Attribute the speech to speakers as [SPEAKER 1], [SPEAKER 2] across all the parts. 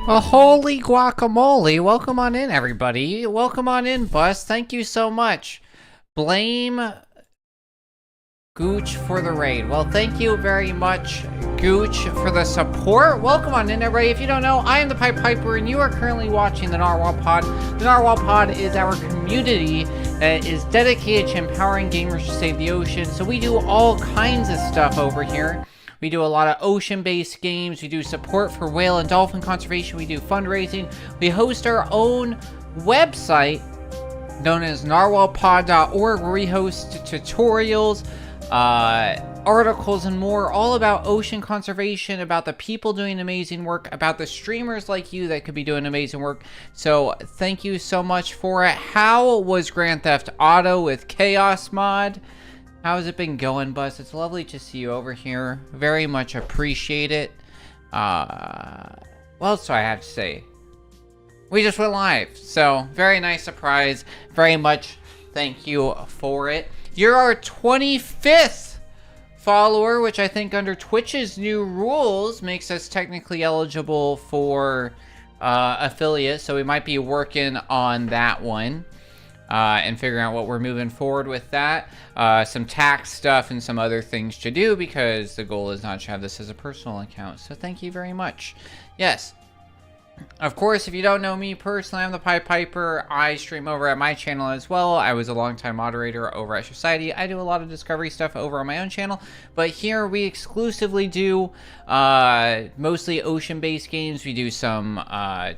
[SPEAKER 1] A holy guacamole. Welcome on in, everybody. Welcome on in, Bus. Thank you so much. Blame Gooch for the raid. Well, thank you very much, Gooch, for the support. Welcome on in, everybody. If you don't know, I am the Pipe Piper, and you are currently watching the Narwhal Pod. The Narwhal Pod is our community that is dedicated to empowering gamers to save the ocean. So we do all kinds of stuff over here. We do a lot of ocean-based games. We do support for whale and dolphin conservation. We do fundraising. We host our own website known as narwhalpod.org, where we host tutorials, articles, and more, all about ocean conservation, about the people doing amazing work, about the streamers like you that could be doing amazing work. So thank you so much for it. How was Grand Theft Auto with Chaos Mod? How's it been going, Buzz? It's lovely to see you over here. Very much appreciate it. What else do I have to say? We just went live, so very nice surprise. Very much thank you for it. You're our 25th follower, which I think under Twitch's new rules makes us technically eligible for affiliate, so we might be working on that one. And figuring out what we're moving forward with that. Some tax stuff and some other things to do, because the goal is not to have this as a personal account. So thank you very much. Yes. Of course, if you don't know me personally, I'm the Pipe Piper. I stream over at my channel as well. I was a longtime moderator over at Society. I do a lot of discovery stuff over on my own channel, but here we exclusively do mostly ocean-based games. We do some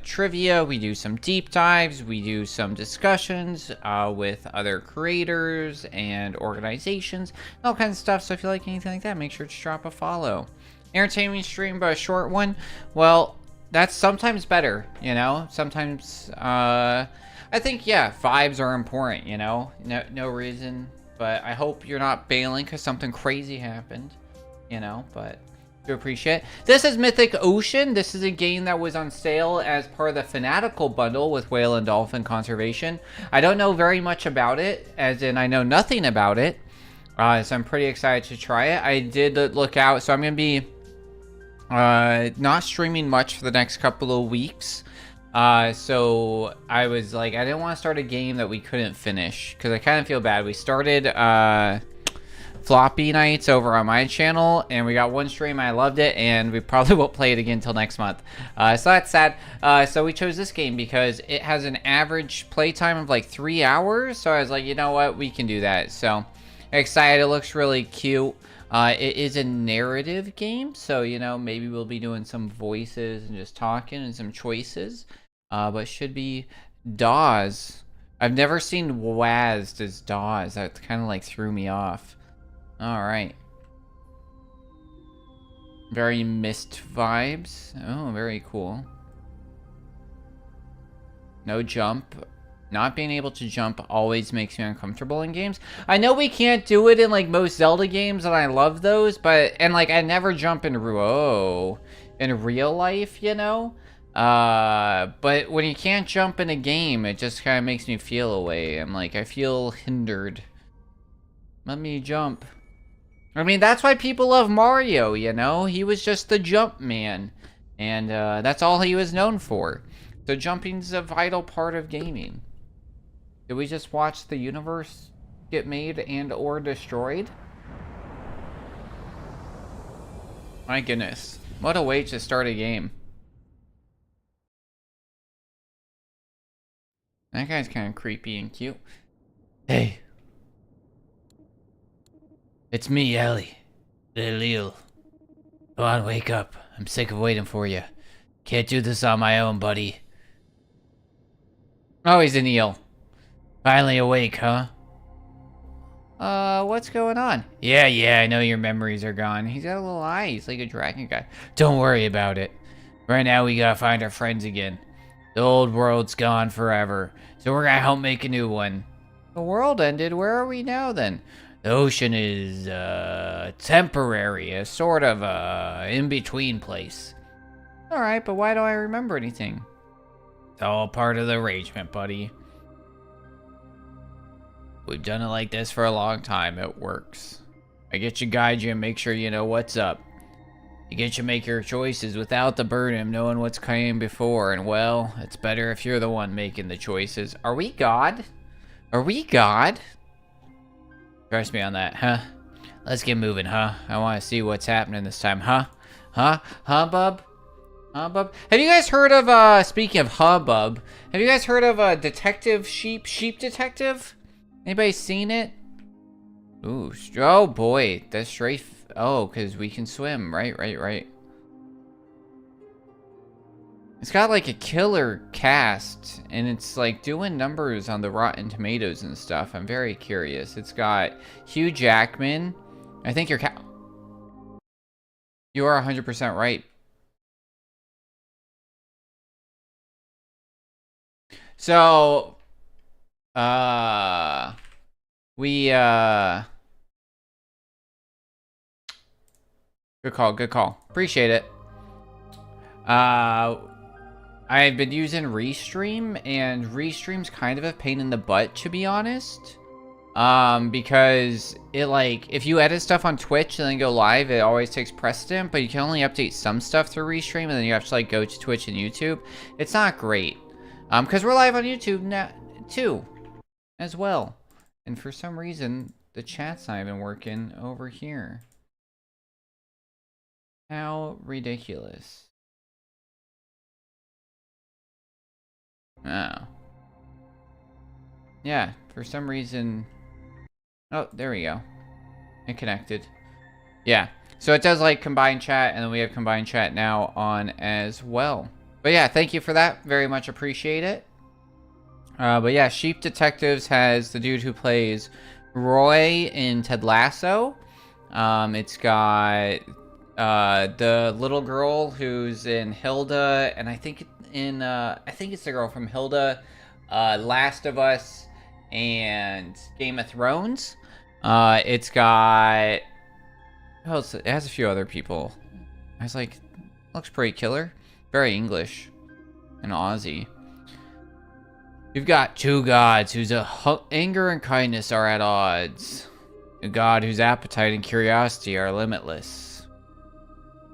[SPEAKER 1] trivia, we do some deep dives, we do some discussions with other creators and organizations, all kinds of stuff. So if you like anything like that, make sure to drop a follow. Entertainment stream, but a short one. Well, that's sometimes better, you know? Sometimes, I think, yeah, vibes are important, you know? No reason, but I hope you're not bailing because something crazy happened, you know? But do appreciate it. This is Mythic Ocean. This is a game that was on sale as part of the Fanatical bundle with whale and dolphin conservation. I don't know very much about it, as in I know nothing about it, so I'm pretty excited to try it. I did look out, so I'm going to be not streaming much for the next couple of weeks. So I was like, I didn't want to start a game that we couldn't finish, because I kind of feel bad. We started Floppy Nights over on my channel, and we got one stream. I loved it, and we probably won't play it again until next month. So that's sad. So we chose this game because it has an average playtime of like 3 hours. So I was like, you know what, we can do that. So excited. It looks really cute. It is a narrative game, so, you know, maybe we'll be doing some voices and just talking and some choices. But should be Dawes. I've never seen Waz as Dawes. That kind of, like, threw me off. Alright. Very Mist vibes. Oh, very cool. No jump. Not being able to jump always makes me uncomfortable in games. I know we can't do it in, like, most Zelda games, and I love those, but, and, like, I never jump in real life, you know? But when you can't jump in a game, it just kind of makes me feel away. I'm like, I feel hindered. Let me jump. I mean, that's why people love Mario, you know? He was just the jump man, and, that's all he was known for. So jumping's a vital part of gaming. Did we just watch the universe get made and or destroyed? My goodness. What a way to start a game. That guy's kind of creepy and cute. Hey. It's me, Ellie. Little eel. Go on, wake up. I'm sick of waiting for you. Can't do this on my own, buddy. Oh, he's an eel. Finally awake, huh? What's going on? Yeah, I know your memories are gone. He's got a little eye. He's like a dragon guy. Don't worry about it. Right now, we gotta find our friends again. The old world's gone forever, so we're gonna help make a new one. The world ended. Where are we now, then? The ocean is, temporary. A sort of, in-between place. Alright, but why don't I remember anything? It's all part of the arrangement, buddy. We've done it like this for a long time. It works. I get you, guide you, and make sure you know what's up. You get to make your choices without the burden of knowing what's came before, and well, it's better if you're the one making the choices. Are we God? Are we God? Trust me on that, huh? Let's get moving, huh? I want to see what's happening this time, huh? Huh? Hubbub? Hubbub? Have you guys heard of, speaking of hubbub, have you guys heard of, Detective Sheep? Sheep Detective? Anybody seen it? Ooh, oh boy, that's strafe. Oh, because we can swim, right. It's got like a killer cast, and it's like doing numbers on the Rotten Tomatoes and stuff. I'm very curious. It's got Hugh Jackman. I think you are 100% right. So, good call. Appreciate it. I've been using Restream, and Restream's kind of a pain in the butt, to be honest. Because it, like, if you edit stuff on Twitch and then go live, it always takes precedent, but you can only update some stuff through Restream, and then you have to, like, go to Twitch and YouTube. It's not great. Because we're live on YouTube now, too, as well. And for some reason, the chat's not even working over here. How ridiculous. Oh. Yeah, for some reason... Oh, there we go. It connected. Yeah, so it does like combined chat, and then we have combined chat now on as well. But yeah, thank you for that. Very much appreciate it. But yeah, Sheep Detectives has the dude who plays Roy in Ted Lasso. It's got the little girl who's in Hilda, and I think it's the girl from Hilda, Last of Us, and Game of Thrones. It's got, oh, it has a few other people. I was like, looks pretty killer. Very English and Aussie. You've got two gods whose anger and kindness are at odds. A god whose appetite and curiosity are limitless.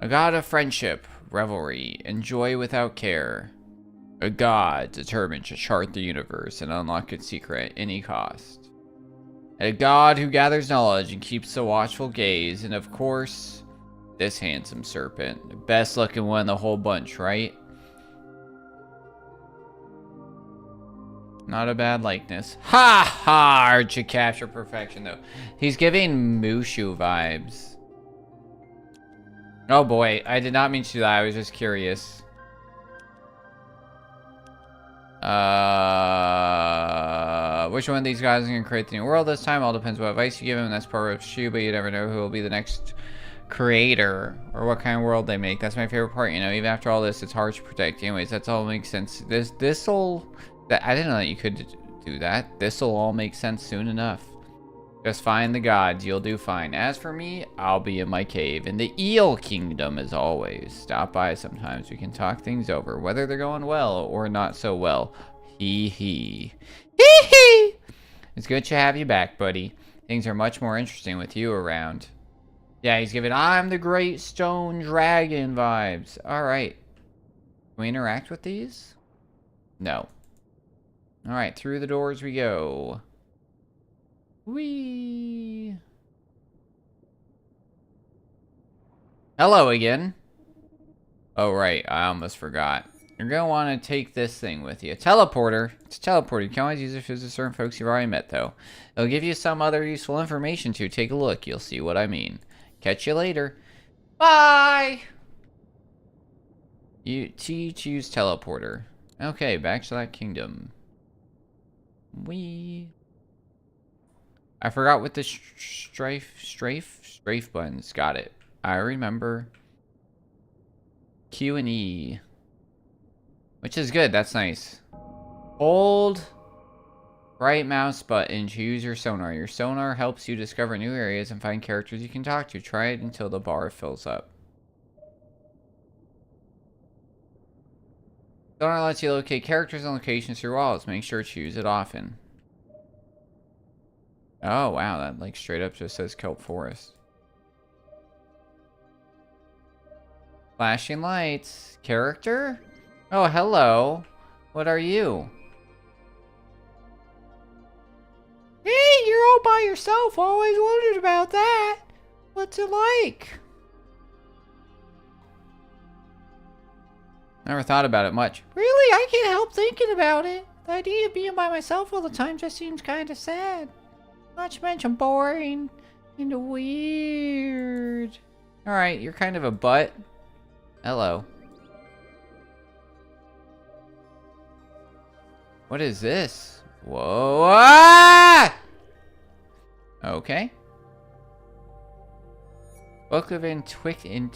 [SPEAKER 1] A god of friendship, revelry, and joy without care. A god determined to chart the universe and unlock its secret at any cost. A god who gathers knowledge and keeps a watchful gaze, and of course, this handsome serpent. The best looking one in the whole bunch, right? Not a bad likeness. Ha ha! Hard to capture perfection, though. He's giving Mushu vibes. Oh boy, I did not mean to do that. I was just curious. Which one of these guys is going to create the new world this time? All depends what advice you give him. That's part of Shu, but you never know who will be the next creator or what kind of world they make. That's my favorite part. You know, even after all this, it's hard to predict. Anyways, that's all makes sense. This'll... I didn't know that you could do that. This'll all make sense soon enough. Just find the gods. You'll do fine. As for me, I'll be in my cave in the Eel Kingdom as always. Stop by sometimes. We can talk things over, whether they're going well or not so well. Hee hee. Hee hee! It's good to have you back, buddy. Things are much more interesting with you around. Yeah, he's giving I'm the Great Stone Dragon vibes. Alright. Can we interact with these? No. Alright, through the doors we go. Whee! Hello again. Oh, right. I almost forgot. You're going to want to take this thing with you. Teleporter. It's a teleporter. You can always use it for certain folks you've already met, though. It'll give you some other useful information, too. Take a look. You'll see what I mean. Catch you later. Bye! You choose teleporter. Okay, back to that kingdom. Whee! I forgot what the strafe buttons. Got it. I remember. Q and E. Which is good. That's nice. Hold right mouse button to use your sonar. Your sonar helps you discover new areas and find characters you can talk to. Try it until the bar fills up. Sonar lets you locate characters and locations through walls. Make sure to use it often. Oh, wow. That, like, straight up just says Kelp Forest. Flashing lights. Character? Oh, hello. What are you? Hey, you're all by yourself. Always wondered about that. What's it like? Never thought about it much. Really? I can't help thinking about it. The idea of being by myself all the time just seems kind of sad. Not to mention boring and weird. Alright, you're kind of a butt. Hello. What is this? Whoa. Ah! Okay. Book of Antiquity.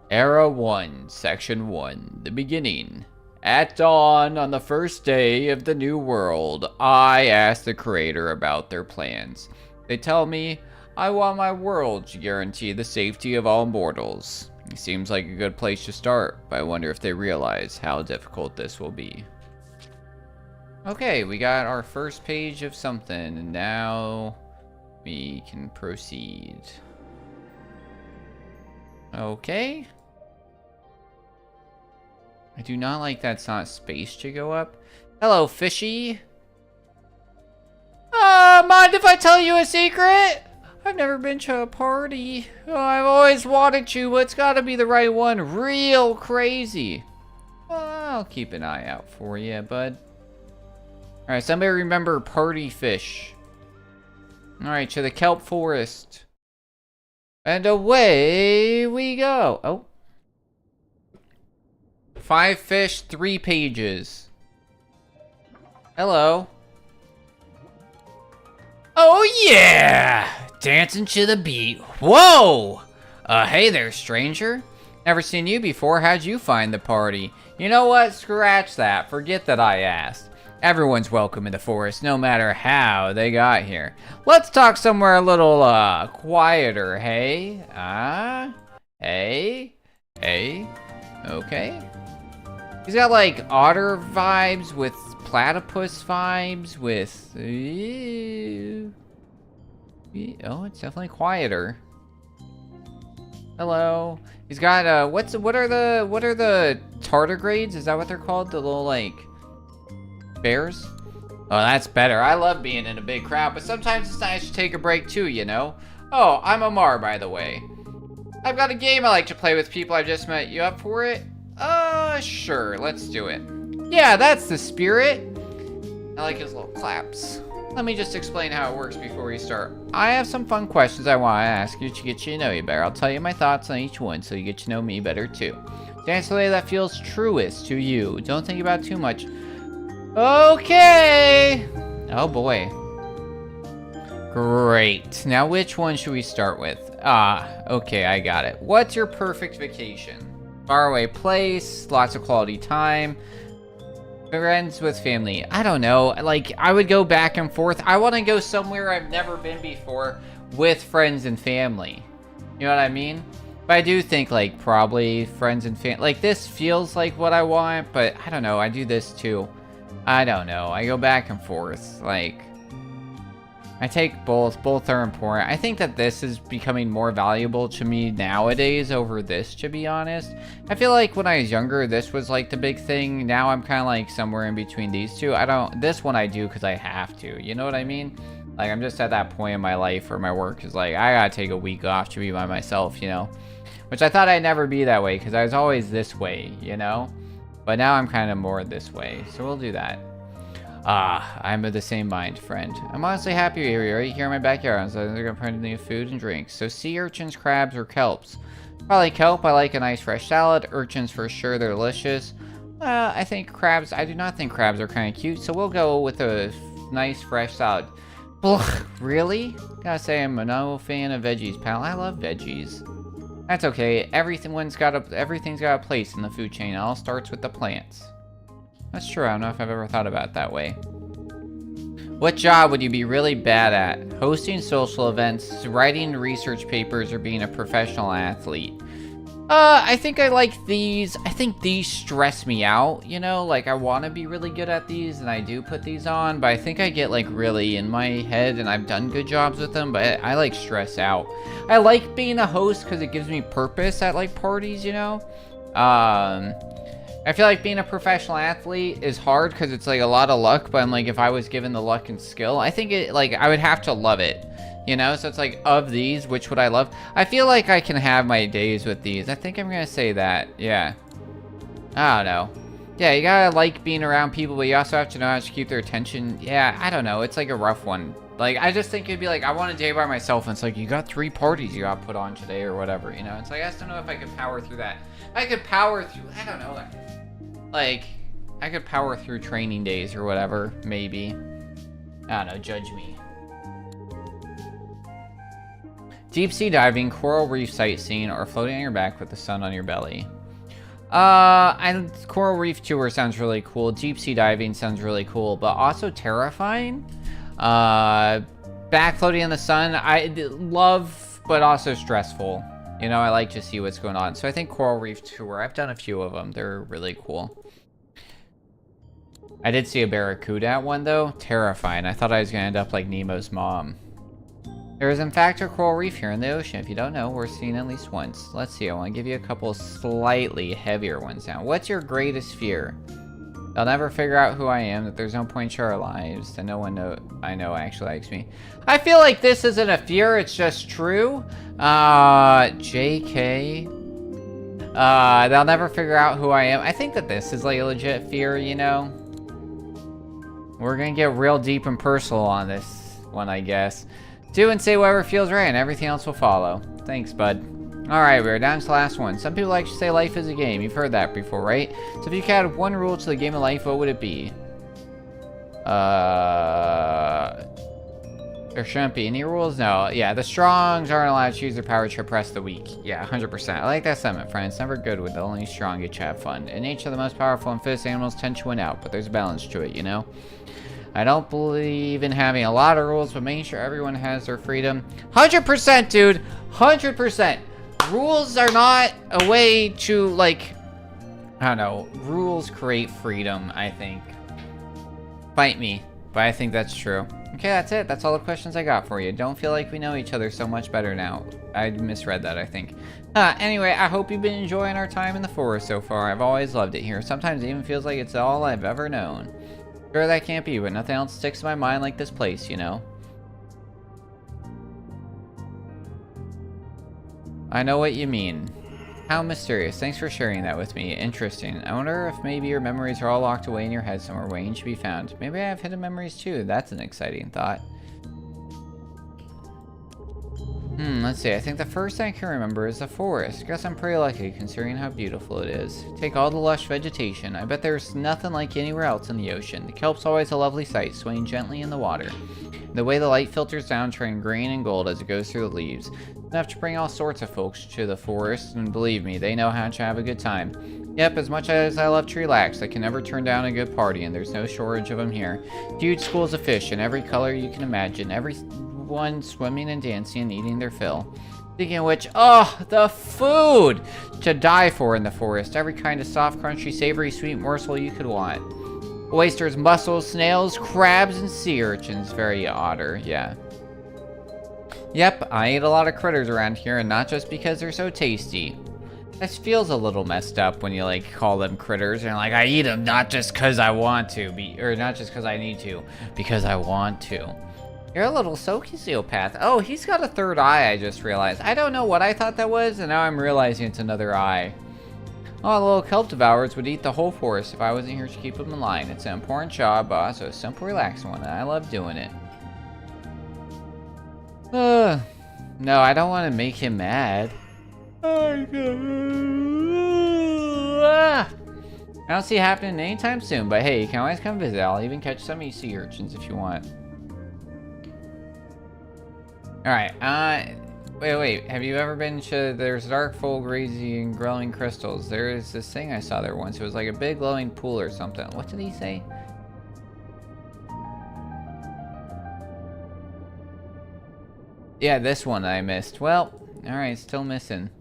[SPEAKER 1] Era 1, Section 1, The Beginning. At dawn, on the first day of the new world, I ask the creator about their plans. They tell me, I want my world to guarantee the safety of all mortals. It seems like a good place to start, but I wonder if they realize how difficult this will be. Okay, we got our first page of something, and now we can proceed. Okay. I do not like that's not space to go up. Hello, fishy. Mind if I tell you a secret? I've never been to a party. Oh, I've always wanted to, but it's gotta be the right one. Real crazy. Well, I'll keep an eye out for you, bud. Alright, somebody remember party fish. Alright, to the kelp forest. And away we go. Oh. 5 fish, 3 pages. Hello. Oh yeah! Dancing to the beat. Whoa! Hey there, stranger. Never seen you before. How'd you find the party? You know what? Scratch that. Forget that I asked. Everyone's welcome in the forest, no matter how they got here. Let's talk somewhere a little, quieter, hey? Hey? Hey? Okay. He's got, like, otter vibes with platypus vibes with... Oh, it's definitely quieter. Hello. He's got, what are the tardigrades? Is that what they're called? The little, like... bears? Oh, that's better. I love being in a big crowd, but sometimes it's nice to take a break too, you know? Oh, I'm Amar, by the way. I've got a game I like to play with people I just met. You up for it? Sure. Let's do it. Yeah, that's the spirit. I like his little claps. Let me just explain how it works before we start. I have some fun questions I want to ask you to get you to know you better. I'll tell you my thoughts on each one so you get to know me better too. Dance the way that feels truest to you. Don't think about it too much. Okay. Oh boy. Great. Now which one should we start with? Okay, I got it. What's your perfect vacation? Faraway place, lots of quality time, friends with family. I don't know. Like, I would go back and forth. I want to go somewhere I've never been before with friends and family. You know what I mean? But I do think, like, probably friends and family. Like, this feels like what I want, but I don't know. I do this too. I don't know. I go back and forth. Like, I take both. Both are important. I think that this is becoming more valuable to me nowadays over this, to be honest. I feel like when I was younger, this was like the big thing. Now I'm kind of like somewhere in between these two. This one I do because I have to. You know what I mean? Like, I'm just at that point in my life where my work is like, I gotta take a week off to be by myself, you know? Which I thought I'd never be that way because I was always this way, you know? But now I'm kind of more this way. So we'll do that. I'm of the same mind, friend. I'm honestly happy you're right here in my backyard, so they're gonna find new food and drinks. So sea urchins, crabs, or kelps? Probably kelp. I like a nice fresh salad. Urchins for sure, they're delicious. I think crabs, I do not think crabs are kind of cute, so we'll go with a nice fresh salad. Ugh, really? Gotta say, I'm no fan of veggies, pal. I love veggies. That's okay. Everything's got a place in the food chain. It all starts with the plants. That's true. I don't know if I've ever thought about it that way. What job would you be really bad at? Hosting social events, writing research papers, or being a professional athlete? I think I like these. I think these stress me out, you know? Like, I want to be really good at these, and I do put these on, but I think I get, like, really in my head, and I've done good jobs with them, but I like, stress out. I like being a host because it gives me purpose at, like, parties, you know? I feel like being a professional athlete is hard because it's, like, a lot of luck, but I'm like, if I was given the luck and skill, I think it, like, I would have to love it. You know, so it's like, of these, which would I love? I feel like I can have my days with these. I think I'm gonna say that, yeah. I don't know. Yeah, you gotta like being around people, but you also have to know how to keep their attention. Yeah, I don't know, it's like a rough one. Like, I just think it'd be like, I want a day by myself, and it's like, you got 3 parties you got put on today, or whatever, you know? It's like, I just don't know if I could power through that. I could power through, I don't know, like, I could power through training days or whatever, maybe. I don't know, judge me. Deep sea diving, coral reef sightseeing, or floating on your back with the sun on your belly. Coral reef tour sounds really cool. Deep sea diving sounds really cool, but also terrifying. Back floating in the sun, I love, but also stressful. You know, I like to see what's going on. So I think coral reef tour, I've done a few of them. They're really cool. I did see a barracuda at one, though. Terrifying. I thought I was going to end up like Nemo's mom. There is in fact a coral reef here in the ocean. If you don't know, we're seen at least once. Let's see, I want to give you a couple slightly heavier ones now. What's your greatest fear? They'll never figure out who I am, that there's no point to our lives, that no one I know actually likes me. I feel like this isn't a fear, it's just true. JK. They'll never figure out who I am. I think that this is like a legit fear, you know? We're gonna get real deep and personal on this one, I guess. Do and say whatever feels right, and everything else will follow. Thanks, bud. Alright, we're down to the last one. Some people like to say life is a game. You've heard that before, right? So if you could add one rule to the game of life, what would it be? There shouldn't be any rules? No. Yeah, the strongs aren't allowed to use their power to oppress the weak. Yeah, 100%. I like that sentiment, friend. It's never good when the only strong get to have fun. In nature, the most powerful and fittest animals tend to win out, but there's a balance to it, you know? I don't believe in having a lot of rules, but making sure everyone has their freedom. 100%, dude! 100%! Rules are not a way to, like, I don't know. Rules create freedom, I think. Fight me, but I think that's true. Okay, that's it. That's all the questions I got for you. Don't feel like we know each other so much better now. I misread that, I think. Anyway, I hope you've been enjoying our time in the forest so far. I've always loved it here. Sometimes it even feels like it's all I've ever known. Sure, that can't be, but nothing else sticks to my mind like this place, you know? I know what you mean. How mysterious. Thanks for sharing that with me. Interesting. I wonder if maybe your memories are all locked away in your head somewhere waiting to be found. Maybe I have hidden memories too. That's an exciting thought. Let's see. I think the first thing I can remember is the forest. Guess I'm pretty lucky considering how beautiful it is. Take all the lush vegetation. I bet there's nothing like anywhere else in the ocean. The kelp's always a lovely sight, swaying gently in the water. The way the light filters down, turning green and gold as it goes through the leaves. Enough to bring all sorts of folks to the forest, and believe me, they know how to have a good time. Yep, as much as I love to relax, I can never turn down a good party, and there's no shortage of them here. Huge schools of fish in every color you can imagine, everyone swimming and dancing and eating their fill. Speaking of which, oh, the food to die for in the forest. Every kind of soft, crunchy, savory, sweet morsel you could want. Oysters, mussels, snails, crabs, and sea urchins. Very otter, yeah. Yep, I eat a lot of critters around here, and not just because they're so tasty. This feels a little messed up when you, like, call them critters, and like, I eat them not just because I want to, or not just because I need to, because I want to. You're a little sociopath. Oh, he's got a third eye, I just realized. I don't know what I thought that was, and now I'm realizing it's another eye. Oh, the little kelp devourers would eat the whole forest if I wasn't here to keep them in line. It's an important job, but also a simple, relaxing one, and I love doing it. No, I don't want to make him mad. I don't see it happening anytime soon, but hey, you can always come visit. I'll even catch some of you sea urchins if you want. Alright, wait, have you ever been to, there's dark, full, greasy, and glowing crystals. There's this thing I saw there once. It was like a big glowing pool or something. What did he say? Yeah, this one I missed. Well, alright, still missing.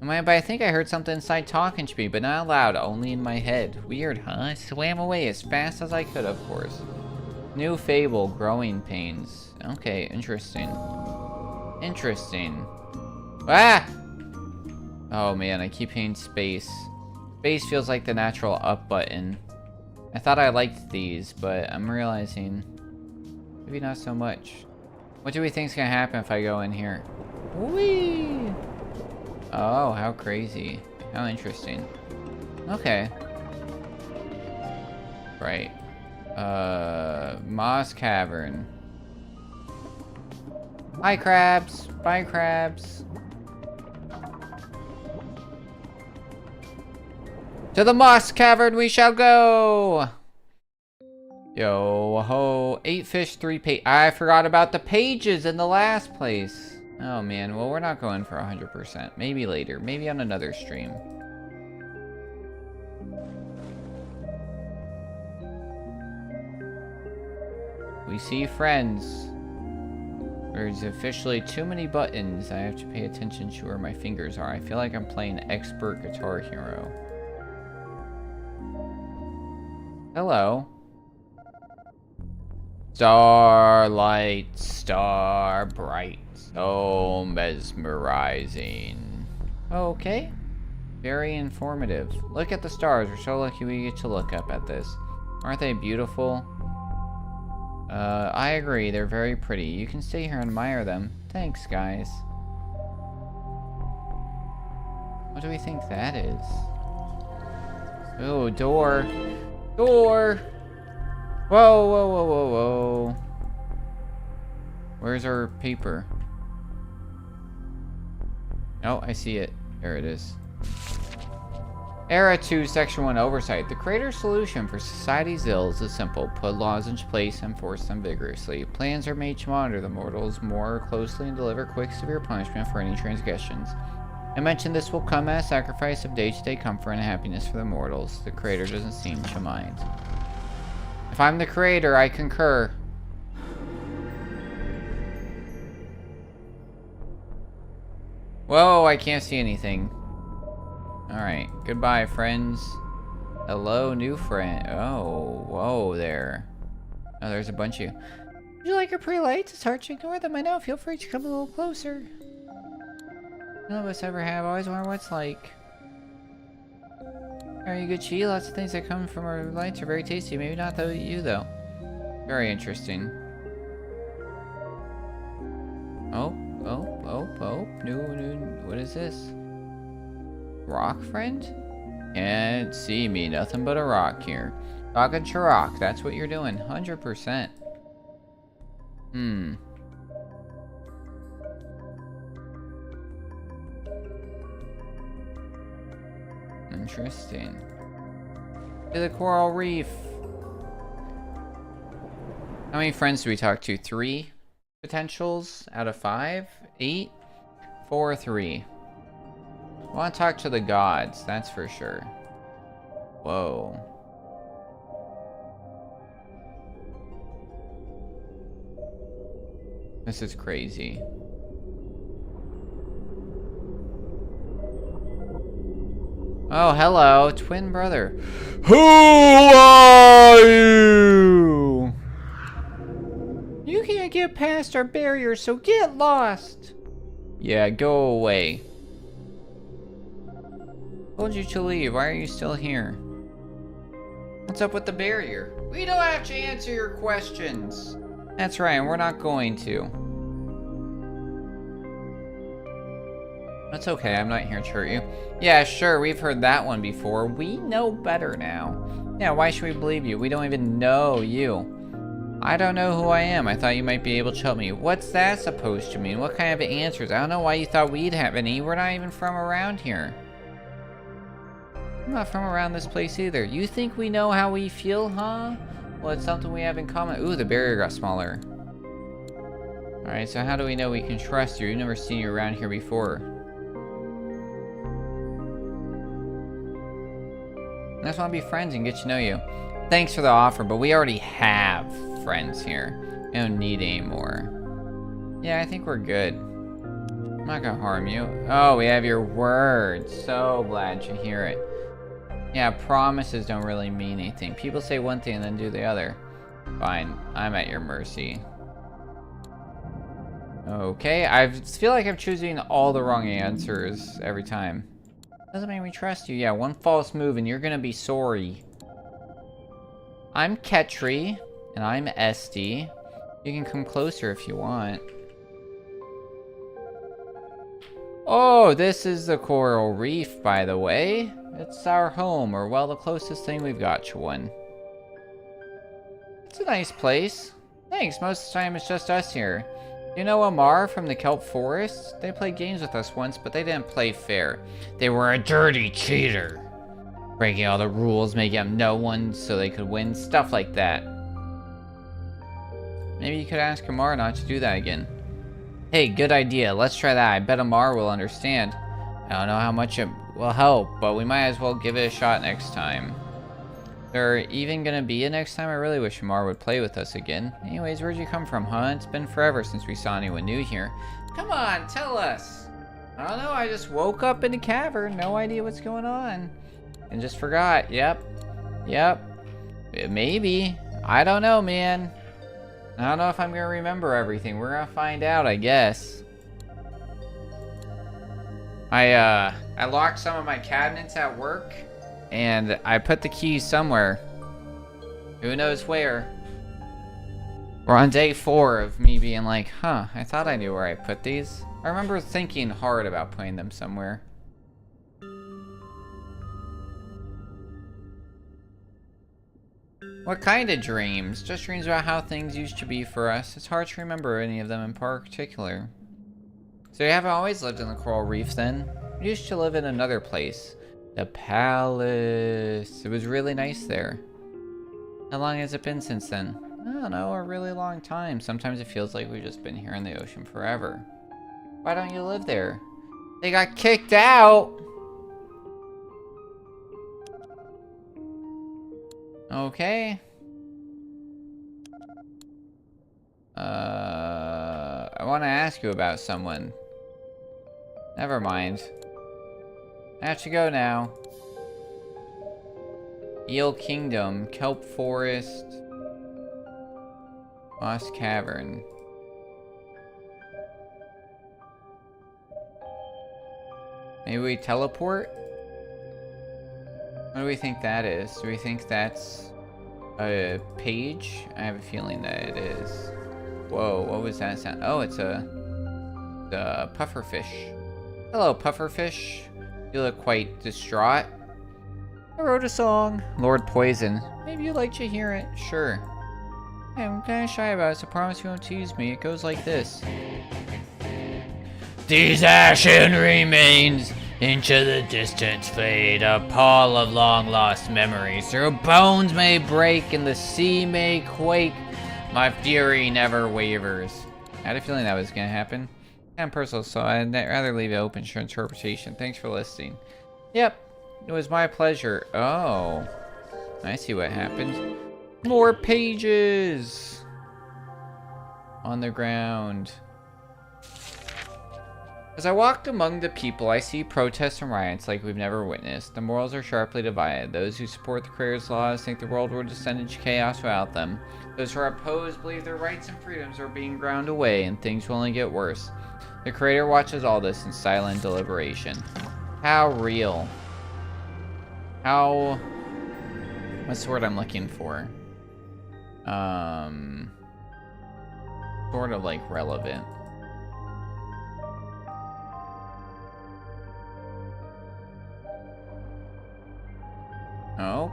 [SPEAKER 1] But I think I heard something inside talking to me, but not loud, only in my head. Weird, huh? I swam away as fast as I could, of course. New fable, growing pains. Okay, interesting. Interesting. Ah! Oh man, I keep hitting space. Space feels like the natural up button. I thought I liked these, but I'm realizing maybe not so much. What do we think's gonna happen if I go in here? Whee! Oh, how crazy. How interesting. Okay. Right. Moss Cavern. Hi, crabs. Bye, crabs. To the Moss Cavern we shall go! Yo ho. 8 fish, 3 page. I forgot about the pages in the last place. Oh man, well we're not going for 100%. Maybe later. Maybe on another stream. We see friends. There's officially too many buttons. I have to pay attention to where my fingers are. I feel like I'm playing expert Guitar Hero. Hello. Starlight, star bright, so mesmerizing. Okay. Very informative. Look at the stars. We're so lucky we get to look up at this. Aren't they beautiful? I agree. They're very pretty. You can stay here and admire them. Thanks, guys. What do we think that is? Oh, door. Door! Whoa, whoa, whoa, whoa, whoa. Where's our paper? Oh, I see it. There it is. Era 2, Section 1, Oversight. The creator's solution for society's ills is simple. Put laws in place and enforce them vigorously. Plans are made to monitor the mortals more closely and deliver quick, severe punishment for any transgressions. I mentioned this will come as a sacrifice of day-to-day comfort and happiness for the mortals. The creator doesn't seem to mind. If I'm the creator, I concur. Whoa, I can't see anything. Alright, goodbye, friends. Hello, new friend. Oh, whoa there. Oh, there's a bunch of you. Would you like your pretty lights? It's hard to ignore them, I know. Feel free to come a little closer. None of us ever have. Always wonder what it's like. Are you good cheese? Lots of things that come from our lights are very tasty. Maybe not you, though. Very interesting. Oh. New. What is this? Rock friend? Can't see me. Nothing but a rock here. Talking to rock. That's what you're doing. 100%. Interesting. To the coral reef. How many friends do we talk to? 3 potentials out of 5? 8? 4 or 3? I want to talk to the gods, that's for sure. Whoa. This is crazy. Oh, hello, twin brother. Who are you? You can't get past our barrier, so get lost. Yeah, go away. Told you to leave. Why are you still here? What's up with the barrier? We don't have to answer your questions. That's right, and we're not going to. That's okay, I'm not here to hurt you. Yeah, sure, we've heard that one before. We know better now. Yeah, why should we believe you? We don't even know you. I don't know who I am. I thought you might be able to help me. What's that supposed to mean? What kind of answers? I don't know why you thought we'd have any. We're not even from around here. I'm not from around this place either. You think we know how we feel, huh? Well, it's something we have in common. Ooh, the barrier got smaller. Alright, so how do we know we can trust you? We've never seen you around here before. I just want to be friends and get to know you. Thanks for the offer, but we already have friends here. We don't need any more. Yeah, I think we're good. I'm not gonna harm you. Oh, we have your word. So glad to hear it. Yeah, promises don't really mean anything. People say one thing and then do the other. Fine, I'm at your mercy. Okay, I feel like I'm choosing all the wrong answers every time. Doesn't make me trust you. Yeah, one false move and you're gonna be sorry. I'm Ketri, and I'm Esty. You can come closer if you want. Oh, this is the coral reef, by the way. It's our home, or well, the closest thing we've got to one. It's a nice place. Thanks, most of the time it's just us here. You know Amar from the Kelp Forest? They played games with us once, but they didn't play fair. They were a dirty cheater. Breaking all the rules, making up no one so they could win, stuff like that. Maybe you could ask Amar not to do that again. Hey, good idea. Let's try that. I bet Amar will understand. I don't know how much it will help, but we might as well give it a shot next time. There even gonna be a next time? I really wish Amar would play with us again. Anyways, where'd you come from, huh? It's been forever since we saw anyone new here. Come on, tell us. I don't know, I just woke up in the cavern, no idea what's going on. And just forgot. Yep. Maybe. I don't know, man. I don't know if I'm gonna remember everything. We're gonna find out, I guess. I locked some of my cabinets at work, and I put the keys somewhere. Who knows where? We're on day 4 of me being like, huh, I thought I knew where I put these. I remember thinking hard about putting them somewhere. What kind of dreams? Just dreams about how things used to be for us. It's hard to remember any of them in particular. So you haven't always lived in the coral reef then? You used to live in another place. The palace. It was really nice there. How long has it been since then? I don't know, a really long time. Sometimes it feels like we've just been here in the ocean forever. Why don't you live there? They got kicked out! Okay. I want to ask you about someone. Never mind. I have to go now. Eel Kingdom, Kelp Forest, Lost Cavern. Maybe we teleport? What do we think that is? Do we think that's a page? I have a feeling that it is. Whoa, what was that sound? Oh, it's the pufferfish. Hello, pufferfish. You look quite distraught. I wrote a song. Lord Poison. Maybe you'd like to hear it. Sure. Hey, I'm kind of shy about it, so promise you won't tease me. It goes like this. These ashen remains into the distance fade, a pall of long-lost memories. Their bones may break and the sea may quake. My fury never wavers. I had a feeling that was going to happen. I'm personal, so I'd rather leave it open to interpretation. Thanks for listening. Yep, it was my pleasure. Oh, I see what happened. More pages on the ground. As I walked among the people, I see protests and riots like we've never witnessed. The morals are sharply divided. Those who support the Creator's laws think the world will descend into chaos without them. Those who are opposed believe their rights and freedoms are being ground away and things will only get worse. The Creator watches all this in silent deliberation. How real? How... What's the word I'm looking for? Sort of like relevant. Oh.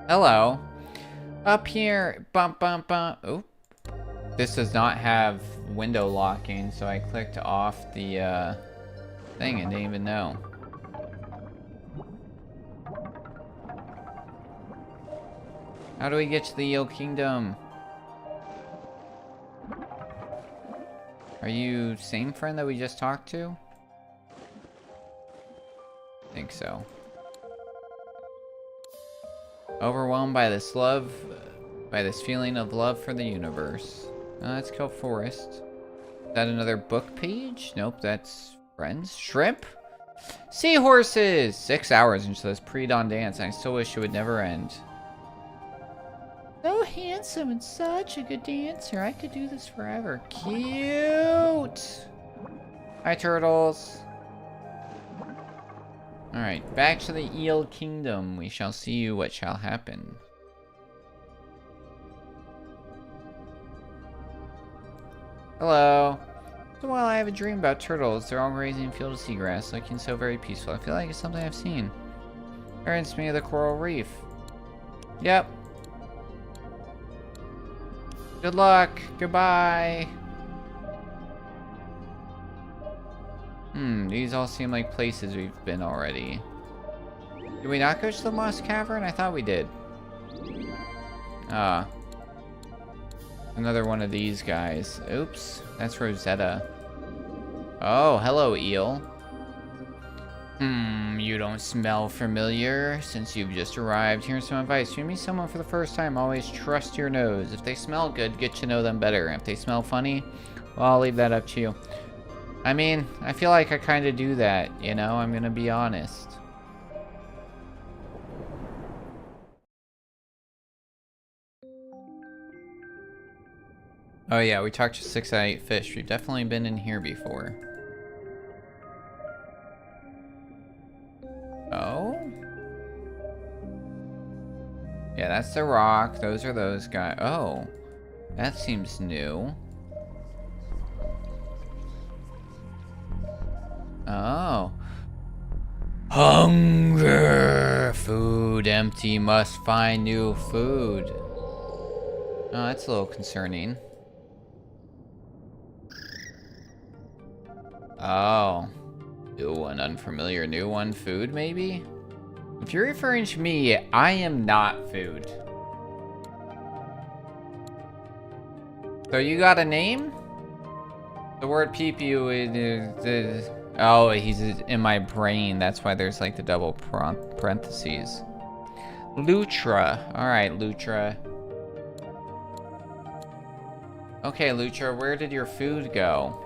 [SPEAKER 1] Hello. Up here. Bump, bump, bump. Oh. This does not have window locking, so I clicked off the thing and didn't even know. How do we get to the Eel Kingdom? Are you same friend that we just talked to? I think so. Overwhelmed by this love, by this feeling of love for the universe. Let's go forest. Is that another book page? Nope, that's friends. Shrimp? Seahorses! 6 hours into this pre-dawn dance, and I still wish it would never end. So handsome and such a good dancer. I could do this forever. Cute! Hi, turtles. Alright, back to the Eel Kingdom. We shall see what shall happen. Hello. So while I have a dream about turtles, they're all grazing a field of seagrass, looking so very peaceful. I feel like it's something I've seen. Reminds me of the coral reef. Yep. Good luck. Goodbye. These all seem like places we've been already. Did we not go to the Moss Cavern? I thought we did. Another one of these guys. Oops, that's Rosetta. Oh, hello, eel. You don't smell familiar. Since you've just arrived, here's some advice. If you meet someone for the first time, always trust your nose. If they smell good, get to know them better. If they smell funny, well, I'll leave that up to you. I mean, I feel like I kind of do that, you know? I'm gonna be honest. Oh yeah, we talked to 6 out of 8 fish. We've definitely been in here before. Oh? Yeah, that's the rock. Those are those guys. Oh. That seems new. Oh. Hunger! Food empty, must find new food. Oh, that's a little concerning. Oh. New one, unfamiliar. New one, food maybe? If you're referring to me, I am not food. So you got a name? The word peep-you is... Oh, he's in my brain. That's why there's like the double parentheses. Lutra. Alright, Lutra. Okay, Lutra, where did your food go?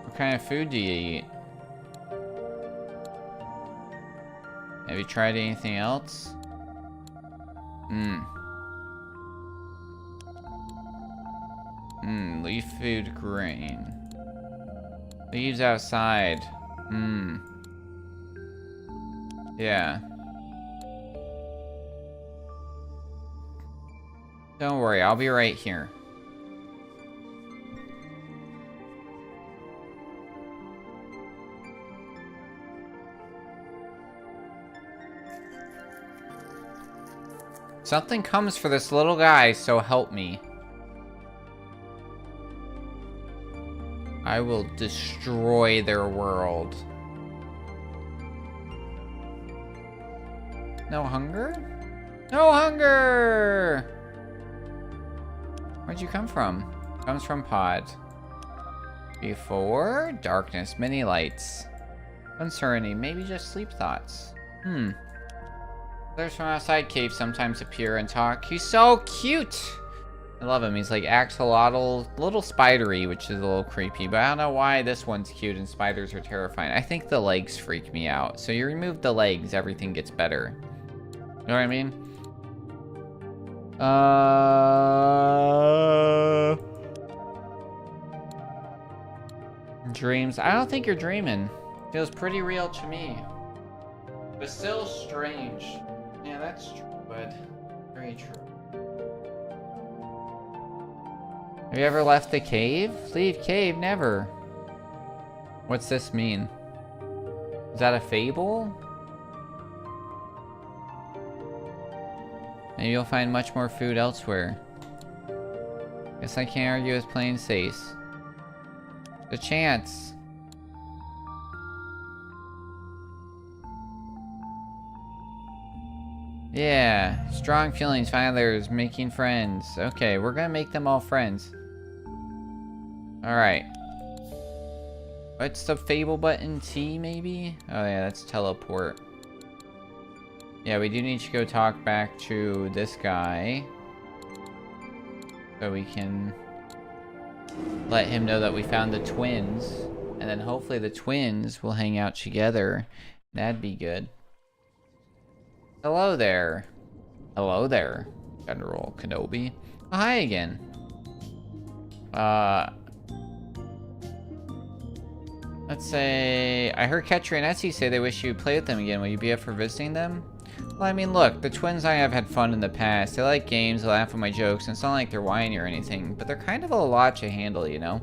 [SPEAKER 1] What kind of food do you eat? Have you tried anything else? Leaf food grain. Leaves outside. Yeah. Don't worry, I'll be right here. Something comes for this little guy, so help me. I will destroy their world. No hunger? No hunger! Where'd you come from? Comes from pod. Before darkness, many lights. Uncertainty, maybe just sleep thoughts. Others from outside caves sometimes appear and talk. He's so cute! I love him. He's like axolotl, a little spidery, which is a little creepy, but I don't know why this one's cute and spiders are terrifying. I think the legs freak me out. So you remove the legs, everything gets better. You know what I mean? Dreams. I don't think you're dreaming. Feels pretty real to me. But still strange. Yeah, that's true, but very true. Have you ever left the cave? Leave cave? Never. What's this mean? Is that a fable? Maybe you'll find much more food elsewhere. Guess I can't argue with plain face. The chance. Yeah, strong feelings, find others, making friends. Okay, we're gonna make them all friends. Alright. What's the fable button? T, maybe? Oh yeah, that's teleport. Yeah, we do need to go talk back to this guy. So we can let him know that we found the twins. And then hopefully the twins will hang out together. That'd be good. Hello there. Hello there, General Kenobi. Oh, hi again. Let's say... I heard Ketri and Essie say they wish you'd play with them again. Will you be up for visiting them? Well, I mean, look, the twins and I have had fun in the past. They like games, they laugh at my jokes, and it's not like they're whiny or anything, but they're kind of a lot to handle, you know?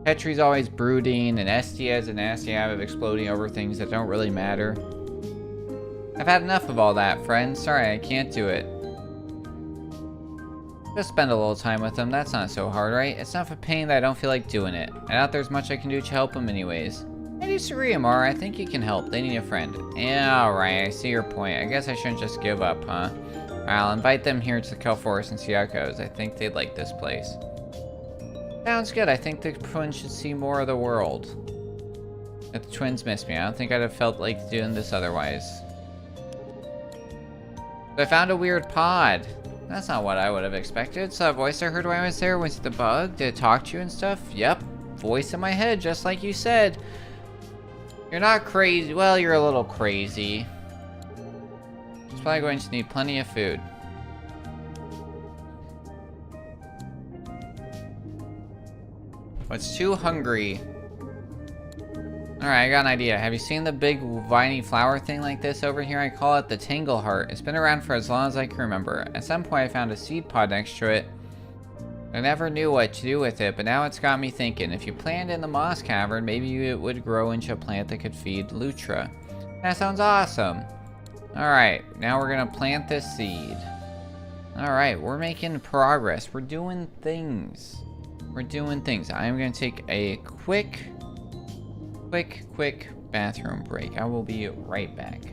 [SPEAKER 1] Ketri's always brooding, and Esty has a nasty habit of exploding over things that don't really matter. I've had enough of all that, friend. Sorry, I can't do it. Just spend a little time with them. That's not so hard, right? It's enough of a pain that I don't feel like doing it. I doubt there's much I can do to help them anyways. I disagree, Amara. I think you can help. They need a friend. Yeah, alright. I see your point. I guess I shouldn't just give up, huh? I'll invite them here to the Kelp Forest and see how it goes. I think they'd like this place. Sounds good. I think the twins should see more of the world. If the twins miss me, I don't think I'd have felt like doing this otherwise. I found a weird pod. That's not what I would have expected. So that voice I heard when I was there, was it the bug? Did it talk to you and stuff? Yep. Voice in my head, just like you said. You're not crazy. Well, you're a little crazy. It's probably going to need plenty of food. What's too hungry? Alright, I got an idea. Have you seen the big viney flower thing like this over here? I call it the Tangle Heart. It's been around for as long as I can remember. At some point I found a seed pod next to it. I never knew what to do with it, but now it's got me thinking. If you planted it in the moss cavern, maybe it would grow into a plant that could feed Lutra. That sounds awesome. Alright, now we're gonna plant this seed. Alright, we're making progress. We're doing things. We're doing things. I'm gonna take a quick bathroom break. I will be right back.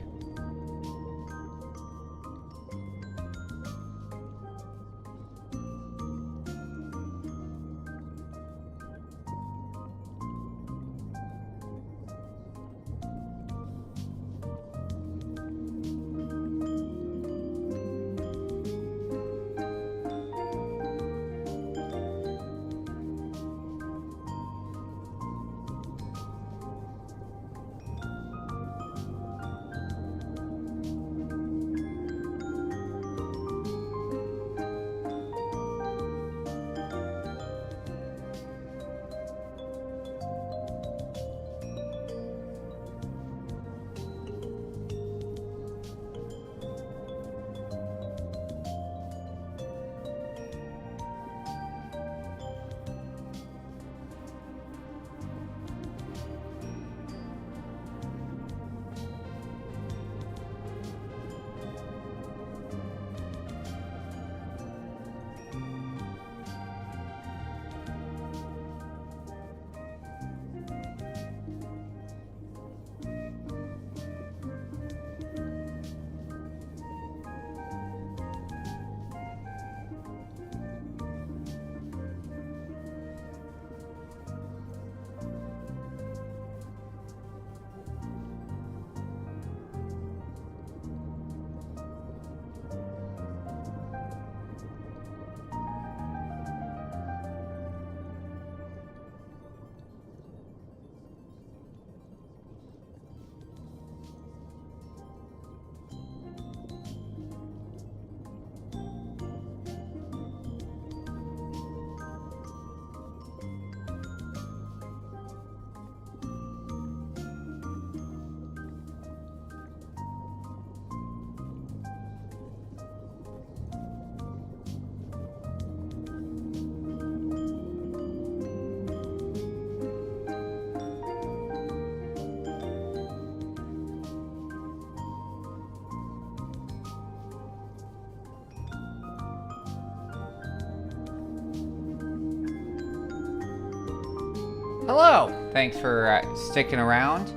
[SPEAKER 1] Hello! Thanks for sticking around.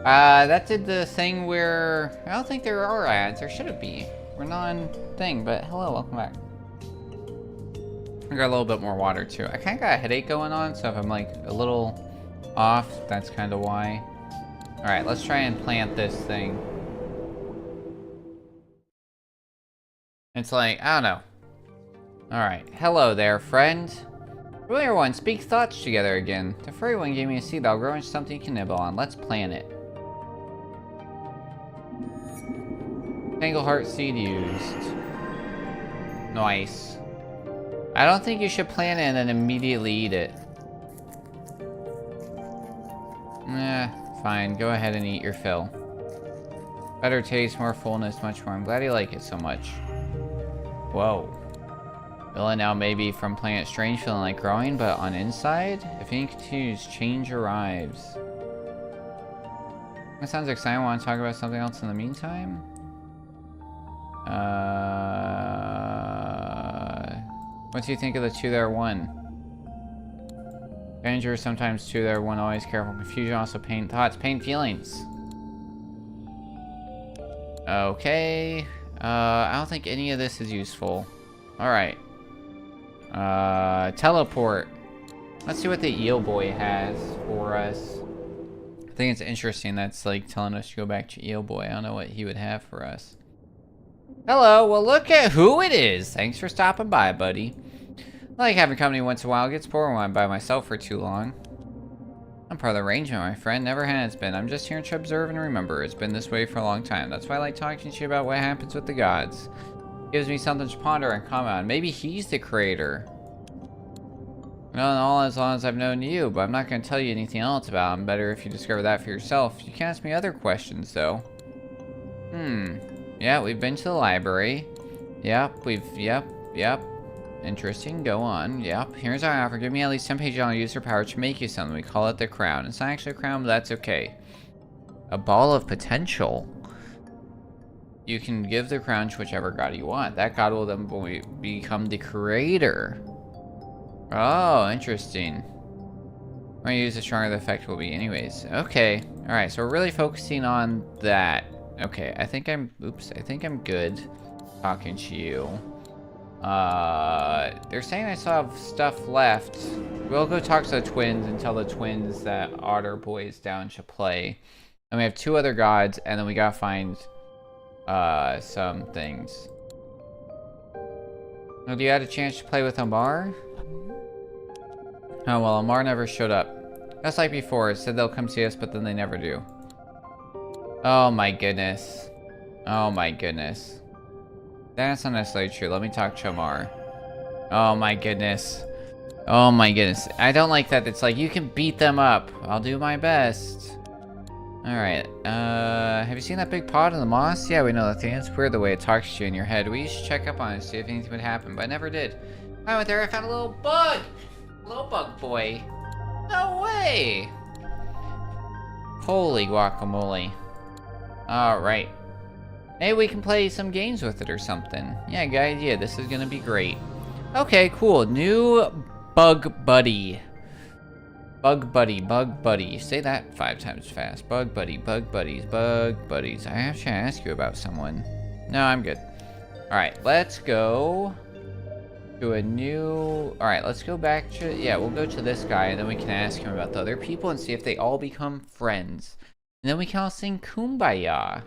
[SPEAKER 1] That did the thing where... I don't think there are ads. There shouldn't be. We're not on thing, but hello, welcome back. I got a little bit more water, too. I kind of got a headache going on, so if I'm, like, a little off, that's kind of why. Alright, let's try and plant this thing. It's like, I don't know. Alright, hello there, friend. Familiar one, speak thoughts together again. The furry one gave me a seed that'll grow into something you can nibble on. Let's plant it. Tangleheart seed used. Nice. I don't think you should plant it and then immediately eat it. Fine. Go ahead and eat your fill. Better taste, more fullness, much more. I'm glad you like it so much. Whoa. Feeling now maybe from playing it strange, feeling like growing, but on inside? If any continues, change arrives. That sounds exciting. Want to talk about something else in the meantime? What do you think of the two that are one? Danger, sometimes two that are one, always careful. Confusion, also pain thoughts, pain feelings. Okay. I don't think any of this is useful. Alright. Teleport. Let's see what the eel boy has for us. I think it's interesting that's like telling us to go back to eel boy. I don't know what he would have for us. Hello, well look at who it is. Thanks for stopping by, buddy. I like having company once in a while. It gets boring when I'm by myself for too long. I'm part of the arrangement, my friend. Never has been. I'm just here to observe and remember. It's been this way for a long time. That's why I like talking to you about what happens with the gods. It gives me something to ponder and comment on. Maybe he's the creator. Well, all as long as I've known you, but I'm not going to tell you anything else about him. Better if you discover that for yourself. You can ask me other questions, though. Yeah, we've been to the library. Yep. Interesting, go on. Yep, here's our offer. Give me at least 10 pages on user power to make you something. We call it the crown. It's not actually a crown, but that's okay. A ball of potential. You can give the crown to whichever god you want. That god will then become the creator. Oh, interesting. When you use it, stronger the effect will be anyways. Okay, alright, so we're really focusing on that. Okay, I think I'm good talking to you. They're saying I still have stuff left. We'll go talk to the twins and tell the twins that Otter Boy's down to play. And we have two other gods, and then we gotta find, some things. Oh, do you had a chance to play with Amar? Oh, well, Amar never showed up. Just like before, it said they'll come see us, but then they never do. Oh my goodness. Oh my goodness. That's not necessarily true. Let me talk to Amar. Oh my goodness. Oh my goodness. I don't like that. It's like, you can beat them up. I'll do my best. Alright. Have you seen that big pod in the moss? Yeah, we know that thing. It's weird the way it talks to you in your head. We should check up on it, see if anything would happen, but I never did. I went there, I found a little bug! Little bug boy. No way! Holy guacamole. Alright. Maybe we can play some games with it or something. Yeah, good idea. This is gonna be great. Okay, cool. New bug buddy. Bug buddy, bug buddy. Say that 5 times fast. Bug buddy, bug buddies, bug buddies. I have to ask you about someone. No, I'm good. Alright, let's go to a new... Alright, let's go back to... Yeah, we'll go to this guy, and then we can ask him about the other people and see if they all become friends. And then we can all sing Kumbaya.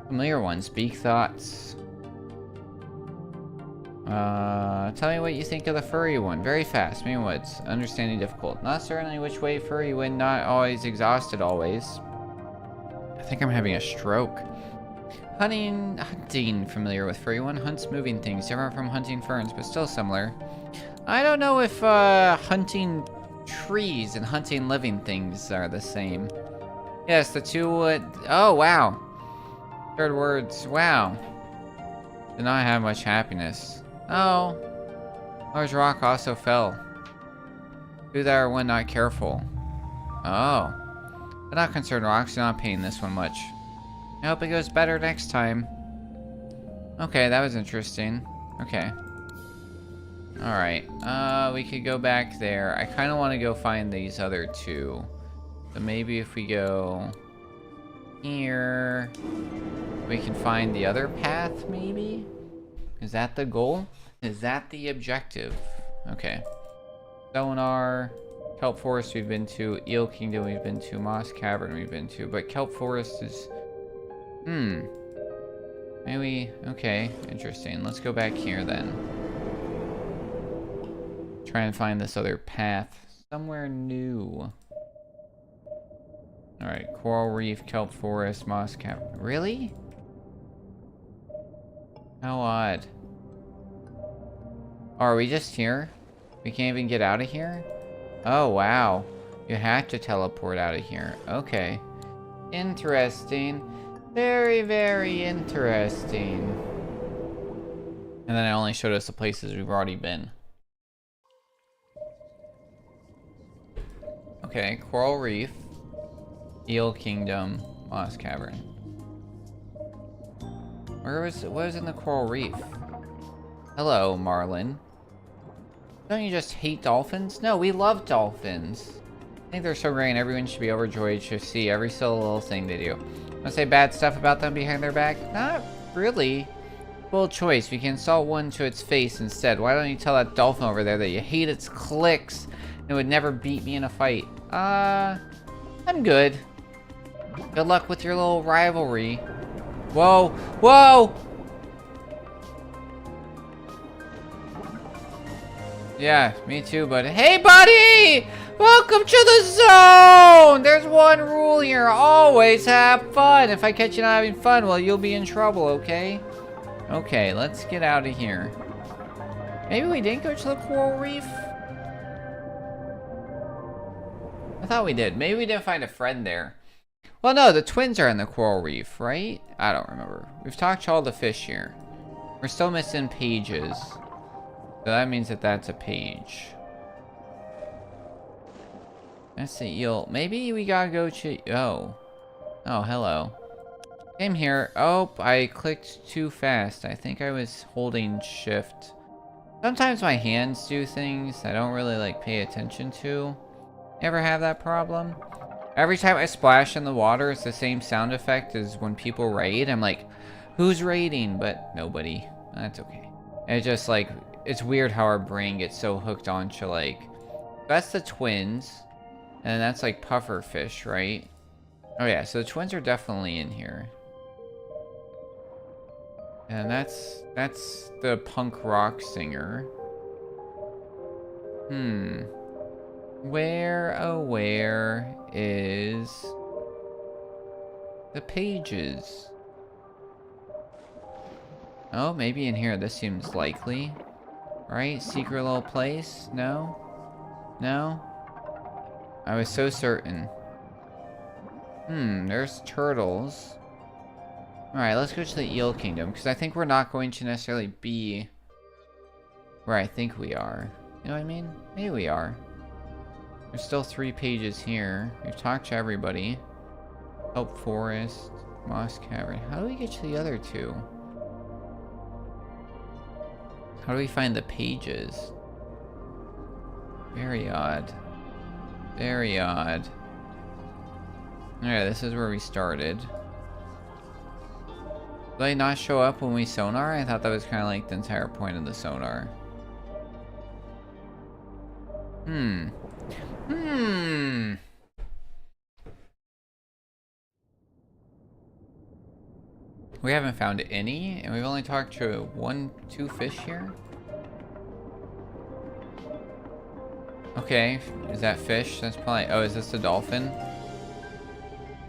[SPEAKER 1] Familiar one, speak thoughts. Tell me what you think of the furry one. Very fast. Maybe what's understanding difficult. Not certainly which way furry win. Not always exhausted. Always. I think I'm having a stroke. Hunting. Familiar with furry one. Hunts moving things. Different from hunting ferns, but still similar. I don't know if hunting trees and hunting living things are the same. Yes, the two would. Oh wow. Third words. Wow. Did not have much happiness. Oh. Large rock also fell. Do that or when not careful. Oh. But not concerned, rocks do not pain this one much. I hope it goes better next time. Okay, that was interesting. Okay. Alright. We could go back there. I kind of want to go find these other two. So maybe if we go here, we can find the other path, maybe? Is that the goal? Is that the objective? Okay. Sonar, Kelp Forest we've been to, Eel Kingdom we've been to, Moss Cavern we've been to, but Kelp Forest is... Maybe, okay, interesting. Let's go back here then. Try and find this other path. Somewhere new. Alright, coral reef, kelp forest, moss cap. Really? How odd. Oh, are we just here? We can't even get out of here? Oh, wow. You have to teleport out of here. Okay. Interesting. Very, very interesting. And then it only showed us the places we've already been. Okay, coral reef. Eel Kingdom, Moss Cavern. What was in the coral reef? Hello, Marlin. Don't you just hate dolphins? No, we love dolphins. I think they're so great and everyone should be overjoyed to see every single little thing they do. Wanna say bad stuff about them behind their back? Not really. Bold choice. We can insult one to its face instead. Why don't you tell that dolphin over there that you hate its clicks and would never beat me in a fight? I'm good. Good luck with your little rivalry. Whoa! Whoa! Yeah, me too, buddy. Hey, buddy! Welcome to the zone! There's one rule here. Always have fun. If I catch you not having fun, well, you'll be in trouble, okay? Okay, let's get out of here. Maybe we didn't go to the coral reef? I thought we did. Maybe we didn't find a friend there. Well, no, the twins are in the coral reef, right? I don't remember. We've talked to all the fish here. We're still missing pages. So that means that that's a page. That's the eel. Maybe we gotta go to... Oh. Oh, hello. Came here. Oh, I clicked too fast. I think I was holding shift. Sometimes my hands do things I don't really, like, pay attention to. You ever have that problem? Every time I splash in the water, it's the same sound effect as when people raid. I'm like, who's raiding? But nobody. That's okay. It's just like, it's weird how our brain gets so hooked onto like, that's the twins. And that's like puffer fish, right? Oh yeah, so the twins are definitely in here. And that's the punk rock singer. Where, oh where is the pages? Oh, maybe in here. This seems likely. Right? Secret little place? No? No? I was so certain. There's turtles. Alright, let's go to the Eel Kingdom, because I think we're not going to necessarily be where I think we are. You know what I mean? Maybe we are. There's still 3 pages here. We've talked to everybody. Kelp Forest, Moss Cavern. How do we get to the other 2? How do we find the pages? Very odd. Very odd. Alright, this is where we started. Did they not show up when we sonar? I thought that was kind of like the entire point of the sonar. We haven't found any, and we've only talked to 2 fish here. Okay, is that fish? That's probably... Oh, is this a dolphin?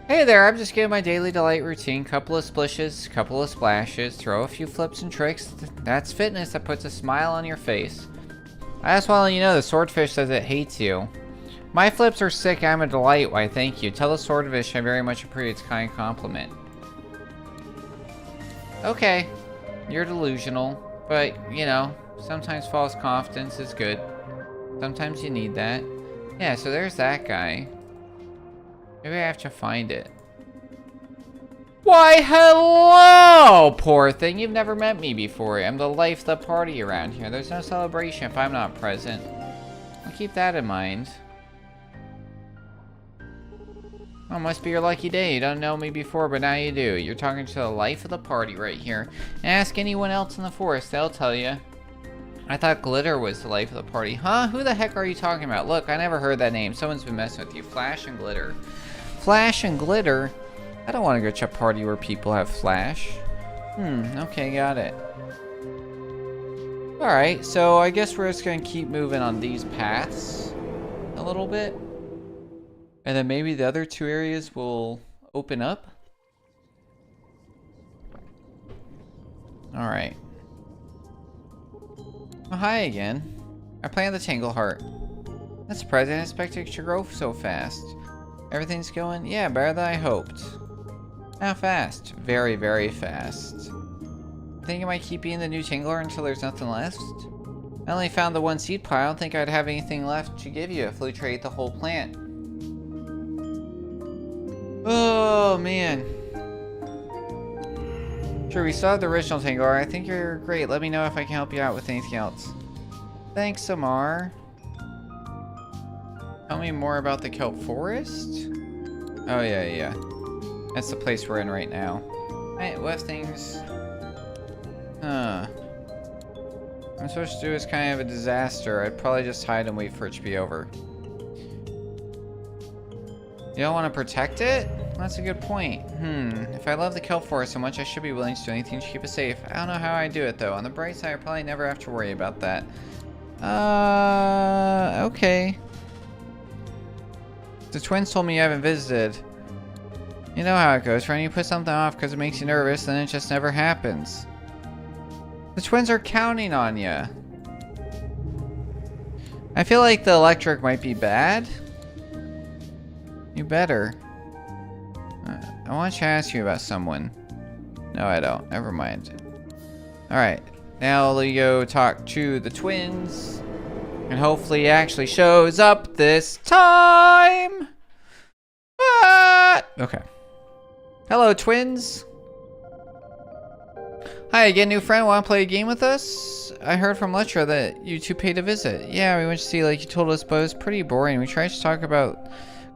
[SPEAKER 1] Hey there, I'm just getting my daily delight routine. Couple of splishes, couple of splashes, throw a few flips and tricks. That's fitness that puts a smile on your face. I just want to let you know the swordfish says it hates you. My flips are sick, I'm a delight. Why, thank you. Tell the swordfish I very much appreciate its kind compliment. Okay, you're delusional, but, you know, sometimes false confidence is good. Sometimes you need that. Yeah, so there's that guy. Maybe I have to find it. Why, hello, poor thing. You've never met me before. I'm the life of the party around here. There's no celebration if I'm not present. I'll keep that in mind. Oh, must be your lucky day. You don't know me before, but now you do. You're talking to the life of the party right here. Ask anyone else in the forest, they'll tell you. I thought Glitter was the life of the party. Huh? Who the heck are you talking about? Look, I never heard that name. Someone's been messing with you. Flash and Glitter. Flash and Glitter? I don't want to go to a party where people have Flash. Okay, got it. Alright, so I guess we're just gonna keep moving on these paths a little bit. And then maybe the other two areas will open up. Alright. Oh, hi again. I planted the Tangleheart. That's surprising. I didn't expect it to grow so fast. Everything's going? Yeah, better than I hoped. How fast? Very, very fast. I think I might keep eating the new Tangleheart until there's nothing left. I only found the one seed pile. I don't think I'd have anything left to give you if Lutra ate the whole plant. Oh, man. Sure, we still have the original Tangleheart. I think you're great. Let me know if I can help you out with anything else. Thanks, Amar. Tell me more about the Kelp Forest? Oh, yeah. That's the place we're in right now. Alright, what if things... Huh. What I'm supposed to do is kind of a disaster. I'd probably just hide and wait for it to be over. You don't want to protect it? That's a good point. If I love the Kelp Forest so much, I should be willing to do anything to keep it safe. I don't know how I do it, though. On the bright side, I probably never have to worry about that. Okay. The twins told me you haven't visited. You know how it goes, right? You put something off because it makes you nervous, then it just never happens. The twins are counting on you. I feel like the electric might be bad. You better. I want to ask you about someone. No, I don't. Never mind. Alright. Now we go talk to the twins. And hopefully he actually shows up this time. Okay. Hello, twins. Hi again, new friend. Want to play a game with us? I heard from Letra that you two paid a visit. Yeah, we went to see like you told us, but it was pretty boring. We tried to talk about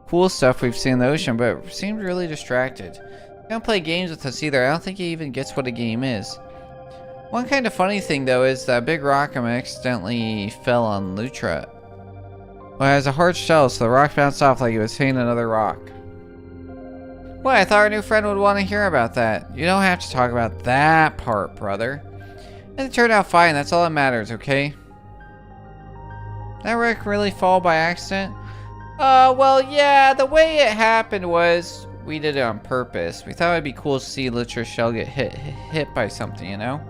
[SPEAKER 1] cool stuff we've seen in the ocean, but seemed really distracted. He don't play games with us either. I don't think he even gets what a game is. One kind of funny thing though is that big rock accidentally fell on Lutra. Well, it has a hard shell, so the rock bounced off like it was hitting another rock. Well, I thought our new friend would want to hear about that. You don't have to talk about that part, brother. And it turned out fine, that's all that matters, okay? That wreck really fall by accident? Well, yeah, the way it happened was we did it on purpose. We thought it'd be cool to see Lutra's shell get hit by something, you know?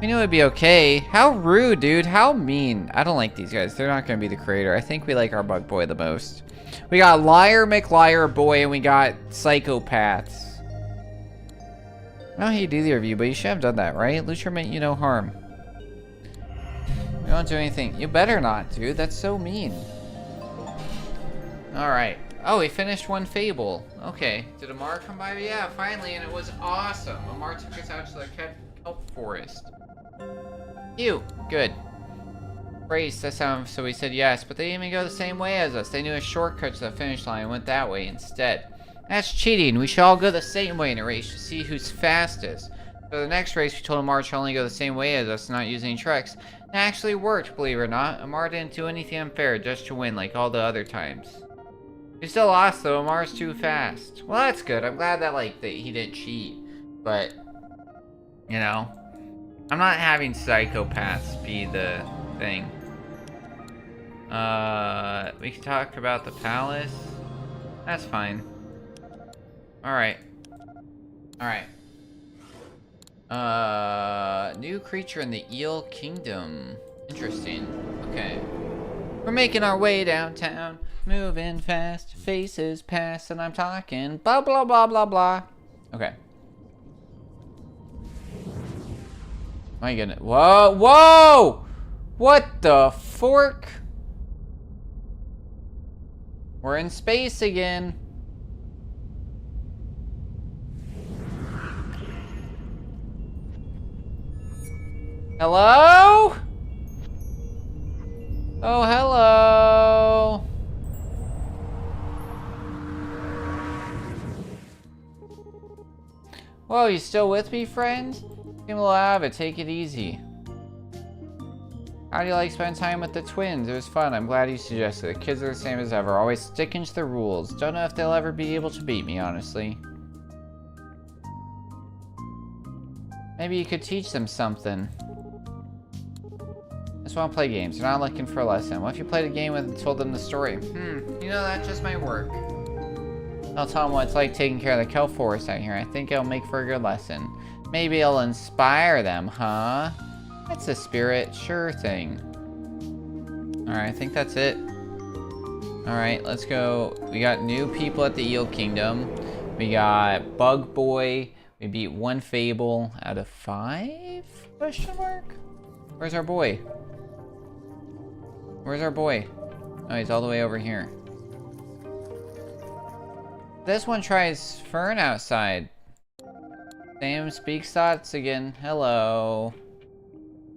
[SPEAKER 1] We knew it'd be okay. How rude, dude. How mean. I don't like these guys. They're not going to be the creator. I think we like our bug boy the most. We got Liar McLiar Boy and we got Psychopaths. I don't hate either of you, but you should have done that, right? Lutra meant you no harm. We don't do anything. You better not, dude. That's so mean. Alright. Oh, we finished one fable. Okay. Did Amar come by? Yeah, finally, and it was awesome. Amar took us out to the Kelp Forest. You. Good. Brace, that sounds so we said yes, but they didn't even go the same way as us. They knew a shortcut to the finish line and went that way instead. That's cheating. We should all go the same way in a race to see who's fastest. For the next race, we told Amar to only go the same way as us, not use any tricks. It actually worked, believe it or not. Amar didn't do anything unfair just to win like all the other times. We still lost though. Amar's too fast. Well, that's good. I'm glad that that he didn't cheat. But, you know, I'm not having Psychopaths be the thing. We can talk about the palace. That's fine. Alright. Alright. New creature in the Eel Kingdom. Interesting. Okay. We're making our way downtown. Moving fast. Faces pass and I'm talking. Blah, blah, blah, blah, blah. Okay. My goodness. Whoa! Whoa! What the fork? We're in space again. Hello? Oh, hello. Whoa, you still with me, friend? Seem a little out of it. Take it easy. How do you like spending time with the twins? It was fun. I'm glad you suggested it. Kids are the same as ever. Always sticking to the rules. Don't know if they'll ever be able to beat me, honestly. Maybe you could teach them something. I just want to play games. They're not looking for a lesson. What if you played a game and told them the story? You know, that just might work. I'll tell them what it's like taking care of the kelp forest out here. I think it'll make for a good lesson. Maybe it'll inspire them, huh? That's the spirit. Sure thing. Alright, I think that's it. Alright, let's go. We got new people at the Eel Kingdom. We got Bug Boy. We beat 1 Fable out of 5? Question mark? Where's our boy? Where's our boy? Oh, he's all the way over here. This one tries Fern outside. Sam speaks thoughts again. Hello.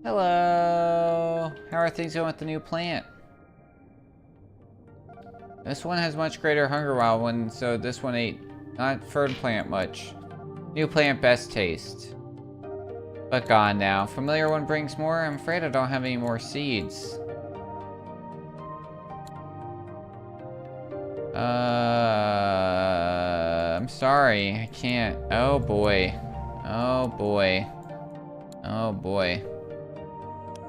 [SPEAKER 1] Hello. How are things going with the new plant? This one has much greater hunger wild one, so this one ate not fern plant much. New plant best taste. But gone now. Familiar one brings more. I'm afraid I don't have any more seeds. I'm sorry. I can't. Oh boy. Oh boy. Oh boy.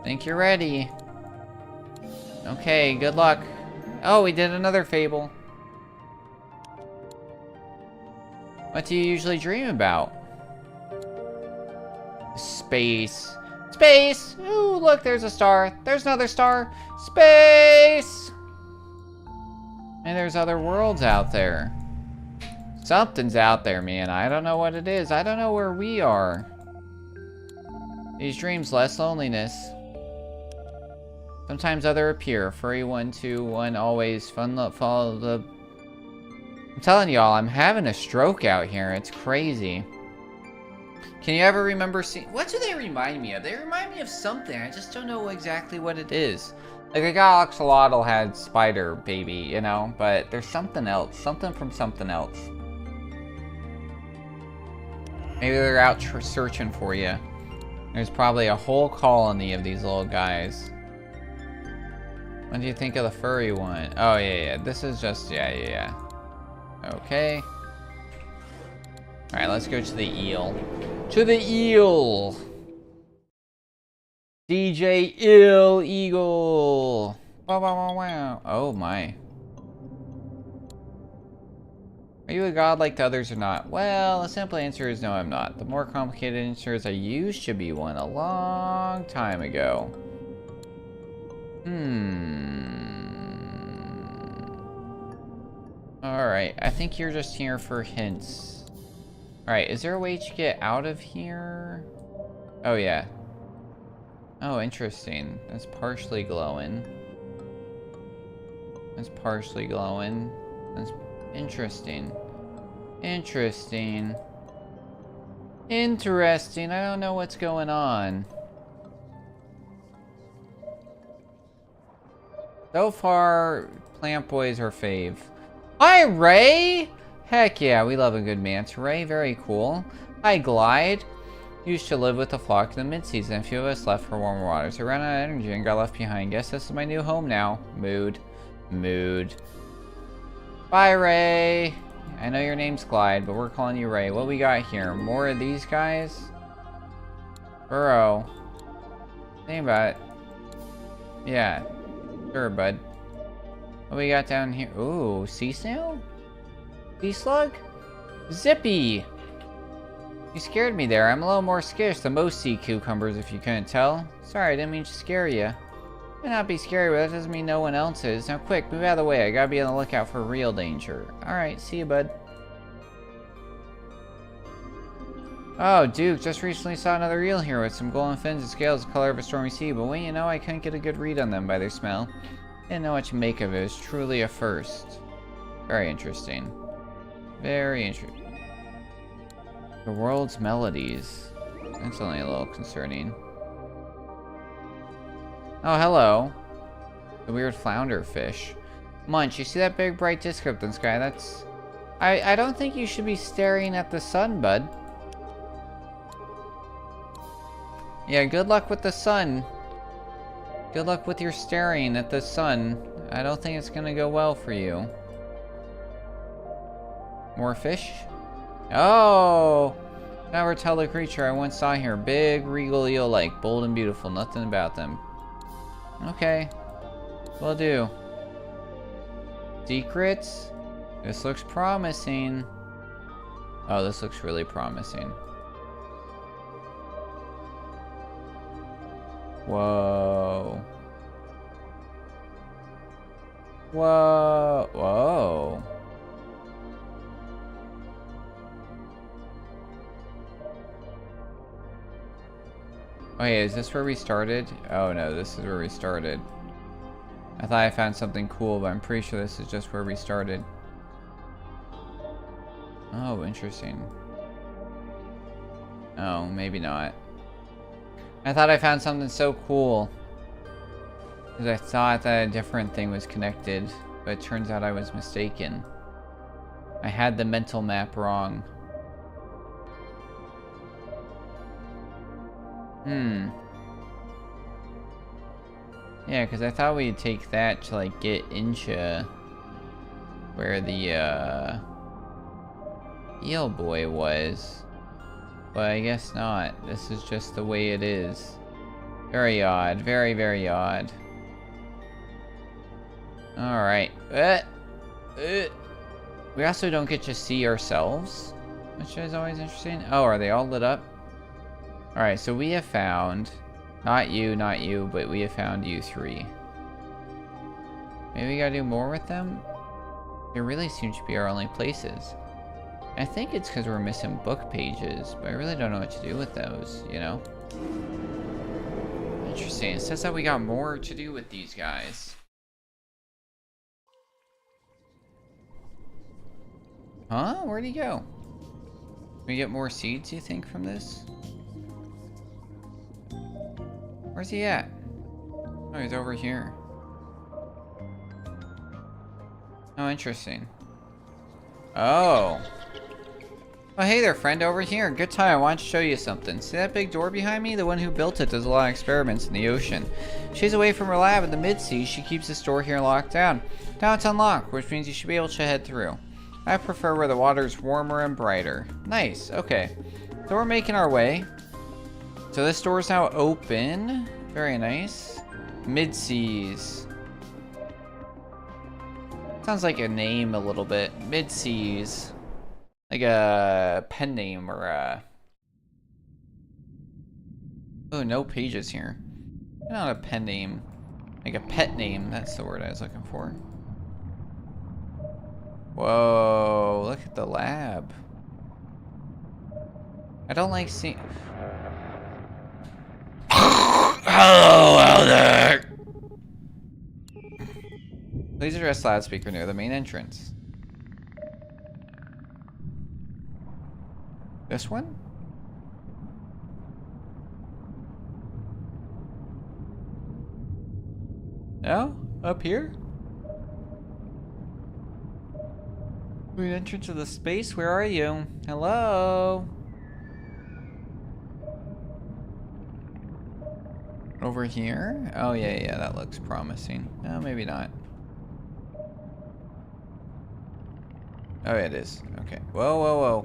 [SPEAKER 1] Think you're ready. Okay, good luck. Oh, we did another fable. What do you usually dream about? Space. Space! Ooh, look, there's a star. There's another star. Space! And there's other worlds out there. Something's out there, man. I don't know what it is. I don't know where we are. These dreams, less loneliness. Sometimes other appear. Furry 1, 2, 1, always. Fun, follow the... I'm telling y'all, I'm having a stroke out here. It's crazy. Can you ever remember seeing... What do they remind me of? They remind me of something. I just don't know exactly what it is. Like, I got Axolotl had Spider Baby, you know? But there's something else. Something from something else. Maybe they're out searching for you. There's probably a whole colony of these little guys. What do you think of the furry one? Oh, yeah. This is just... Yeah. Okay. Alright, let's go to the eel. To the eel! DJ Eel Eagle! Wow, wow, wow, wow. Oh, my. Are you a god like the others or not? Well, the simple answer is no, I'm not. The more complicated answer is I used to be one a long time ago. Alright, I think you're just here for hints. Alright, is there a way to get out of here? Oh, yeah. Oh, interesting. That's partially glowing. That's partially glowing. That's interesting. Interesting. Interesting. I don't know what's going on. So far, Plant Boy's our fave. Hi, Ray! Heck yeah, we love a good manta ray. Very cool. Hi, Glide. Used to live with the flock in the mid-season. A few of us left for warmer waters. I ran out of energy and got left behind. Guess this is my new home now. Mood. Bye, Ray. I know your name's Glide, but we're calling you Ray. What we got here? More of these guys? Burrow. Think about it. Yeah. Sure, bud. What we got down here? Ooh, sea snail? Sea slug? Zippy! You scared me there. I'm a little more scarce than most sea cucumbers, if you couldn't tell. Sorry, I didn't mean to scare you. May not be scary, but that doesn't mean no one else is. Now quick, move out of the way. I gotta be on the lookout for real danger. Alright, see you, bud. Oh, Duke, just recently saw another eel here with some golden fins and scales the color of a stormy sea, but wait, you know, I couldn't get a good read on them by their smell. Didn't know what to make of it. It was truly a first. Very interesting. Very interesting. The world's melodies. That's only a little concerning. Oh, hello. The weird flounder fish. Munch, you see that big bright disc up in the sky? That's... I don't think you should be staring at the sun, bud. Yeah, good luck with the sun. Good luck with your staring at the sun. I don't think it's gonna go well for you. More fish? Oh! Never tell the creature I once saw here. Big, regal eel-like, bold and beautiful. Nothing about them. Okay. Will do. Secrets? This looks promising. Oh, this looks really promising. Whoa. Whoa. Whoa. Oh, hey, is this where we started? Oh, no, this is where we started. I thought I found something cool, but I'm pretty sure this is just where we started. Oh, interesting. Oh, maybe not. I thought I found something so cool. Because I thought that a different thing was connected, but it turns out I was mistaken. I had the mental map wrong. Yeah, because I thought we'd take that to, like, get into where the, eel boy was. But I guess not. This is just the way it is. Very odd. Very, very odd. Alright. We also don't get to see ourselves, which is always interesting. Oh, are they all lit up? Alright, so we have found... Not you, but we have found you three. Maybe we gotta do more with them? They really seem to be our only places. I think it's because we're missing book pages, but I really don't know what to do with those, you know? Interesting. It says that we got more to do with these guys. Huh? Where'd he go? Can we get more seeds, you think, from this? Where's he at? Oh, he's over here. Oh, interesting. Oh. Oh, hey there, friend, over here. Good time. I want to show you something. See that big door behind me? The one who built it does a lot of experiments in the ocean. She's away from her lab in the mid-seas. She keeps this door here locked down. Now it's unlocked, which means you should be able to head through. I prefer where the water's warmer and brighter. Nice. Okay. So we're making our way. So this door's now open. Very nice. Mid-seas. Sounds like a name a little bit. Mid-seas. Like a pen name or a... Oh, no pages here. Not a pen name. Like a pet name. That's the word I was looking for. Whoa, look at the lab. I don't like seeing... Hello out there! Please address loudspeaker near the main entrance. This one? No? Up here? Main entrance of the space? Where are you? Hello? Over here? Oh, yeah, that looks promising. No, maybe not. Oh, it is. Okay. Whoa.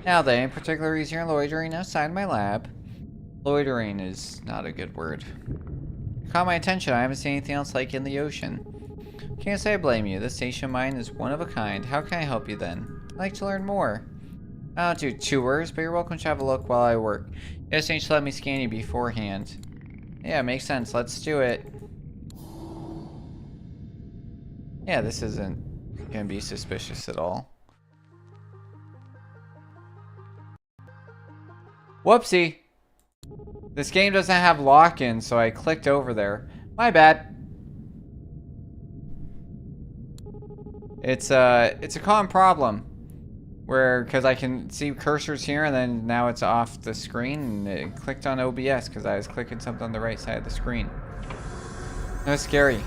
[SPEAKER 1] Now then, any particular reason you're loitering outside my lab? Loitering is not a good word. It caught my attention. I haven't seen anything else like it in the ocean. Can't say I blame you. This station of mine is one of a kind. How can I help you then? I'd like to learn more. I don't do tours, but you're welcome to have a look while I work. You just need to let me scan you beforehand. Yeah, makes sense. Let's do it. Yeah, this isn't gonna be suspicious at all. Whoopsie! This game doesn't have lock-in, so I clicked over there. My bad. It's a common problem. Because I can see cursors here, and then now it's off the screen, and it clicked on OBS because I was clicking something on the right side of the screen. That was scary.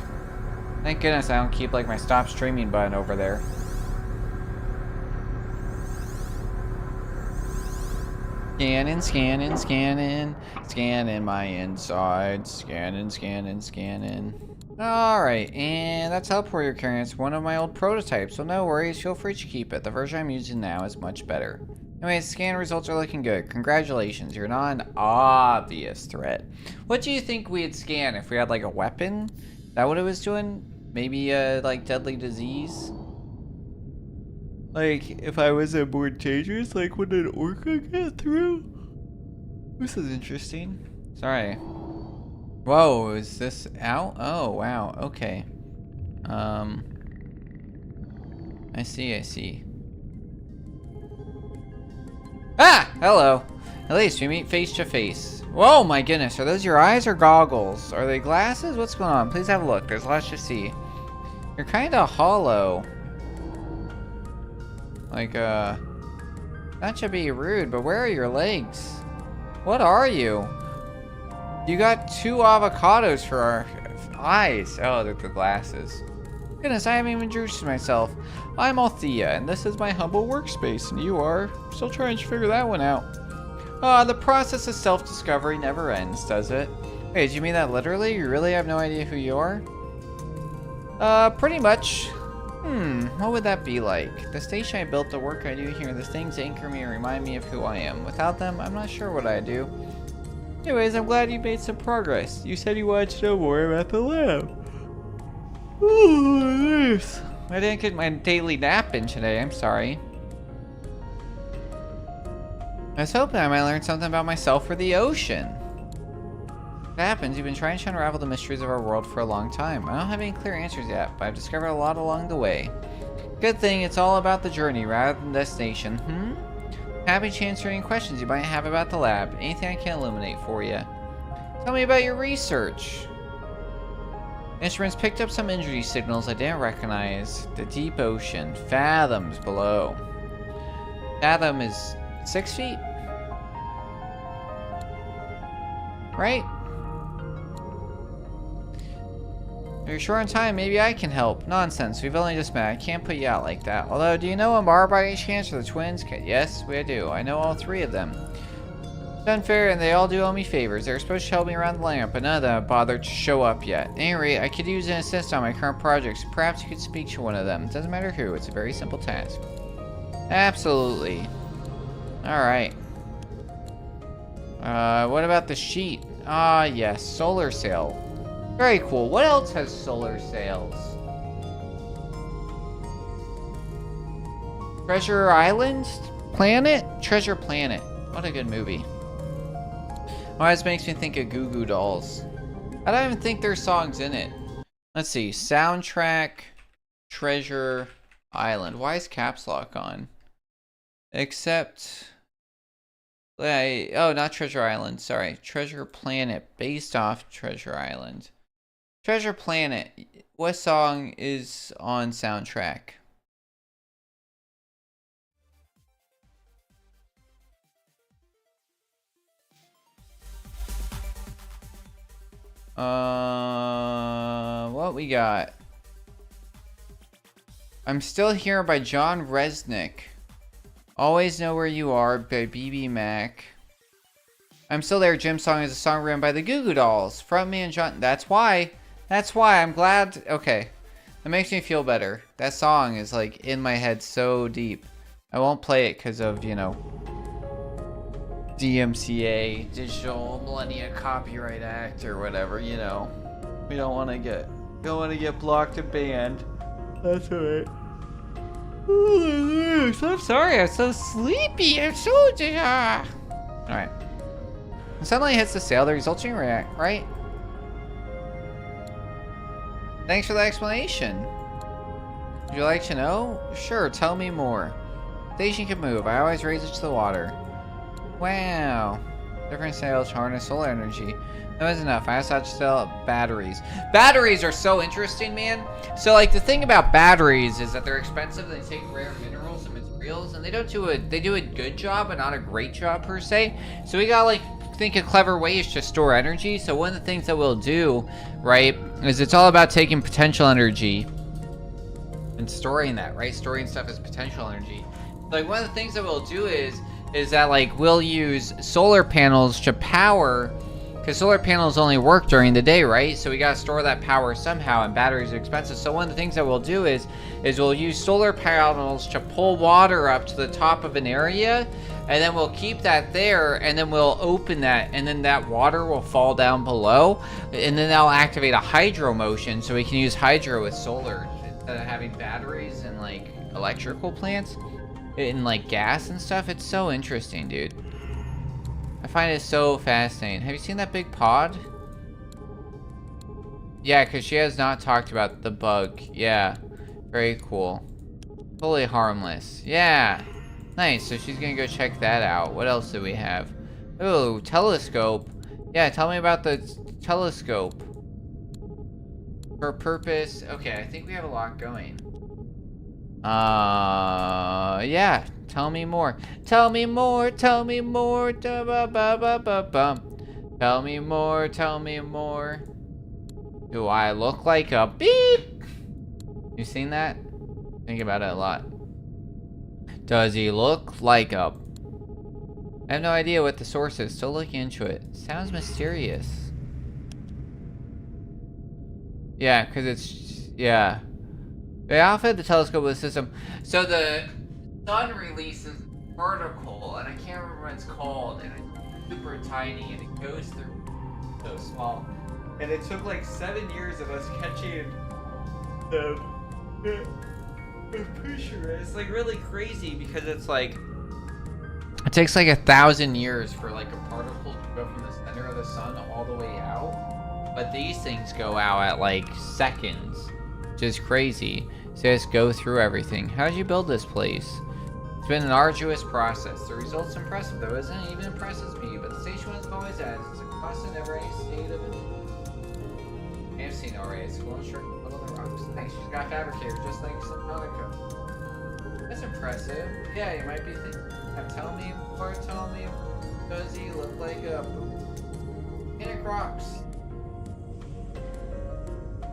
[SPEAKER 1] Thank goodness I don't keep, like, my stop streaming button over there. Scanning. Scanning my insides. Scanning. Alright, and that teleporter you're carrying is one of my old prototypes, so no worries, feel free to keep it. The version I'm using now is much better. Anyway, scan results are looking good. Congratulations, you're not an obvious threat. What do you think we'd scan if we had like a weapon? Is that what it was doing? Maybe like deadly disease? Like, if I was a more dangerous, like would an orca get through? This is interesting. Sorry. Whoa, is this out? Oh, wow, okay. I see. Ah! Hello. At least we meet face to face. Whoa, my goodness, are those your eyes or goggles? Are they glasses? What's going on? Please have a look, there's lots to see. You're kinda hollow. Like, not to be rude, but where are your legs? What are you? You got 2 avocados for our eyes. Oh, they're the glasses. Goodness, I haven't even introduced myself. I'm Althea, and this is my humble workspace, and you are still trying to figure that one out. The process of self-discovery never ends, does it? Wait, do you mean that literally? You really have no idea who you are? Pretty much. What would that be like? The station I built, the work I do here, the things anchor me and remind me of who I am. Without them, I'm not sure what I'd do. Anyways, I'm glad you made some progress. You said you wanted to know more about the lab. Ooh, nice. I didn't get my daily nap in today, I'm sorry. I was hoping I might learn something about myself or the ocean. What happens, you've been trying to unravel the mysteries of our world for a long time. I don't have any clear answers yet, but I've discovered a lot along the way. Good thing it's all about the journey rather than destination, Happy to answer any questions you might have about the lab. Anything I can illuminate for you. Tell me about your research. Instruments picked up some energy signals I didn't recognize. The deep ocean, fathoms below. Fathom is 6 feet? Right? If you're short on time, maybe I can help. Nonsense, we've only just met. I can't put you out like that. Although, do you know Amara by any chance, or the twins? Yes, we do. I know all 3 of them. It's unfair, and they all do owe me favors. They were supposed to help me around the lamp, but none of them have bothered to show up yet. At any rate, I could use an assist on my current projects. Perhaps you could speak to one of them. It doesn't matter who. It's a very simple task. Absolutely. Alright. What about the sheet? Ah, yes. Solar sail. Very cool. What else has solar sails? Treasure Island? Planet? Treasure Planet. What a good movie. Always makes me think of Goo Goo Dolls. I don't even think there's songs in it. Let's see. Soundtrack. Treasure Island. Why is Caps Lock on? Except... oh, not Treasure Island. Sorry. Treasure Planet. Based off Treasure Island. Treasure Planet. What song is on soundtrack? What we got? I'm Still Here by John Resnick. Always Know Where You Are by BB Mac. I'm Still There, Jim's song, is a song written by the Goo Goo Dolls. Frontman John. That's why I'm glad. Okay. That makes me feel better. That song is like in my head so deep. I won't play it because of, you know, DMCA, Digital Millennia Copyright Act or whatever, you know. We don't want to get blocked and banned. That's alright. I'm sorry, I'm so sleepy. I'm so Alright. When sunlight hits the sail, the resulting react, right? Thanks for the explanation. Would you like to know? Sure, tell me more. Station can move. I always raise it to the water. Wow. Different sails harness solar energy. That was enough. I also have to sell batteries. Batteries are so interesting, man. So, like, the thing about batteries is that they're expensive. They take rare minerals and materials, and they do a good job, but not a great job per se. So we gotta, like, think of clever ways to store energy. So one of the things that we'll do, right, is it's all about taking potential energy and storing that, right? Storing stuff as potential energy. Like, one of the things that we'll do is that, like, we'll use solar panels to power, Because solar panels only work during the day, right? So we gotta store that power somehow, and batteries are expensive. So one of the things that we'll do is we'll use solar panels to pull water up to the top of an area, and then we'll keep that there, and then we'll open that, and then that water will fall down below, and then that'll activate a hydro motion, so we can use hydro with solar instead of having batteries and like electrical plants and like gas and stuff. It's so interesting, dude. I find it so fascinating. Have you seen that big pod? Yeah, because she has not talked about the bug. Yeah, very cool. Totally harmless. Yeah, nice. So she's gonna go check that out. What else do we have? Oh, telescope. Yeah, tell me about the telescope. For purpose. Okay, I think we have a lot going. Yeah. Tell me more. Tell me more. Tell me more. Tell me more. Tell me more. Do I look like a beep? You seen that? Think about it a lot. Does he look like a... I have no idea what the source is. Still looking into it. Sounds mysterious. Yeah, because it's... Yeah. They outfit the telescope with a system. So the sun releases a particle, and I can't remember what it's called, and it's super tiny, and it goes through so small. And it took like 7 years of us catching the picture. It's like really crazy because it's like it takes like 1,000 years for like a particle to go from the center of the sun all the way out. But these things go out at like seconds, which is crazy. So just go through everything. How did you build this place? It's been an arduous process. The result's impressive though, isn't it? Even impresses me. But the station was always as it's a constant, never-ending state of it. I've seen already. It's cool and sure. Put on the rocks. Thanks. She's got a fabricator, just like Subnautica. That's impressive. Yeah, you might be thinking. Tell me more. Tell me. Does he look like a volcanic rocks?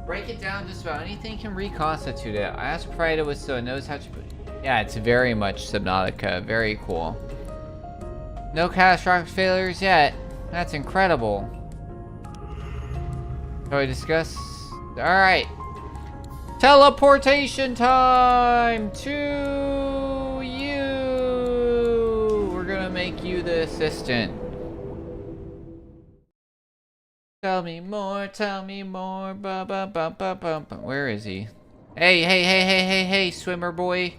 [SPEAKER 1] Break it down. Just about anything can reconstitute it. I asked provide it with so it knows how to. Yeah, it's very much Subnautica. Very cool. No catastrophic failures yet. That's incredible. Shall we discuss? Alright. Teleportation time to you. We're gonna make you the assistant. Tell me more, tell me more. Ba, ba, ba, ba, ba, ba. Where is he? Hey, hey, hey, hey, hey, hey, swimmer boy.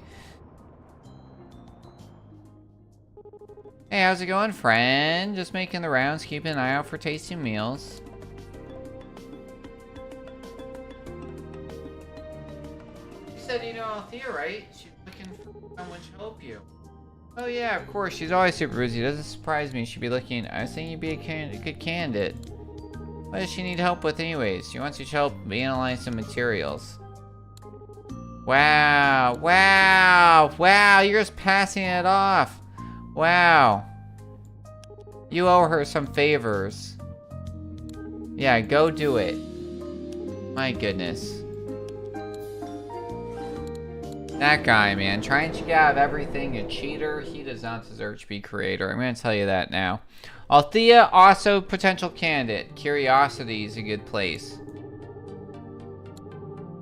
[SPEAKER 1] Hey, how's it going, friend? Just making the rounds, keeping an eye out for tasty meals. Said you know Althea, right? She's looking for someone to help you. Oh yeah, of course. She's always super busy. Doesn't surprise me. She'd be looking. I was thinking you'd be a good candidate. What does she need help with, anyways? She wants you to help analyze some materials. Wow! Wow! Wow! You're just passing it off. Wow! You owe her some favors. Yeah, go do it. My goodness. That guy, man, trying to get out of everything, a cheater. He does not deserve to be creator. I'm going to tell you that now. Althea, also potential candidate. Curiosity is a good place.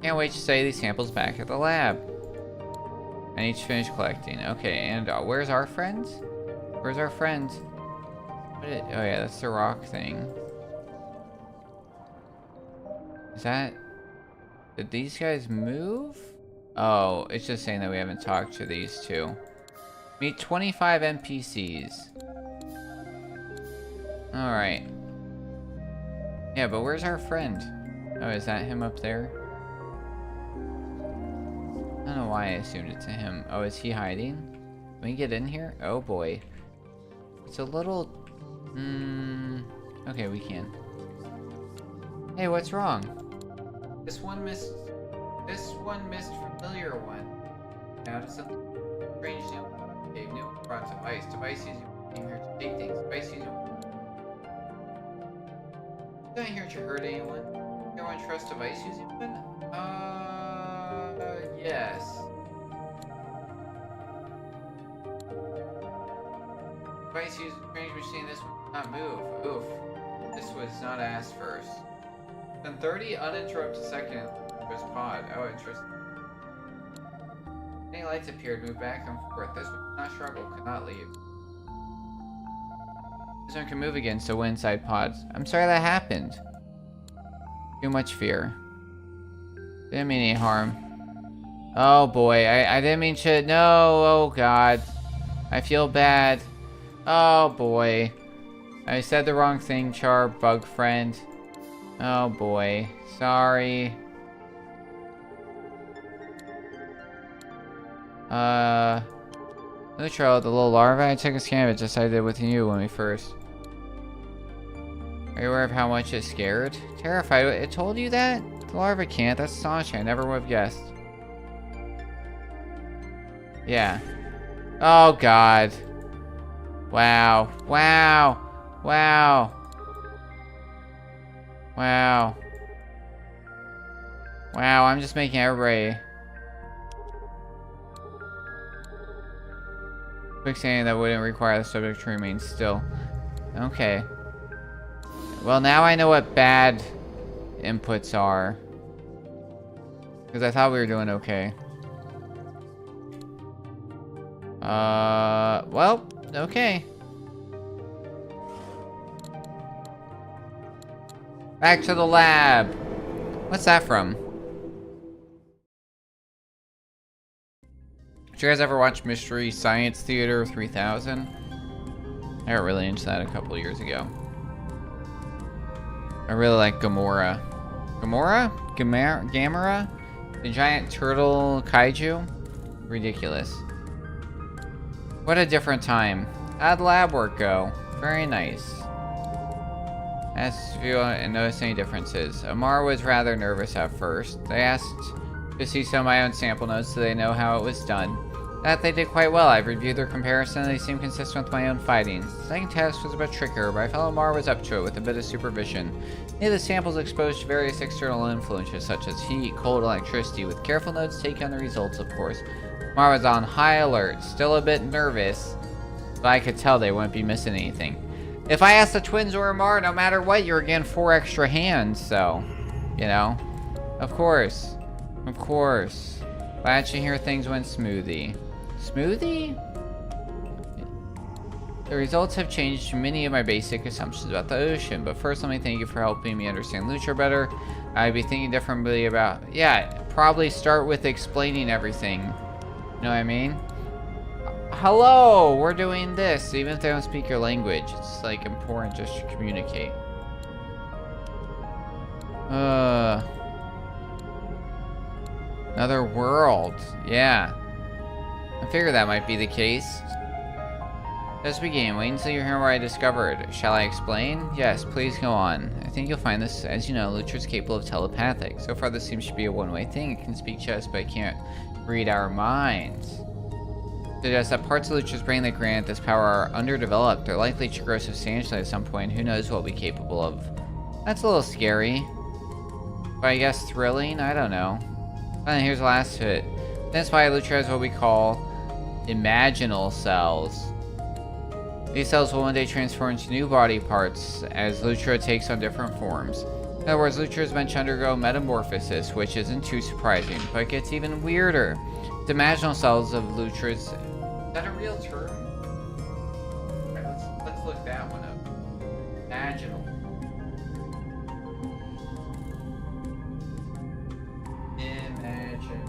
[SPEAKER 1] Can't wait to study these samples back at the lab. I need to finish collecting. Okay, and where's our friends? Where's our friends? Oh yeah, that's the rock thing. Is that... Did these guys move? Oh, it's just saying that we haven't talked to these two. Meet 25 NPCs. Alright. Yeah, but where's our friend? Oh, is that him up there? I don't know why I assumed it's him. Oh, is he hiding? Can we get in here? Oh boy. It's a little... Okay, we can. Hey, what's wrong? This one missed familiar one. Now to something strange new. Gave new brought device. Device using came here to take things. Device using. Did I hear you hurt anyone? Everyone trust device using one? Yes. Device using strange machine. This one not move. Oof. This was not asked first. Then 30 uninterrupted seconds was pod. Oh, interesting. Any lights appeared, moved back and forth. This one could not struggle, could not leave. This one can move again, so went inside pods. I'm sorry that happened. Too much fear. Didn't mean any harm. Oh boy, I didn't mean shit. No, oh god. I feel bad. Oh boy. I said the wrong thing, Char, bug friend. Oh boy. Sorry. Neutral, the little larva, I took a scan of it just like I did with you when we first. Are you aware of how much it scared? Terrified. It told you that? The larva can't. That's astonishing. I never would have guessed. Yeah. Oh god. Wow. Wow. Wow. Wow. Wow, I'm just making everybody... Quick saying that wouldn't require the subject to remain still. Okay. Well, now I know what bad inputs are. Because I thought we were doing okay. Well, okay. Back to the lab. What's that from? Did you guys ever watch Mystery Science Theater 3000? I got really into that a couple years ago. I really like Gamora. Gamera? The giant turtle kaiju? Ridiculous. What a different time. How'd lab work go? Very nice. Asked if you noticed any differences. Amar was rather nervous at first. They asked to see some of my own sample notes so they know how it was done. That they did quite well. I've reviewed their comparison and they seem consistent with my own findings. The second test was a bit trickier, but I felt Amar was up to it with a bit of supervision. Many of the samples exposed to various external influences such as heat, cold, electricity, with careful notes taken on the results, of course. Amar was on high alert, still a bit nervous, but I could tell they wouldn't be missing anything. If I asked the twins or Amar, no matter what, you're getting 4 extra hands, so, you know. Of course. Of course. Glad to hear things went smoothie. Smoothie? The results have changed many of my basic assumptions about the ocean, but first let me thank you for helping me understand Lucha better. I'd be thinking differently about... Yeah, probably start with explaining everything. You know what I mean? Hello, we're doing this. Even if they don't speak your language, it's like important just to communicate. Another world. Yeah. I figured that might be the case. Let's begin. Wait until you hear what I discovered. Shall I explain? Yes, please go on. I think you'll find this, as you know, Lucha's capable of telepathic. So far this seems to be a one-way thing. It can speak to us, but it can't read our minds. Suggests that parts of Lucha's brain that grant this power are underdeveloped. They're likely to grow substantially at some point. Who knows what we'll be capable of. That's a little scary. But I guess thrilling? I don't know. And here's the last hit. That's why Lucha has what we call imaginal cells. These cells will one day transform into new body parts as Lucha takes on different forms. In other words, Lucha is meant to undergo metamorphosis, which isn't too surprising, but it gets even weirder. The imaginal cells of Lucha's... Is that a real term? Alright, let's look that one up. Imaginal. Imagine.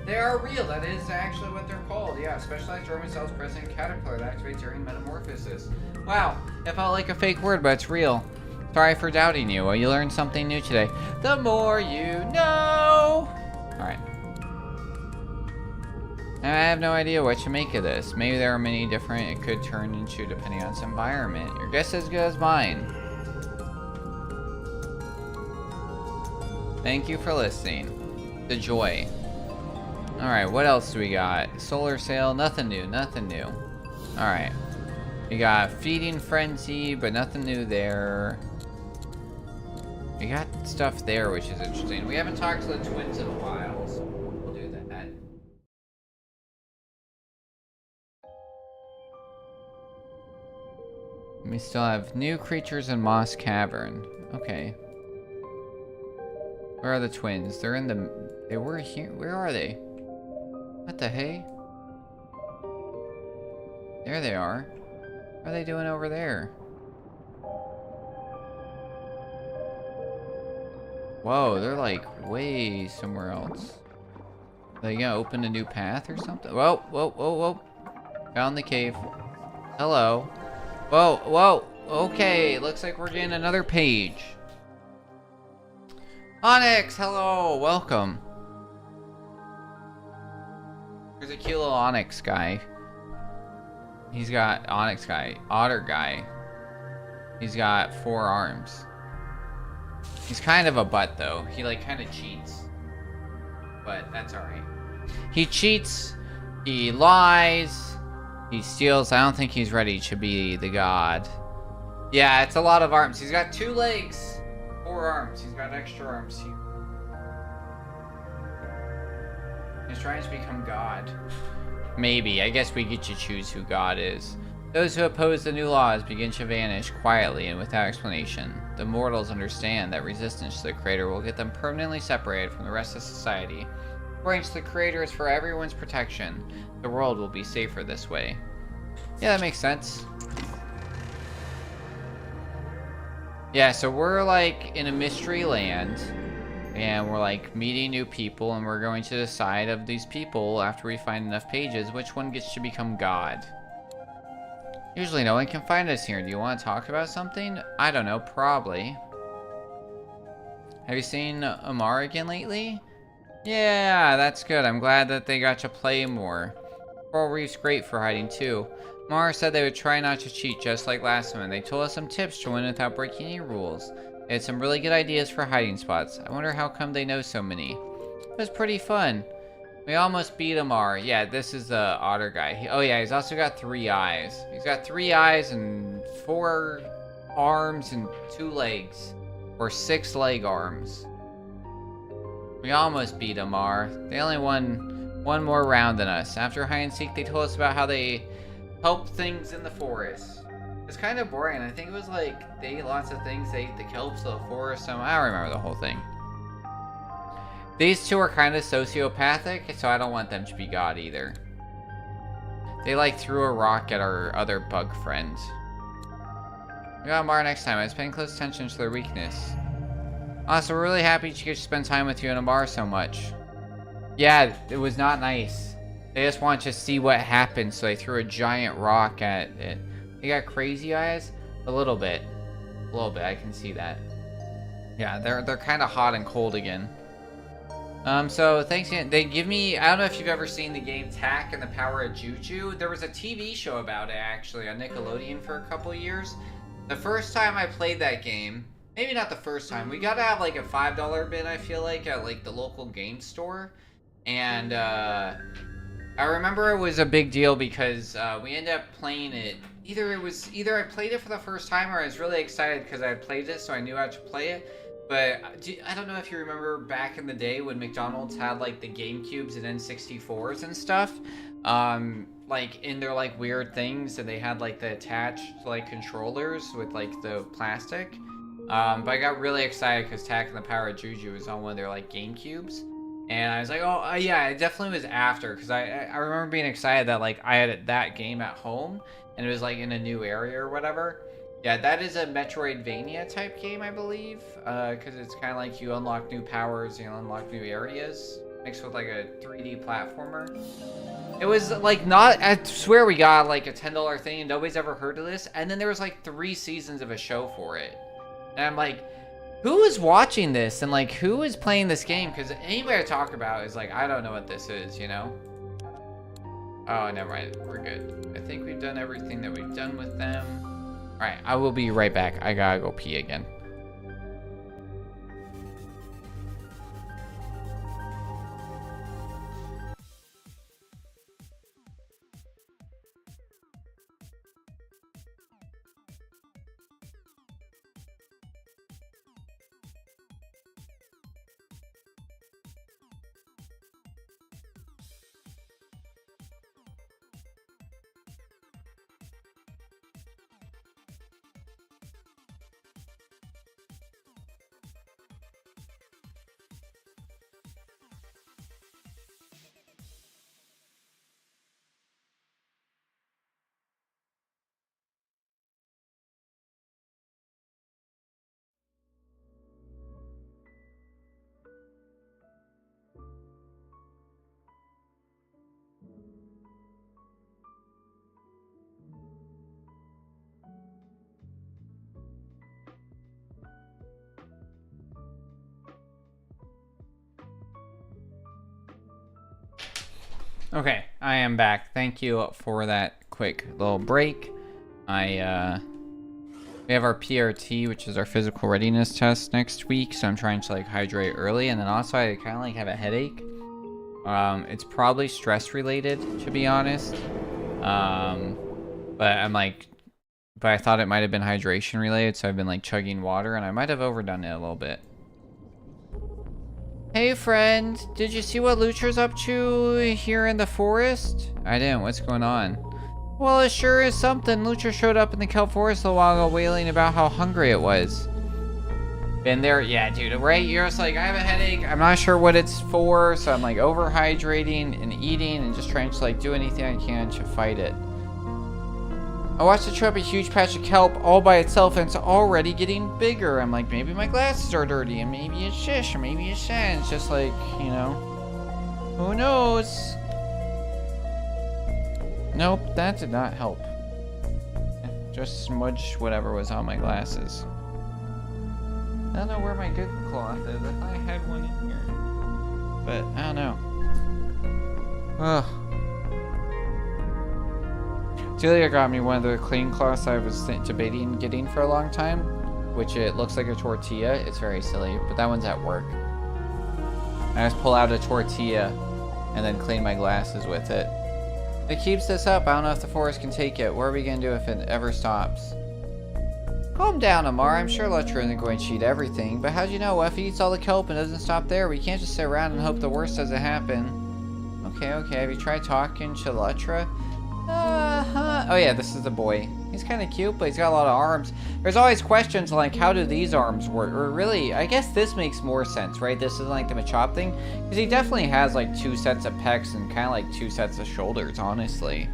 [SPEAKER 1] They are real. That is actually what they're called. Yeah, specialized dormant cells present in caterpillar that activate during metamorphosis. Wow, it felt like a fake word, but it's real. Sorry for doubting you. Well, you learned something new today. The more you know. All right. I have no idea what to make of this. Maybe there are many different it could turn into depending on its environment. Your guess is as good as mine. Thank you for listening. The joy. Alright, what else do we got? Solar sail, nothing new, nothing new. Alright. We got feeding frenzy, but nothing new there. We got stuff there, which is interesting. We haven't talked to the twins in a while, so we'll do that. We still have new creatures in Moss Cavern. Okay. Where are the twins? They're in the... They were here. Where are they? What the hey? There they are. What are they doing over there? Whoa, they're like way somewhere else. Are they gonna open a new path or something? Whoa, whoa, whoa, whoa. Found the cave. Hello. Whoa, whoa. Okay, looks like we're getting another page. Onyx, hello, welcome. There's a cute little Onyx guy. He's got Onyx guy, Otter guy. He's got 4 arms. He's kind of a butt though. He like kind of cheats. But that's alright. He cheats, he lies, he steals. I don't think he's ready to be the god. Yeah, it's a lot of arms. He's got 2 legs, 4 arms. He's got extra arms here. He's trying to become god. Maybe. I guess we get to choose who god is. Those who oppose the new laws begin to vanish quietly and without explanation. The mortals understand that resistance to the Creator will get them permanently separated from the rest of society. According to the Creator is for everyone's protection. The world will be safer this way. Yeah, that makes sense. Yeah, so we're like in a mystery land. And we're like meeting new people, and we're going to decide of these people after we find enough pages which one gets to become god. Usually no one can find us here. Do you want to talk about something? I don't know, probably. Have you seen Amar again lately? Yeah, that's good. I'm glad that they got to play more. Coral Reef's great for hiding too. Amar said they would try not to cheat just like last time, and they told us some tips to win without breaking any rules. They had some really good ideas for hiding spots. I wonder how come they know so many. It was pretty fun. We almost beat Amar. Yeah, this is the otter guy. Oh yeah, he's also got 3 eyes. He's got 3 eyes and 4 arms and 2 legs. Or 6 leg arms. We almost beat Amar. They only won 1 more round than us. After hide and seek, they told us about how they help things in the forest. It's kind of boring. I think it was like they ate lots of things. They ate the kelps of the forest. I don't remember the whole thing. These 2 are kind of sociopathic, so I don't want them to be god either. They like threw a rock at our other bug friends. We got Amar next time. I was paying close attention to their weakness. Also, we're really happy to get to spend time with you and Amar so much. Yeah, it was not nice. They just wanted to see what happened, so they threw a giant rock at it. They got crazy eyes? A little bit. A little bit, I can see that. Yeah, they're kind of hot and cold again. So thanks again. They give me, I don't know if you've ever seen the game Tak and the Power of Juju. There was a TV show about it actually on Nickelodeon for a couple years. The first time I played that game, maybe not the first time, we got to have like a $5 bin, I feel like, at like the local game store. And I remember it was a big deal because we ended up playing it. Either I played it for the first time or I was really excited because I had played it, so I knew how to play it. But I don't know if you remember back in the day when McDonald's had like the GameCubes and N64s and stuff, like in their like weird things, and they had like the attached like controllers with like the plastic. But I got really excited because Tak and the Power of Juju was on one of their like GameCubes, and I was like, oh yeah, it definitely was after because I remember being excited that like I had that game at home and it was like in a new area or whatever. Yeah, that is a Metroidvania type game, I believe, because it's kind of like you unlock new powers, you unlock new areas, mixed with like a 3D platformer. It was like not, I swear we got like a $10 thing and nobody's ever heard of this, and then there was like 3 seasons of a show for it. And I'm like, who is watching this and like who is playing this game? Because anybody I talk about is like, I don't know what this is, you know? Oh, never mind, we're good. I think we've done everything that we've done with them. Alright, I will be right back. I gotta go pee again. Okay, I am back. Thank you for that quick little break. We have our PRT, which is our physical readiness test next week, so I'm trying to like hydrate early, and then also I kind of like have a headache. It's probably stress related, to be honest. But I thought it might have been hydration related, so I've been like chugging water, and I might have overdone it a little bit. Hey friend, did you see what Lucher's up to here in the forest? I didn't. What's going on? Well, it sure is something. Lucher showed up in the kelp forest a while ago wailing about how hungry it was. Been there? Yeah, dude, right? You're just like, I have a headache. I'm not sure what it's for, so I'm like overhydrating and eating and just trying to like do anything I can to fight it. I watched it show up a huge patch of kelp all by itself, and it's already getting bigger. I'm like, maybe my glasses are dirty, and maybe it's shish, or maybe it's sand. It's just like, you know, who knows? Nope, that did not help. Just smudged whatever was on my glasses. I don't know where my good cloth is. I thought I had one in here, but I don't know. Ugh. Celia got me one of the clean cloths I was debating getting for a long time, which it looks like a tortilla. It's very silly, but that one's at work. I just pull out a tortilla and then clean my glasses with it. If it keeps this up, I don't know if the forest can take it. What are we gonna do if it ever stops? Calm down, Amar. I'm sure Lutra isn't going to eat everything, but how'd you know? What if he eats all the kelp and doesn't stop there? We can't just sit around and hope the worst doesn't happen. Okay. Have you tried talking to Lutra? Oh yeah, this is the boy. He's kind of cute, but he's got a lot of arms. There's always questions like, how do these arms work? Or really, I guess this makes more sense, right? This isn't like the Machop thing. Because he definitely has like 2 sets of pecs and kind of like 2 sets of shoulders, honestly.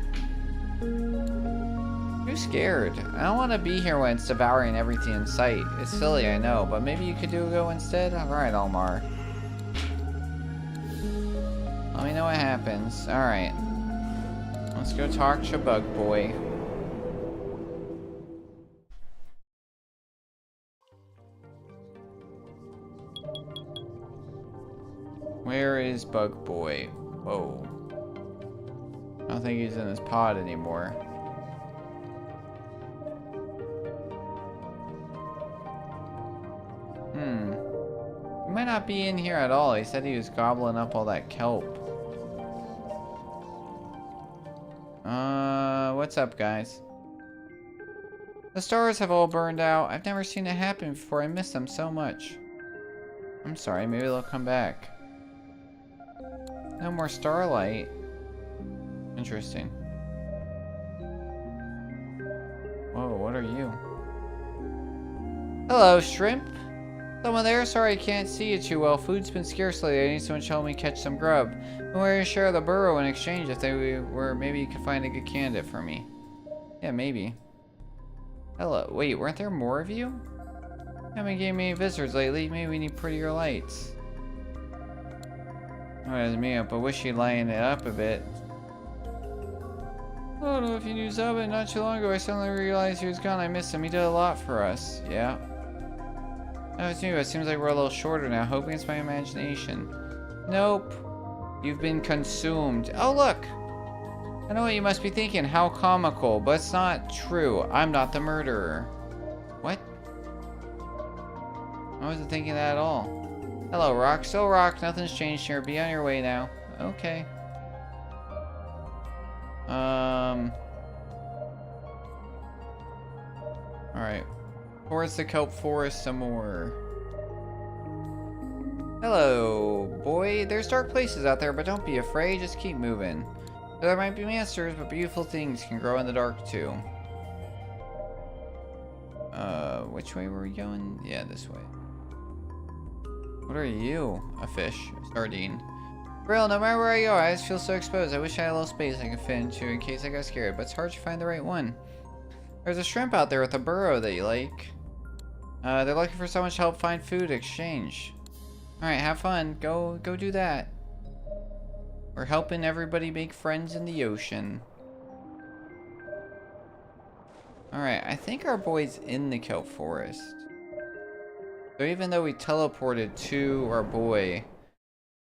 [SPEAKER 1] Too scared. I don't want to be here when it's devouring everything in sight. It's silly, I know, but maybe you could go instead? Alright, Almar. Let me know what happens. Alright. Let's go talk to Bug Boy. Where is Bug Boy? Whoa. I don't think he's in his pod anymore. He might not be in here at all. He said he was gobbling up all that kelp. What's up, guys? The stars have all burned out. I've never seen it happen before. I miss them so much. I'm sorry, maybe they'll come back. No more starlight. Interesting. Whoa, what are you? Hello, shrimp. Someone there? Sorry I can't see you too well. Food's been scarce lately. I need someone to help me catch some grub. I'm willing to share the burrow in exchange if they were. Maybe you could find a good candidate for me. Yeah, maybe. Hello. Wait, weren't there more of you? Haven't given me any visitors lately. Maybe we need prettier lights. Oh, that's me up. I wish you'd lighten it up a bit. I don't know if you knew Zub, but not too long ago I suddenly realized he was gone. I missed him. He did a lot for us. Yeah. No, it's new. It seems like we're a little shorter now. Hoping it's my imagination. Nope. You've been consumed. Oh, look. I know what you must be thinking. How comical. But it's not true. I'm not the murderer. What? I wasn't thinking that at all. Hello, Rock. Still Rock. Nothing's changed here. Be on your way now. Okay. Alright. Towards the kelp forest some more. Hello, boy. There's dark places out there, but don't be afraid. Just keep moving. There might be monsters, but beautiful things can grow in the dark too. Which way were we going? Yeah, this way. What are you? A fish. A sardine. Real, no matter where I go, I just feel so exposed. I wish I had a little space I could fit into in case I got scared, but it's hard to find the right one. There's a shrimp out there with a burrow that you like. They're looking for someone to help find food exchange. Alright, have fun. Go do that. We're helping everybody make friends in the ocean. Alright, I think our boy's in the kelp forest. So even though we teleported to our boy,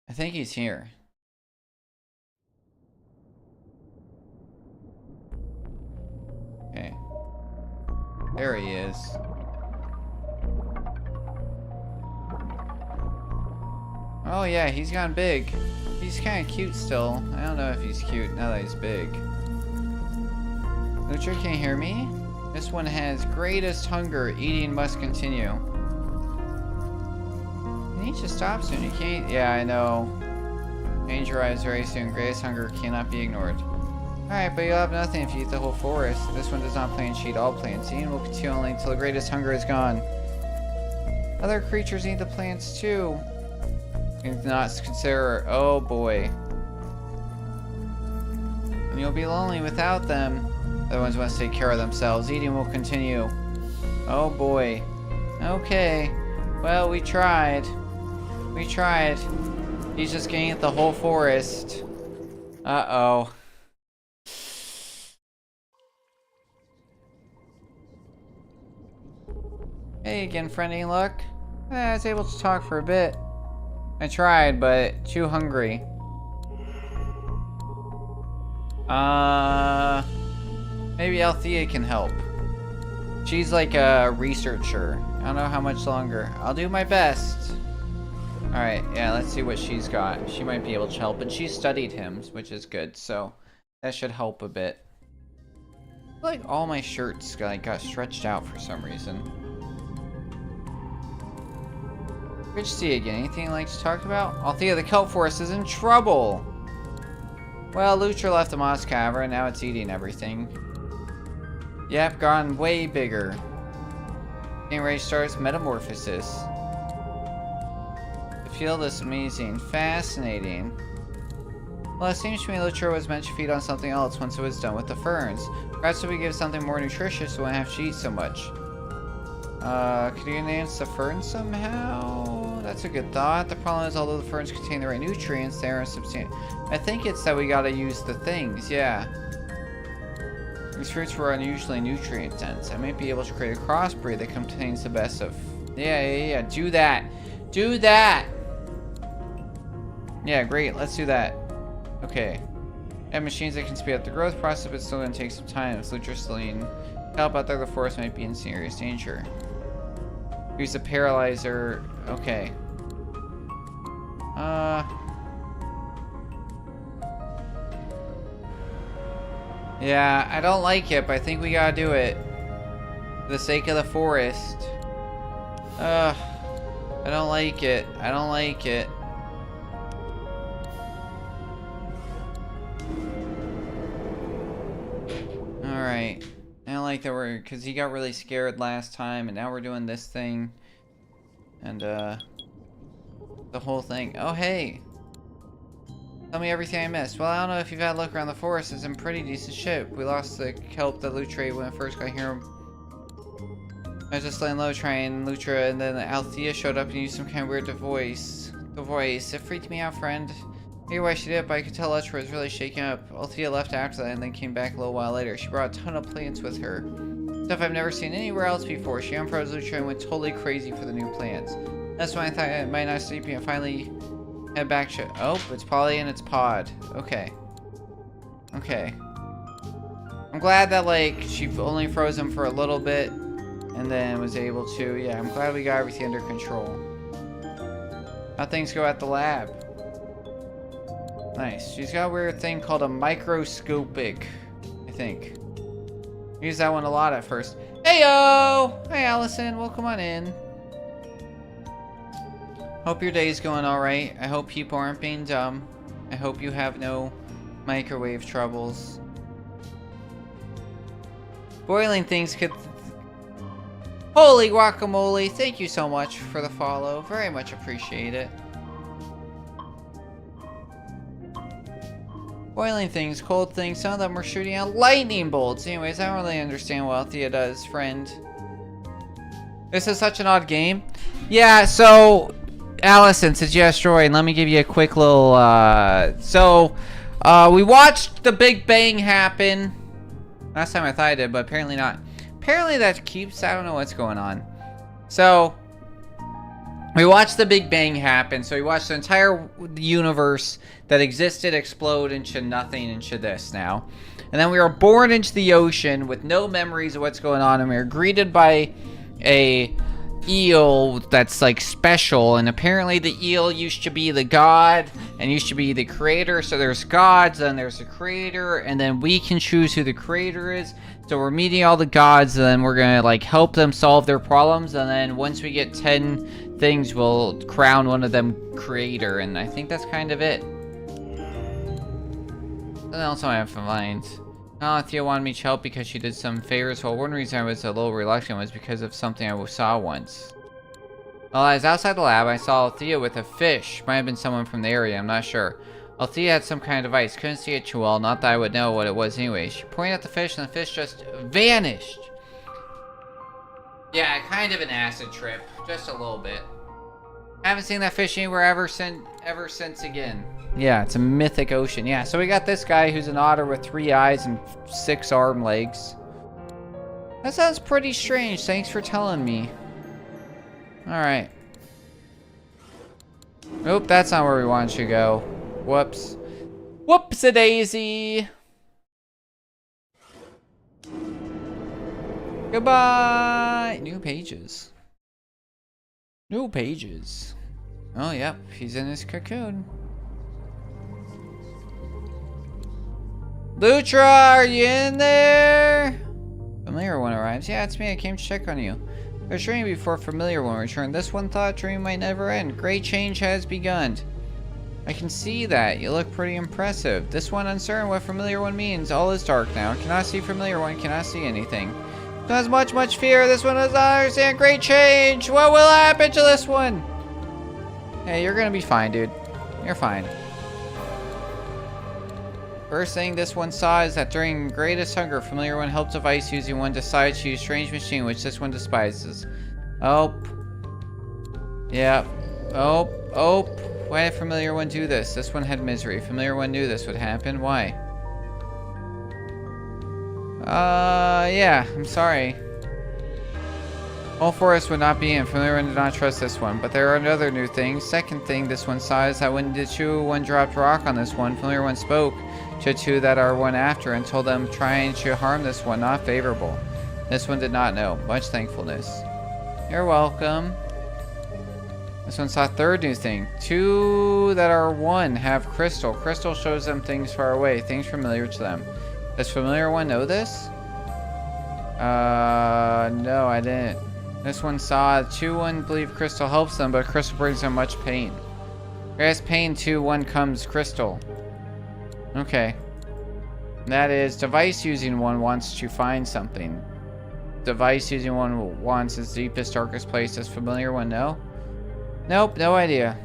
[SPEAKER 1] I think he's here. There he is. Oh yeah, he's gotten big. He's kind of cute still. I don't know if he's cute now that he's big. Lucha, can you hear me? This one has greatest hunger. Eating must continue. You need to stop soon. You can't. Yeah, I know. Danger arrives very soon. Greatest hunger cannot be ignored. Alright, but you'll have nothing if you eat the whole forest. This one does not plant cheat all plants. Eating will continue only until the greatest hunger is gone. Other creatures eat the plants too. You do not consider. Oh boy. And you'll be lonely without them. Other ones must take care of themselves. Eating will continue. Oh boy. Okay. Well, we tried. We tried. He's just gonna eat the whole forest. Uh-oh. Hey again, friend, any luck? I was able to talk for a bit. I tried, but too hungry. Maybe Althea can help. She's like a researcher. I don't know how much longer. I'll do my best. Alright, yeah, let's see what she's got. She might be able to help, and she studied him, which is good, so that should help a bit. I feel like all my shirts got stretched out for some reason. Good to see you again. Anything you'd like to talk about? Althea, the kelp forest is in trouble! Well, Lucha left the moss cavern, now it's eating everything. Yep, gone way bigger. Getting ready to start its metamorphosis. The field is amazing. Fascinating. Well, it seems to me Lucha was meant to feed on something else once it was done with the ferns. Perhaps if we give something more nutritious, we won't have to eat so much. Could you enhance the ferns somehow? That's a good thought. The problem is, although the ferns contain the right nutrients, they aren't substantial. I think it's that we gotta use the things, yeah. These fruits were unusually nutrient dense. I might be able to create a crossbreed that contains the best of... Yeah. Do that. Do that! Yeah, great. Let's do that. Okay. I have machines that can speed up the growth process, but it's still gonna take some time. If Lutraceline help out there, the forest might be in serious danger. Use a paralyzer. Okay. Yeah, I don't like it, but I think we gotta do it. For the sake of the forest. I don't like it. I don't like it. Alright. I don't like that we're... Because he got really scared last time, and now we're doing this thing. And, the whole thing. Oh, hey! Tell me everything I missed. Well, I don't know if you've had a look around the forest. It's in pretty decent shape. We lost the kelp that Lutra when I first got here. I was just laying low trying Lutra, and then Althea showed up and used some kind of weird voice. The voice. It freaked me out, friend. I knew why she did it, but I could tell Lutra was really shaken up. Althea left after that and then came back a little while later. She brought a ton of plants with her. Stuff I've never seen anywhere else before. She unfroze Lutra and went totally crazy for the new plants. That's why I thought I might not sleep and finally head back to... Oh, it's probably in its pod. Okay. Okay. I'm glad that, like, she only froze him for a little bit and then was able to... Yeah, I'm glad we got everything under control. How things go at the lab? Nice. She's got a weird thing called a microscopic, I think. Use that one a lot at first. Heyo! Hi, Allison. Welcome on in. Hope your day's going alright. I hope people aren't being dumb. I hope you have no microwave troubles. Boiling things could... Holy guacamole! Thank you so much for the follow. Very much appreciate it. Boiling things, cold things, some of them were shooting out lightning bolts. Anyways, I don't really understand what Althea does, friend. This is such an odd game. Yeah, so... Allison, since you asteroid, let me give you a quick little, we watched the Big Bang happen. Last time I thought I did, but apparently not. Apparently that keeps, I don't know what's going on. So, We watched the Big Bang happen. So we watched the entire universe that existed explode into nothing, into this now. And then we were born into the ocean with no memories of what's going on. And we were greeted by a eel that's like special. And apparently the eel used to be the god and used to be the creator. So there's gods and there's the creator. And then we can choose who the creator is. So we're meeting all the gods, and then we're gonna like help them solve their problems, and then once we get 10 things, we'll crown one of them creator, and I think that's kind of it. Something else I have in mind. Oh, Thea wanted me to help because she did some favors. Well, one reason I was a little reluctant was because of something I saw once. While I was outside the lab, I saw Thea with a fish. Might have been someone from the area, I'm not sure. Althea had some kind of device. Couldn't see it too well. Not that I would know what it was anyway. She pointed at the fish and the fish just vanished. Yeah, kind of an acid trip. Just a little bit. I haven't seen that fish anywhere ever since again. Yeah, it's a mythic ocean. Yeah, so we got this guy who's an otter with 3 eyes and 6 arm legs. That sounds pretty strange. Thanks for telling me. Alright. Nope, that's not where we wanted to go. Whoops. Whoops-a-daisy. Goodbye. New pages. New pages. Oh, yep. He's in his cocoon. Lutra, are you in there? Familiar one arrives. Yeah, it's me. I came to check on you. I was dreaming before familiar one returned. This one thought dream might never end. Great change has begun. I can see that. You look pretty impressive. This one uncertain what familiar one means. All is dark now. Cannot see familiar one. Cannot see anything. Not as much fear. This one does not understand. Great change. What will happen to this one? Hey, you're gonna be fine, dude. You're fine. First thing this one saw is that during greatest hunger, familiar one helped device using one decides to use strange machine, which this one despises. Oh. Yep. Oh. Oh. Why did familiar one do this? This one had misery. Familiar one knew this would happen. Why? Yeah. I'm sorry. All forests would not be in. Familiar one did not trust this one. But there are other new things. Second thing this one saw is that when the two one dropped rock on this one, familiar one spoke to two that are one after and told them trying to harm this one not favorable. This one did not know. Much thankfulness. You're welcome. This one saw third new thing. Two that are one have crystal. Crystal shows them things far away, things familiar to them. Does familiar one know this? No, I didn't. This one saw 2-1 believe crystal helps them, but crystal brings them much pain. Whereas pain 2-1 comes crystal. Okay. That is device using one wants to find something. Device using one wants its deepest, darkest place. Does familiar one know? Nope, no idea.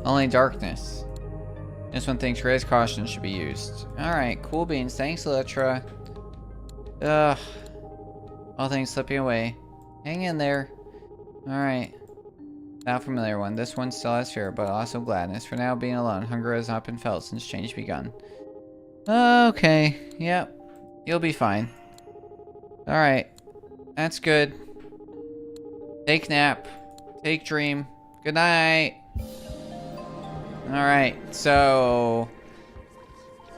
[SPEAKER 1] Only darkness. This one thinks raised caution should be used. Alright, cool beans. Thanks, Litra. Ugh. All things slipping away. Hang in there. Alright. Now familiar one. This one still has fear, but also gladness. For now, being alone. Hunger has not been felt since change begun. Okay. Yep. You'll be fine. Alright. That's good. Take nap. Take dream. Good night. Alright, so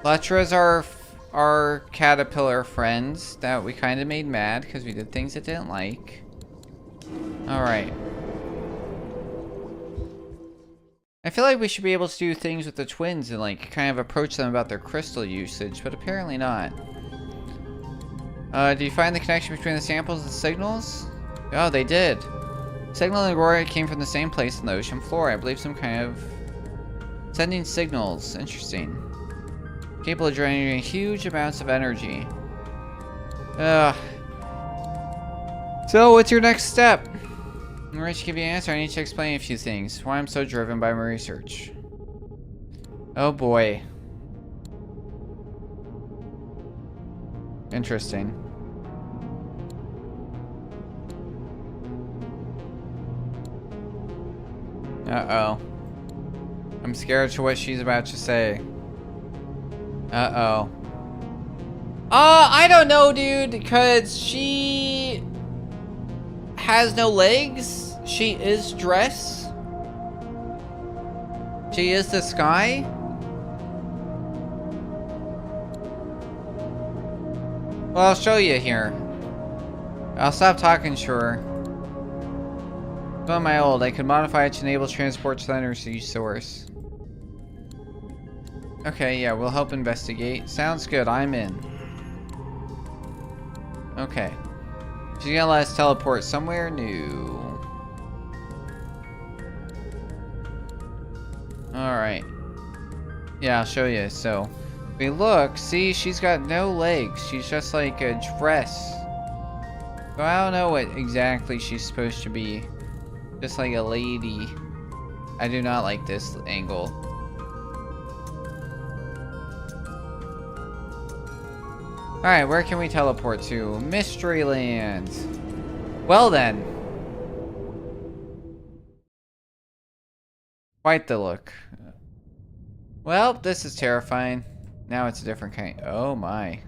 [SPEAKER 1] Letra's our caterpillar friends that we kind of made mad because we did things it didn't like. Alright. I feel like we should be able to do things with the twins and like kind of approach them about their crystal usage, but apparently not. Do you find the connection between the samples and signals? Oh, they did. Signal and Aurora came from the same place on the ocean floor. I believe some kind of sending signals. Interesting. Capable of generating huge amounts of energy. Ugh. So, what's your next step? In order to give you an answer, I need to explain a few things. Why I'm so driven by my research. Oh boy. Interesting. Uh-oh. I'm scared to what she's about to say. Uh-oh. I don't know, dude, because she has no legs. she is dress? She is the sky? Well, I'll show you here. I'll stop talking, sure. So am I old? I could modify it to enable transport to the energy source. Okay, yeah, we'll help investigate. Sounds good, I'm in. Okay. She's gonna let us teleport somewhere new. Alright. Yeah, I'll show you. So, if we look, see, she's got no legs. She's just like a dress. So I don't know what exactly she's supposed to be. Just like a lady. I do not like this angle. Alright, where can we teleport to? Mystery Land. Well then. Quite the look. Well, this is terrifying. Now it's a different kind. Oh my.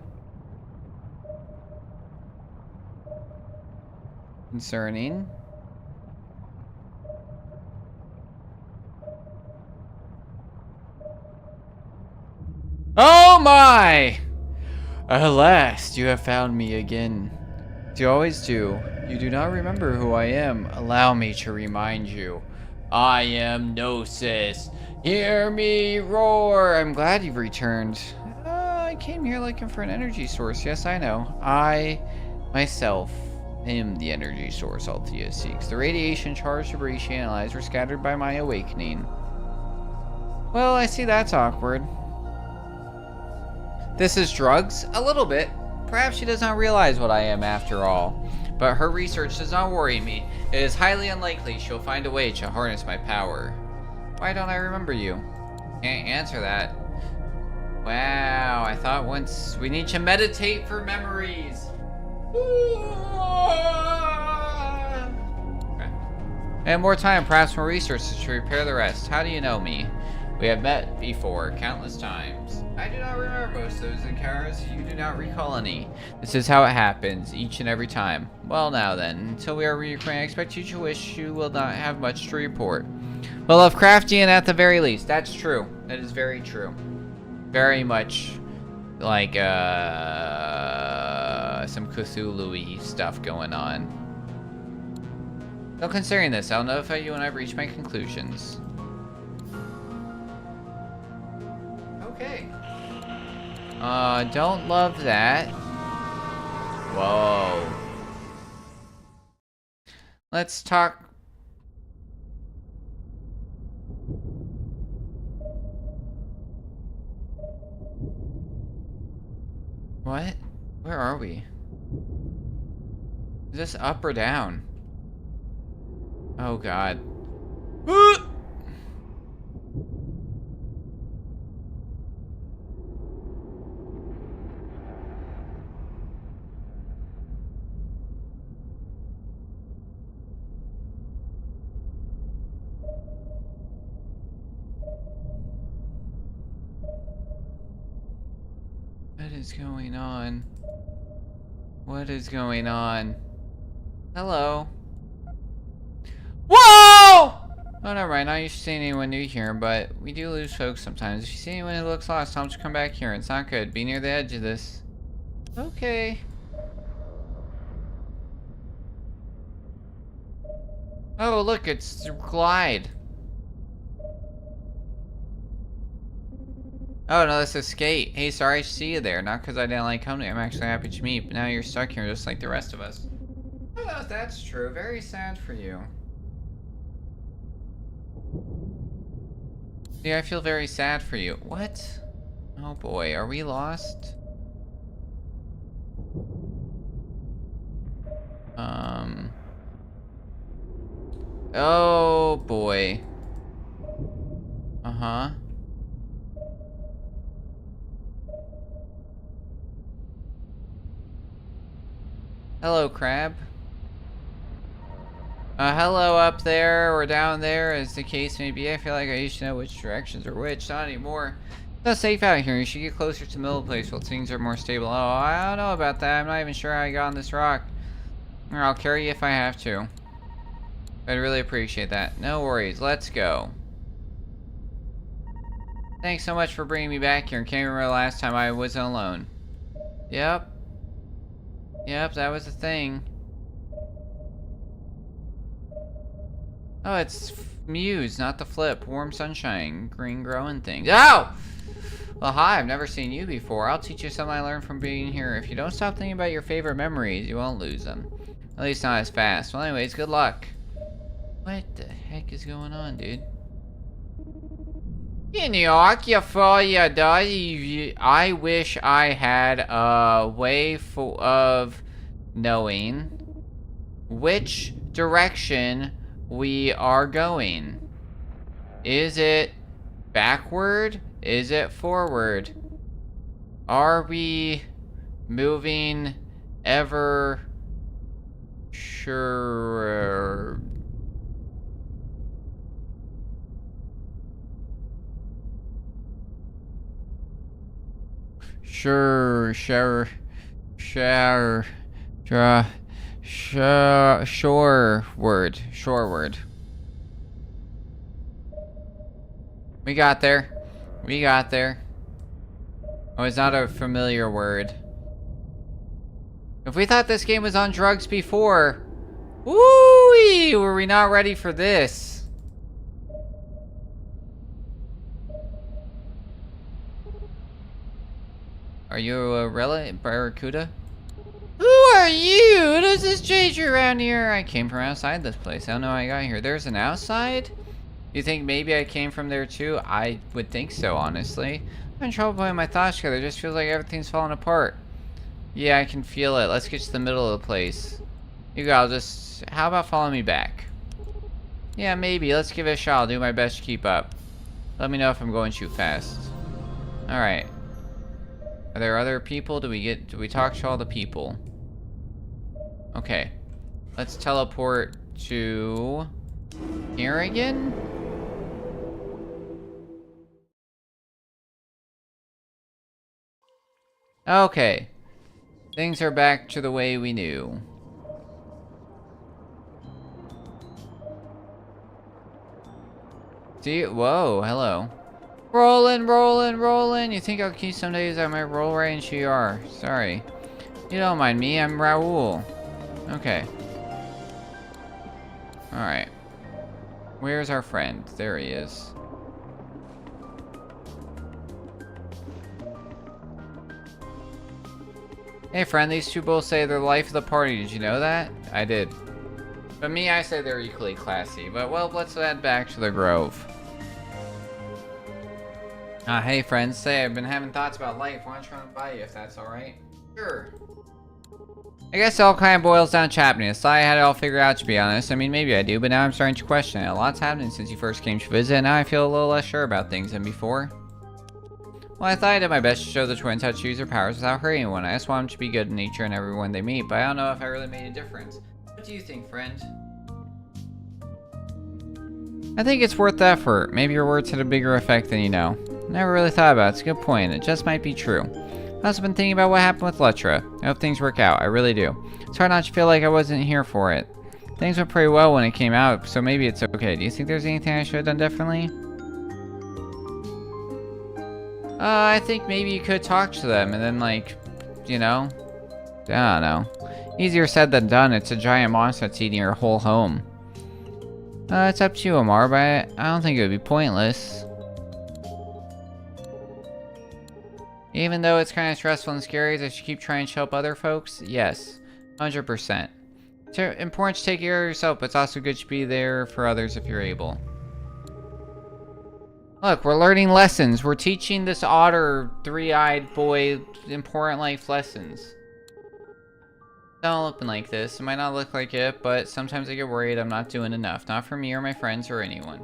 [SPEAKER 1] Concerning. Oh my! At last, you have found me again. As you always do. You do not remember who I am. Allow me to remind you. I am Gnosis. Hear me roar. I'm glad you've returned. I came here looking for an energy source. Yes, I know. I, myself, am the energy source Althea seeks. The radiation charged debris she analyzed were scattered by my awakening. Well, I see that's awkward. This is drugs? A little bit. Perhaps she does not realize what I am after all. But her research does not worry me. It is highly unlikely she'll find a way to harness my power. Why don't I remember you? Can't answer that. Wow, I thought once we need to meditate for memories. Okay. And more time, perhaps more resources to repair the rest. How do you know me? We have met before, countless times. I do not remember most of those encounters. You do not recall any. This is how it happens, each and every time. Well now then, until we are reacquainted, I expect you to wish you will not have much to report. Well, Lovecraftian at the very least. That's true. That is very true. Very much like, some Cthulhu-y stuff going on. Though considering this, I'll notify you when I've reached my conclusions. Okay. Don't love that. Whoa. Let's talk. What? Where are we? Is this up or down? Oh god. What is going on? What is going on? Hello? Whoa! Oh, never mind. Not used to seeing anyone new here, but we do lose folks sometimes. If you see anyone who looks lost, tell them to come back here. It's not good. Be near the edge of this. Okay. Oh, look, it's Glide. Oh, no, this is Skate. Hey, sorry to see you there. Not because I didn't like company. I'm actually happy to meet, but now you're stuck here just like the rest of us. Oh, that's true. Very sad for you. Yeah, I feel very sad for you. What? Oh boy, are we lost? Oh boy. Uh-huh. Hello, Crab. Hello up there or down there, as the case may be. I feel like I used to know which directions are which. Not anymore. It's not safe out here. You should get closer to the middle place while things are more stable. Oh, I don't know about that. I'm not even sure how I got on this rock. Or I'll carry you if I have to. I'd really appreciate that. No worries, let's go. Thanks so much for bringing me back here. Can't remember the last time I was alone. Yep. Yep, that was the thing. Oh, it's Muse, not the flip. Warm sunshine, green growing things. Oh! Well, hi, I've never seen you before. I'll teach you something I learned from being here. If you don't stop thinking about your favorite memories, you won't lose them. At least not as fast. Well, anyways, good luck. What the heck is going on, dude? I wish I had a way of knowing which direction we are going. Is it backward? Is it forward? Are we moving ever sure? Shoreward. We got there. We got there. Oh, it's not a familiar word. If we thought this game was on drugs before, woo-wee, were we not ready for this? Are you a barracuda? Who are you? Who does this chase you around here? I came from outside this place. I don't know how I got here. There's an outside? You think maybe I came from there too? I would think so, honestly. I'm in trouble putting my thoughts together. It just feels like everything's falling apart. Yeah, I can feel it. Let's get to the middle of the place. You go, how about following me back? Yeah, maybe. Let's give it a shot. I'll do my best to keep up. Let me know if I'm going too fast. Alright. Are there other people? Do we talk to all the people? Okay. Let's teleport to here again? Okay. Things are back to the way we knew. See? Whoa, hello. Rollin'. You think I'll keep some days I might roll right into you? Sorry. You don't mind me, I'm Raoul. Okay. Alright. Where's our friend? There he is. Hey friend, these two both say they're the life of the party. Did you know that? I did. But me, I say they're equally classy. But well, let's head back to the Grove. Hey friends, say I've been having thoughts about life. Why don't you run by you if that's alright? Sure. I guess it all kind of boils down to happiness. I had it all figured out, to be honest. I mean, maybe I do, but now I'm starting to question it. A lot's happened since you first came to visit, and now I feel a little less sure about things than before. Well, I thought I did my best to show the twins how to use their powers without hurting anyone. I just want them to be good in nature and everyone they meet, but I don't know if I really made a difference. What do you think, friend? I think it's worth the effort. Maybe your words had a bigger effect than you know. Never really thought about it. It's a good point. It just might be true. I've also been thinking about what happened with Letra. I hope things work out. I really do. It's hard not to feel like I wasn't here for it. Things went pretty well when it came out, so maybe it's okay. Do you think there's anything I should have done differently? I think maybe you could talk to them and then, like, you know? I don't know. Easier said than done. It's a giant monster that's eating your whole home. It's up to you, Amar, but I don't think it would be pointless. Even though it's kind of stressful and scary, I should keep trying to help other folks? Yes, 100%. It's important to take care of yourself, but it's also good to be there for others if you're able. Look, we're learning lessons. We're teaching this otter, three-eyed boy important life lessons. Don't look like this. It might not look like it, but sometimes I get worried I'm not doing enough. Not for me or my friends or anyone.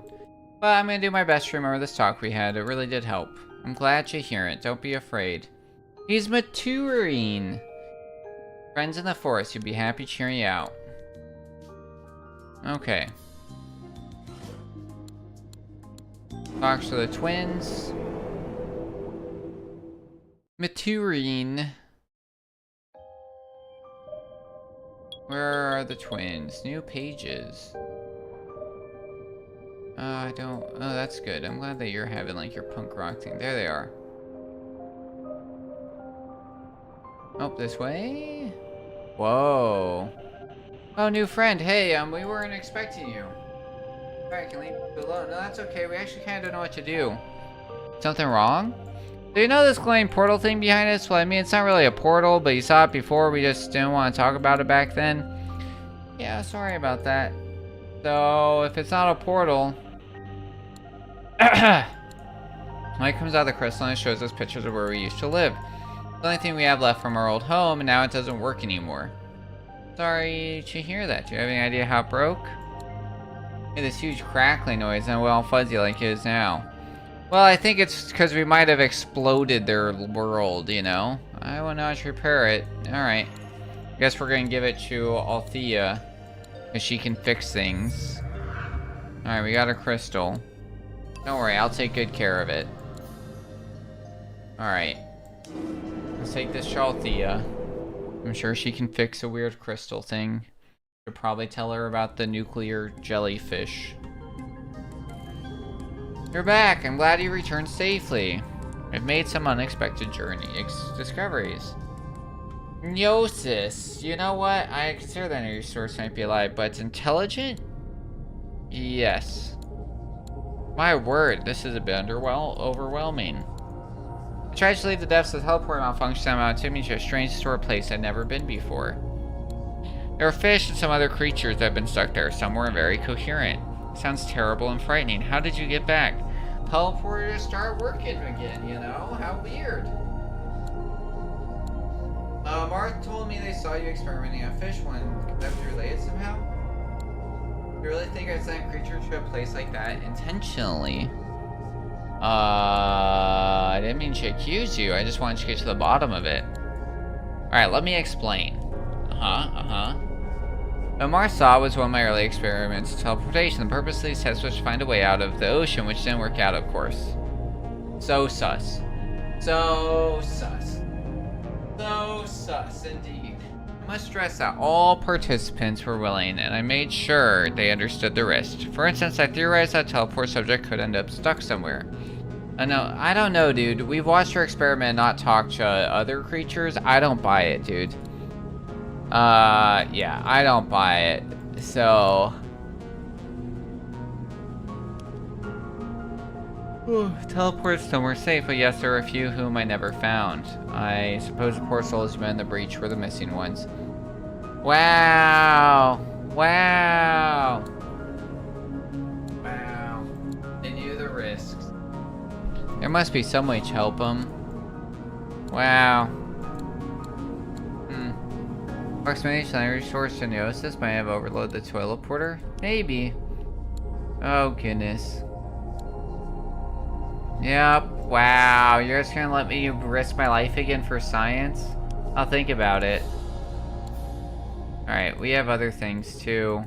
[SPEAKER 1] But I'm gonna do my best to remember this talk we had. It really did help. I'm glad you hear it. Don't be afraid. He's maturing. Friends in the forest, you'd be happy cheering you out. Okay. Talk to the twins. Maturing. Where are the twins? New pages. I don't... Oh, that's good. I'm glad that you're having, like, your punk rock thing. There they are. Oh, this way? Whoa. Oh, new friend. Hey, we weren't expecting you. Alright, can leave you alone. No, that's okay. We actually kind of don't know what to do. Something wrong? Do you know this glowing portal thing behind us? Well, I mean, it's not really a portal, but you saw it before. We just didn't want to talk about it back then. Yeah, sorry about that. So, if it's not a portal... Light comes out of the crystal and it shows us pictures of where we used to live. It's the only thing we have left from our old home, and now it doesn't work anymore. Sorry to hear that. Do you have any idea how it broke? Hey, this huge crackling noise and well fuzzy like it is now. Well, I think it's because we might have exploded their world, you know? I will not repair it. Alright. I guess we're gonna give it to Althea, because she can fix things. Alright, we got a crystal. Don't worry, I'll take good care of it. Alright. Let's take this to Althea. I'm sure she can fix a weird crystal thing. Should probably tell her about the nuclear jellyfish. You're back. I'm glad you returned safely. I've made some unexpected discoveries. Gnosis. You know what? I consider that energy source might be alive, but it's intelligent? Yes. My word, this is a bit overwhelming. I tried to leave the depths of the teleport malfunction somehow took me to a strange stored place I'd never been before. There are fish and some other creatures that have been stuck there. Some were very coherent. Sounds terrible and frightening. How did you get back? Teleporter to start working again, you know? How weird. Marth told me they saw you experimenting on fish one. Could that be related somehow? You really think I sent creatures to a place like that intentionally? I didn't mean to accuse you. I just wanted to get to the bottom of it. Alright, let me explain. What Mars saw was one of my early experiments in teleportation. The purpose of these tests was to find a way out of the ocean, which didn't work out, of course. So sus. So sus. So sus, indeed. I must stress that all participants were willing, and I made sure they understood the risk. For instance, I theorized that a teleport subject could end up stuck somewhere. I don't know, dude. We've watched her experiment and not talk to other creatures. I don't buy it, dude. Yeah, I don't buy it. So... Teleport somewhere safe, but yes, there are a few whom I never found. I suppose the poor souls who met in the breach were the missing ones. Wow! Wow! Wow. They knew the risks. There must be some way to help them. Wow. Approximation energy source to Gnosis might have overloaded the teleporter? Maybe. Oh, goodness. Yep. Wow. You're just gonna let me risk my life again for science? I'll think about it. Alright, we have other things too.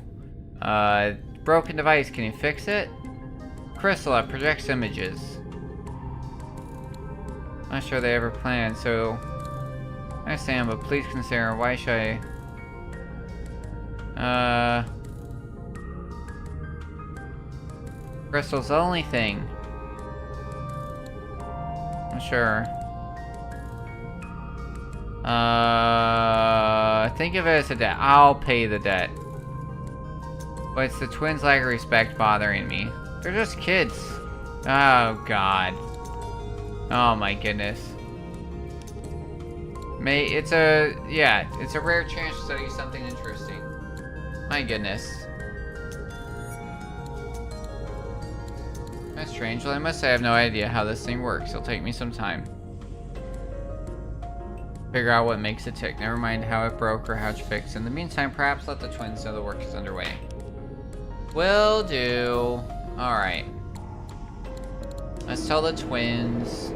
[SPEAKER 1] Broken device, can you fix it? Crystal that projects images. Not sure they ever planned, so... I understand, but please consider why should I... Crystal's the only thing. I'm sure. Think of it as a debt. I'll pay the debt. But it's the twins' lack of respect bothering me. They're just kids. Oh, God. Oh, my goodness. It's a rare chance to study something interesting. My goodness. That's strange. Well, I must say I have no idea how this thing works. It'll take me some time. Figure out what makes it tick. Never mind how it broke or how it's fixed. In the meantime, perhaps let the twins know the work is underway. Will do. Alright. Let's tell the twins.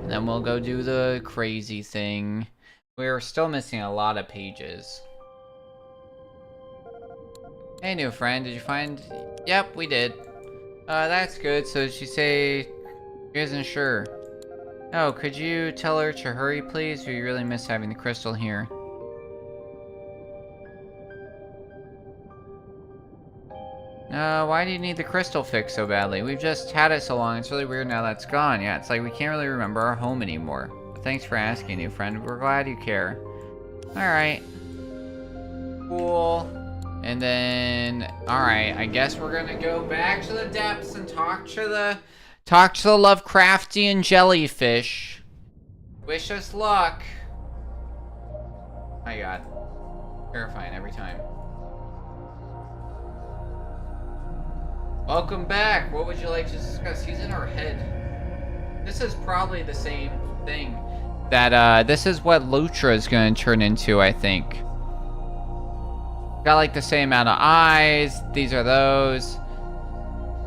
[SPEAKER 1] And then we'll go do the crazy thing. We're still missing a lot of pages. Hey, new friend, did you find... Yep, we did. That's good. So did she say she isn't sure? Oh, could you tell her to hurry, please? We really miss having the crystal here. Why do you need the crystal fix so badly? We've just had it so long, it's really weird now that's gone. Yeah, it's like we can't really remember our home anymore. But thanks for asking, new friend. We're glad you care. Alright. Cool. And then, alright, I guess we're gonna go back to the depths and talk to the Lovecraftian jellyfish. Wish us luck. My god. Terrifying every time. Welcome back. What would you like to discuss? He's in our head. This is probably the same thing. That, this is what Lutra is going to turn into, I think. Got like the same amount of eyes. These are those.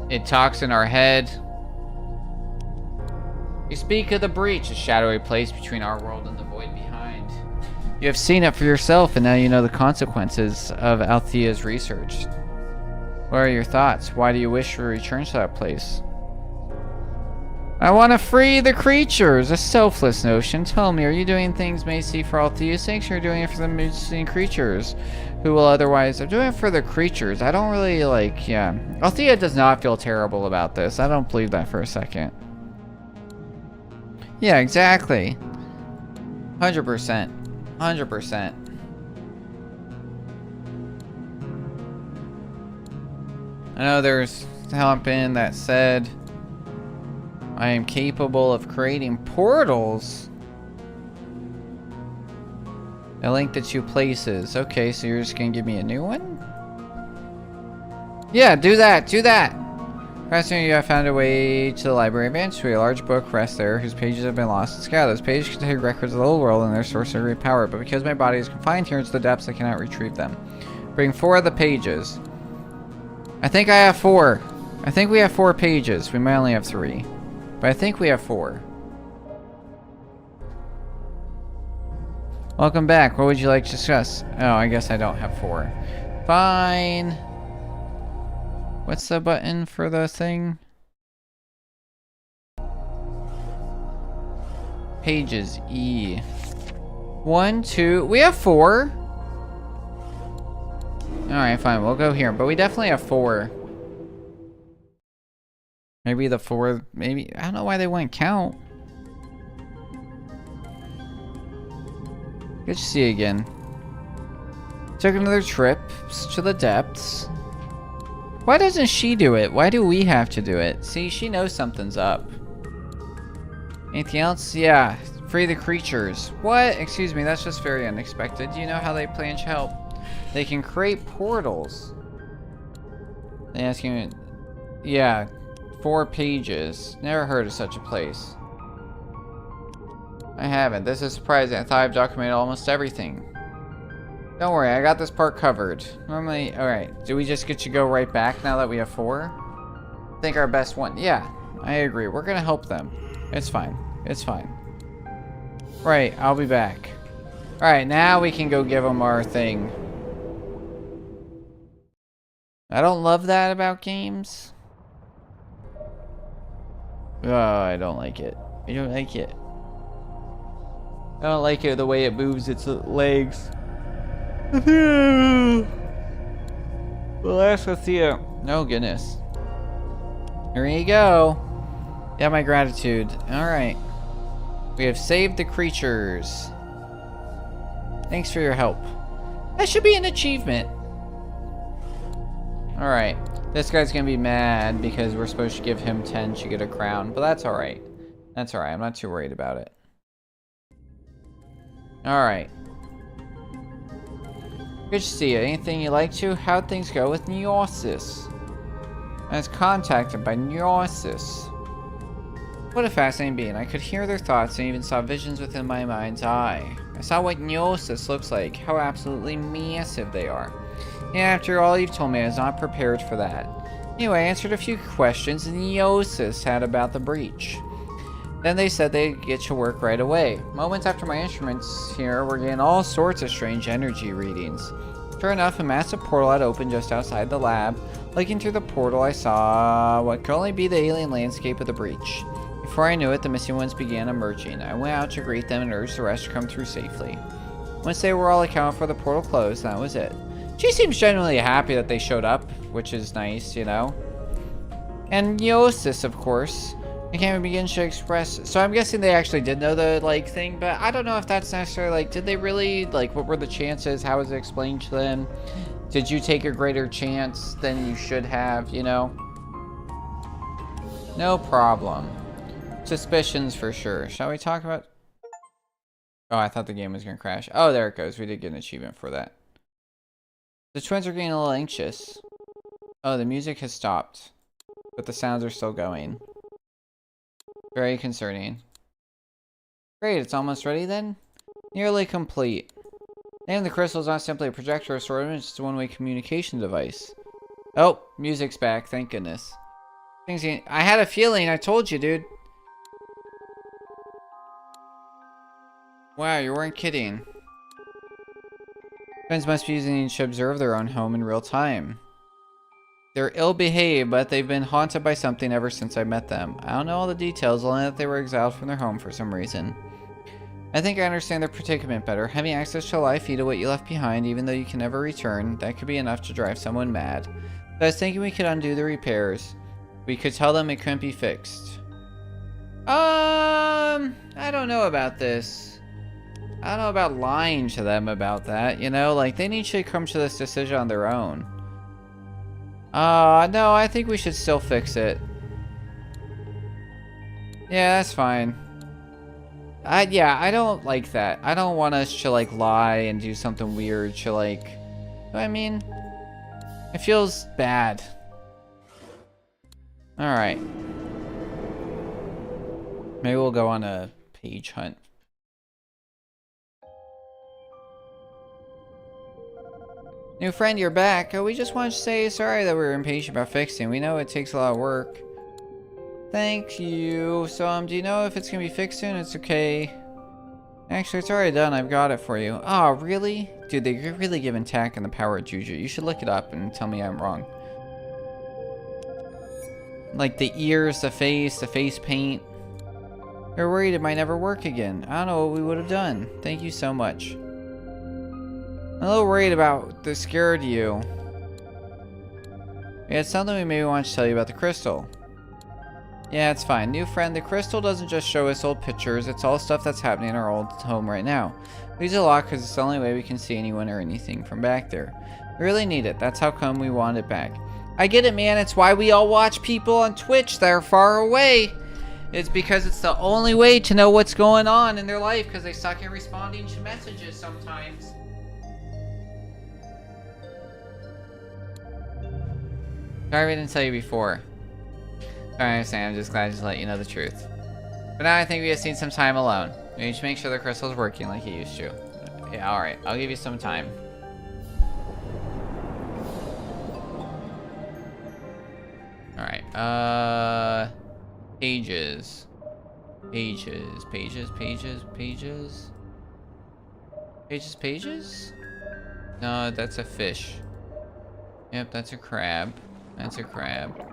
[SPEAKER 1] It talks in our head. You speak of the breach, a shadowy place between our world and the void behind. You have seen it for yourself, and now you know the consequences of Althea's research. What are your thoughts? Why do you wish to return to that place? I want to free the creatures. A selfless notion. Tell me, are you doing things Macy for Althea's sake, or are you doing it for the missing creatures who will otherwise... I'm doing it for the creatures. I don't really like... Yeah. Althea does not feel terrible about this. I don't believe that for a second. Yeah, exactly. 100%. 100%. I know there's something that said I am capable of creating portals. A link to 2 places. Okay, so you're just gonna give me a new one? Yeah, do that, do that! Fascinating, you have found a way to the Library of Ancestry. A large book rests there whose pages have been lost and scattered. Those pages contain records of the old world and their source of great power, but because my body is confined here into the depths, I cannot retrieve them. Bring 4 of the pages. I think I have 4. I think we have 4 pages. We might only have 3. But I think we have 4. Welcome back. What would you like to discuss? Oh, I guess I don't have 4. Fine. What's the button for the thing? Pages. E. 1, 2. We have 4. Alright, fine. We'll go here. But we definitely have 4. Maybe the 4... Maybe... I don't know why they wouldn't count. Good to see you again. Took another trip to the depths. Why doesn't she do it? Why do we have to do it? See, she knows something's up. Anything else? Yeah. Free the creatures. What? Excuse me, that's just very unexpected. Do you know how they plan to help? They can create portals. They ask you... Yeah. 4 pages. Never heard of such a place. I haven't. This is surprising. I thought I've documented almost everything. Don't worry, I got this part covered. Normally, alright. Do we just get to go right back now that we have 4? I think our best one. Yeah, I agree. We're gonna help them. It's fine. It's fine. Right, I'll be back. Alright, now we can go give them our thing. I don't love that about games. Oh, I don't like it. I don't like it. I don't like it the way it moves its legs. Well, ask Althea. Oh, goodness. Here you go. Yeah, my gratitude. Alright. We have saved the creatures. Thanks for your help. That should be an achievement. Alright. This guy's gonna be mad because we're supposed to give him 10 to get a crown. But that's alright. That's alright. I'm not too worried about it. Alright. Good to see you. Anything you like to? How'd things go with Neosis? I was contacted by Neosis. What a fascinating being. I could hear their thoughts and even saw visions within my mind's eye. I saw what Neosis looks like, how absolutely massive they are. And after all you've told me, I was not prepared for that. Anyway, I answered a few questions Neosis had about the breach. Then they said they'd get to work right away. Moments after my instruments here were getting all sorts of strange energy readings. Sure enough, a massive portal had opened just outside the lab. Looking through the portal, I saw what could only be the alien landscape of the breach. Before I knew it, the missing ones began emerging. I went out to greet them and urged the rest to come through safely. Once they were all accounted for, the portal closed, and that was it. She seems genuinely happy that they showed up, which is nice, you know. And Yosis, of course. I can't even begin to express. So I'm guessing they actually did know the, like, thing, but I don't know if that's necessarily, like, did they really, like, what were the chances? How was it explained to them? Did you take a greater chance than you should have, you know? No problem. Suspicions for sure. Shall we talk about... Oh, I thought the game was going to crash. Oh, there it goes. We did get an achievement for that. The twins are getting a little anxious. Oh, the music has stopped. But the sounds are still going. Very concerning. Great, it's almost ready then? Nearly complete. And the crystal is not simply a projector or sort of image, it's a one-way communication device. Oh, music's back, thank goodness. I had a feeling, I told you, dude. Wow, you weren't kidding. Twins must be using to observe their own home in real time. They're ill-behaved, but they've been haunted by something ever since I met them. I don't know all the details, only that they were exiled from their home for some reason. I think I understand their predicament better. Having access to a live feed of what you left behind, even though you can never return, that could be enough to drive someone mad. So I was thinking we could undo the repairs. We could tell them it couldn't be fixed. I don't know about this. I don't know about lying to them about that, you know? Like, they need to come to this decision on their own. No, I think we should still fix it. Yeah, that's fine. Yeah, I don't like that. I don't want us to, like, lie and do something weird to, like... You know what I mean? It feels bad. Alright. Maybe we'll go on a page hunt. New friend, you're back. We just wanted to say sorry that we were impatient about fixing. We know it takes a lot of work. Thank you. So, do you know if it's gonna be fixed soon? It's okay. Actually, it's already done. I've got it for you. Oh, really? Dude, they really give Tack and the power of Juju. You should look it up and tell me I'm wrong. Like the ears, the face paint. You're worried it might never work again. I don't know what we would have done. Thank you so much. I'm a little worried about the scared you. Yeah, it's something we maybe want to tell you about the crystal. Yeah, it's fine. New friend, the crystal doesn't just show us old pictures. It's all stuff that's happening in our old home right now. We use it a lot because it's the only way we can see anyone or anything from back there. We really need it. That's how come we want it back. I get it, man. It's why we all watch people on Twitch that are far away. It's because it's the only way to know what's going on in their life because they suck at responding to messages sometimes. Sorry we didn't tell you before. Sorry, I understand. I'm just glad to let you know the truth. But now I think we just need some time alone. We need to make sure the crystal's working like it used to. Yeah, alright. I'll give you some time. Alright, pages. Pages. No, that's a fish. Yep, that's a crab. That's a crab.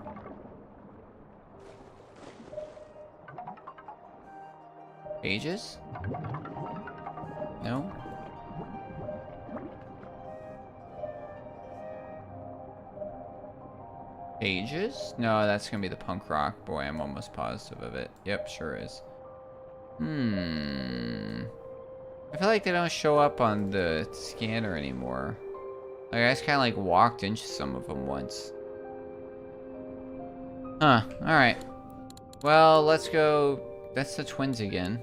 [SPEAKER 1] Pages? No? Pages? No, that's gonna be the punk rock boy. I'm almost positive of it. Yep, sure is. I feel like they don't show up on the scanner anymore. Like, I just kind of like walked into some of them once. Huh, alright. Well, let's go. That's the twins again.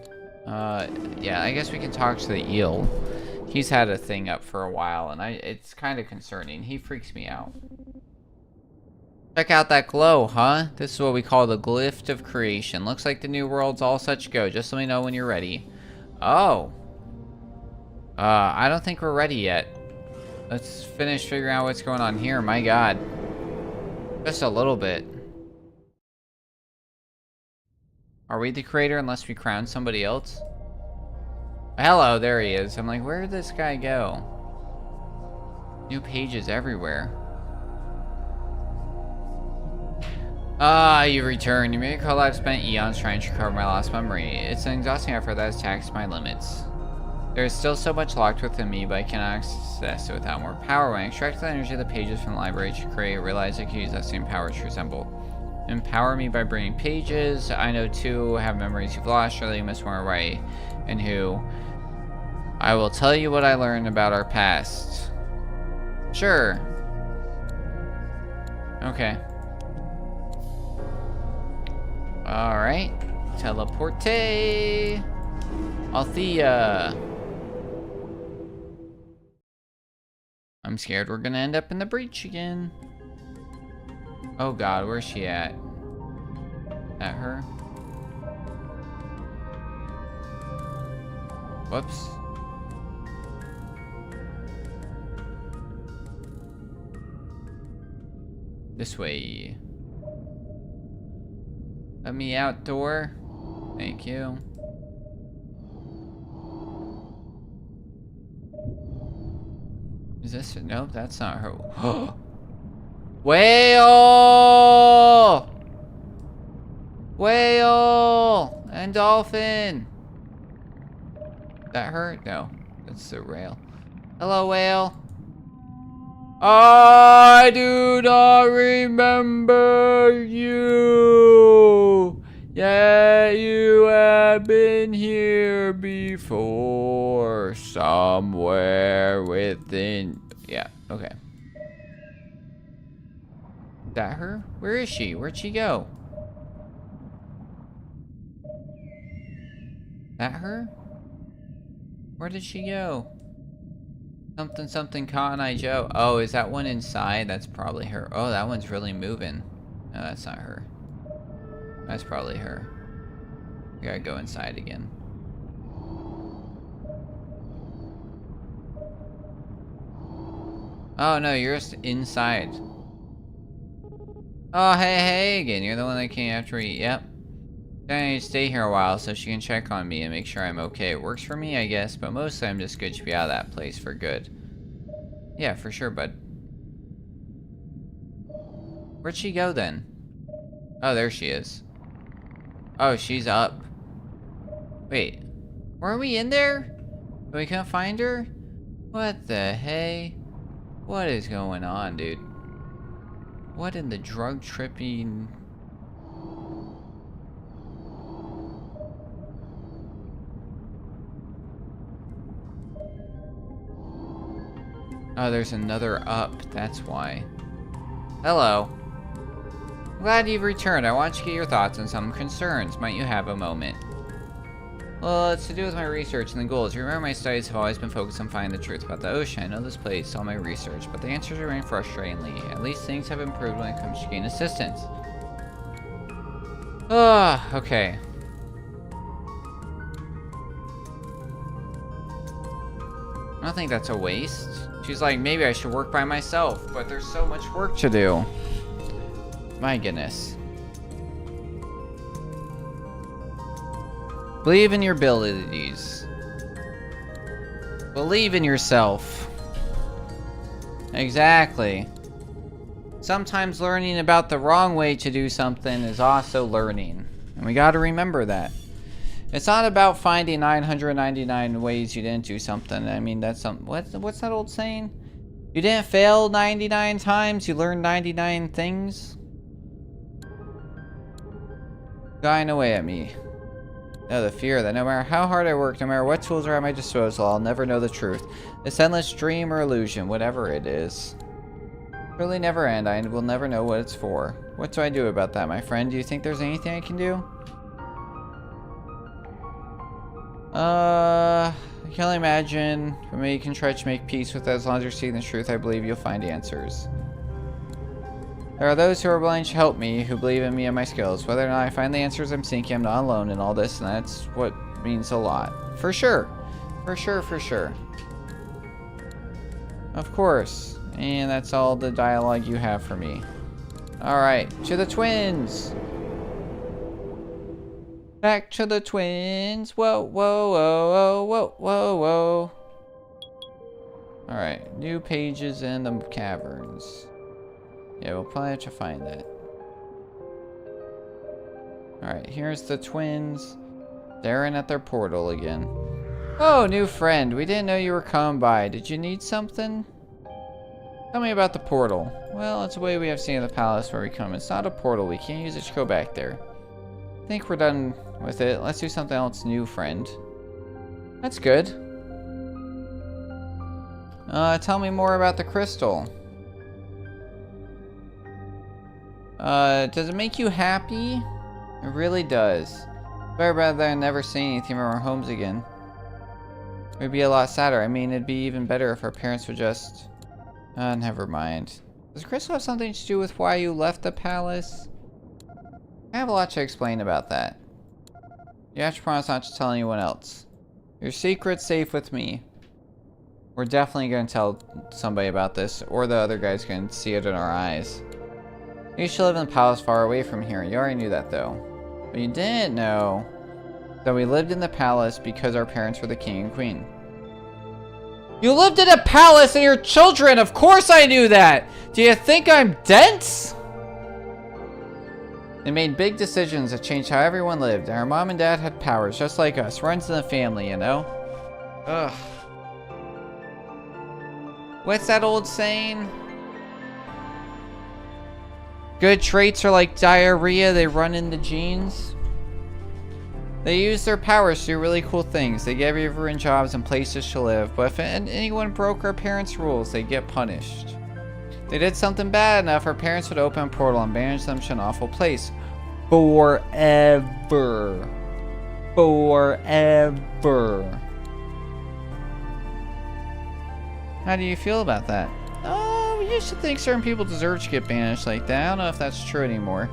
[SPEAKER 1] Yeah, I guess we can talk to the eel. He's had a thing up for a while, and it's kind of concerning. He freaks me out. Check out that glow, huh? This is what we call the glyph of creation. Looks like the new world's all set to go. Just let me know when you're ready. Oh. I don't think we're ready yet. Let's finish figuring out what's going on here. My God. Just a little bit. Are we the creator unless we crown somebody else? Hello, there he is. I'm like, where did this guy go? New pages everywhere. Ah, you returned. You may recall I've spent eons trying to recover my lost memory. It's an exhausting effort that has taxed my limits. There is still so much locked within me, but I cannot access it without more power. When I extract the energy of the pages from the library to create, realize I can use that same power to resemble. Empower me by bringing pages. I know too have memories you've lost, surely you must more right. And who? I will tell you what I learned about our past. Sure. Okay. Alright. Teleporte. Althea. I'm scared we're gonna end up in the breach again. Oh god, where's she at? At her? Whoops. This way. Let me outdoor. Thank you. Is this? Nope, that's not her. Whale! Whale! And dolphin! That her? No, that's the rail. Hello, whale. I do not remember you. Yeah, you have been here before. Somewhere within. Yeah, okay. Is that her? Where is she? Where'd she go? That her? Where did she go? Something, something, Cotton Eye Joe. Oh, is that one inside? That's probably her. Oh, that one's really moving. No, that's not her. That's probably her. We gotta go inside again. Oh, no, you're just inside. Oh, hey again. You're the one that came after me. Yep. I need to stay here a while so she can check on me and make sure I'm okay. It works for me, I guess, but mostly I'm just good to be out of that place for good. Yeah, for sure, bud. Where'd she go then? Oh, there she is. Oh, she's up. Wait. Weren't we in there? But we couldn't find her? What the hey? What is going on, dude? What in the drug tripping... Oh, there's another up. That's why. Hello. Glad you've returned. I want to get your thoughts on some concerns. Might you have a moment? Well, it's to do with my research and the goals. You remember my studies have always been focused on finding the truth about the ocean. I know this place, all my research, but the answers remain frustratingly. At least things have improved when it comes to gain assistance. Ah, okay. I don't think that's a waste. She's like, maybe I should work by myself, but there's so much work to do. My goodness. Believe in your abilities. Believe in yourself. Exactly. Sometimes learning about the wrong way to do something is also learning. And we gotta remember that. It's not about finding 999 ways you didn't do something. I mean, that's some... What's that old saying? You didn't fail 99 times, you learned 99 things? Dying away at me. No, the fear that no matter how hard I work, no matter what tools are at my disposal, I'll never know the truth. This endless dream or illusion, whatever it is. Really never end. I will never know what it's for. What do I do about that, my friend? Do you think there's anything I can do? I can only imagine. For me, you can try to make peace with it. As long as you're seeking the truth, I believe you'll find answers. There are those who are willing to help me, who believe in me and my skills. Whether or not I find the answers I'm seeking, I'm not alone in all this, and that's what means a lot. For sure. For sure, for sure. Of course. And that's all the dialogue you have for me. Alright, to the twins! Back to the twins. Whoa, whoa, whoa, whoa, whoa, whoa. Alright, new pages in the caverns. Yeah, we'll probably have to find that. Alright, here's the twins. Staring at their portal again. Oh, new friend. We didn't know you were coming by. Did you need something? Tell me about the portal. Well, it's a way we have seen in the palace where we come. It's not a portal. We can't use it to go back there. I think we're done with it. Let's do something else new, friend. That's good. Tell me more about the crystal. Does it make you happy? It really does. Better rather than never seeing anything from our homes again. We'd be a lot sadder. I mean, it'd be even better if our parents would just... never mind. Does crystal have something to do with why you left the palace? I have a lot to explain about that. You have to promise not to tell anyone else. Your secret's safe with me. We're definitely going to tell somebody about this, or the other guy's going to see it in our eyes. You used to live in the palace far away from here. You already knew that, though. But you didn't know that we lived in the palace because our parents were the king and queen. You lived in a palace and your children! Of course I knew that! Do you think I'm dense? They made big decisions that changed how everyone lived. Our mom and dad had powers, just like us. Runs in the family, you know? Ugh. What's that old saying? Good traits are like diarrhea, they run in the genes. They use their powers to do really cool things. They gave everyone jobs and places to live, but if anyone broke our parents' rules, they'd get punished. They did something bad enough, our parents would open a portal and banish them to an awful place. Forever. Forever. How do you feel about that? Oh, we used to think certain people deserve to get banished like that. I don't know if that's true anymore.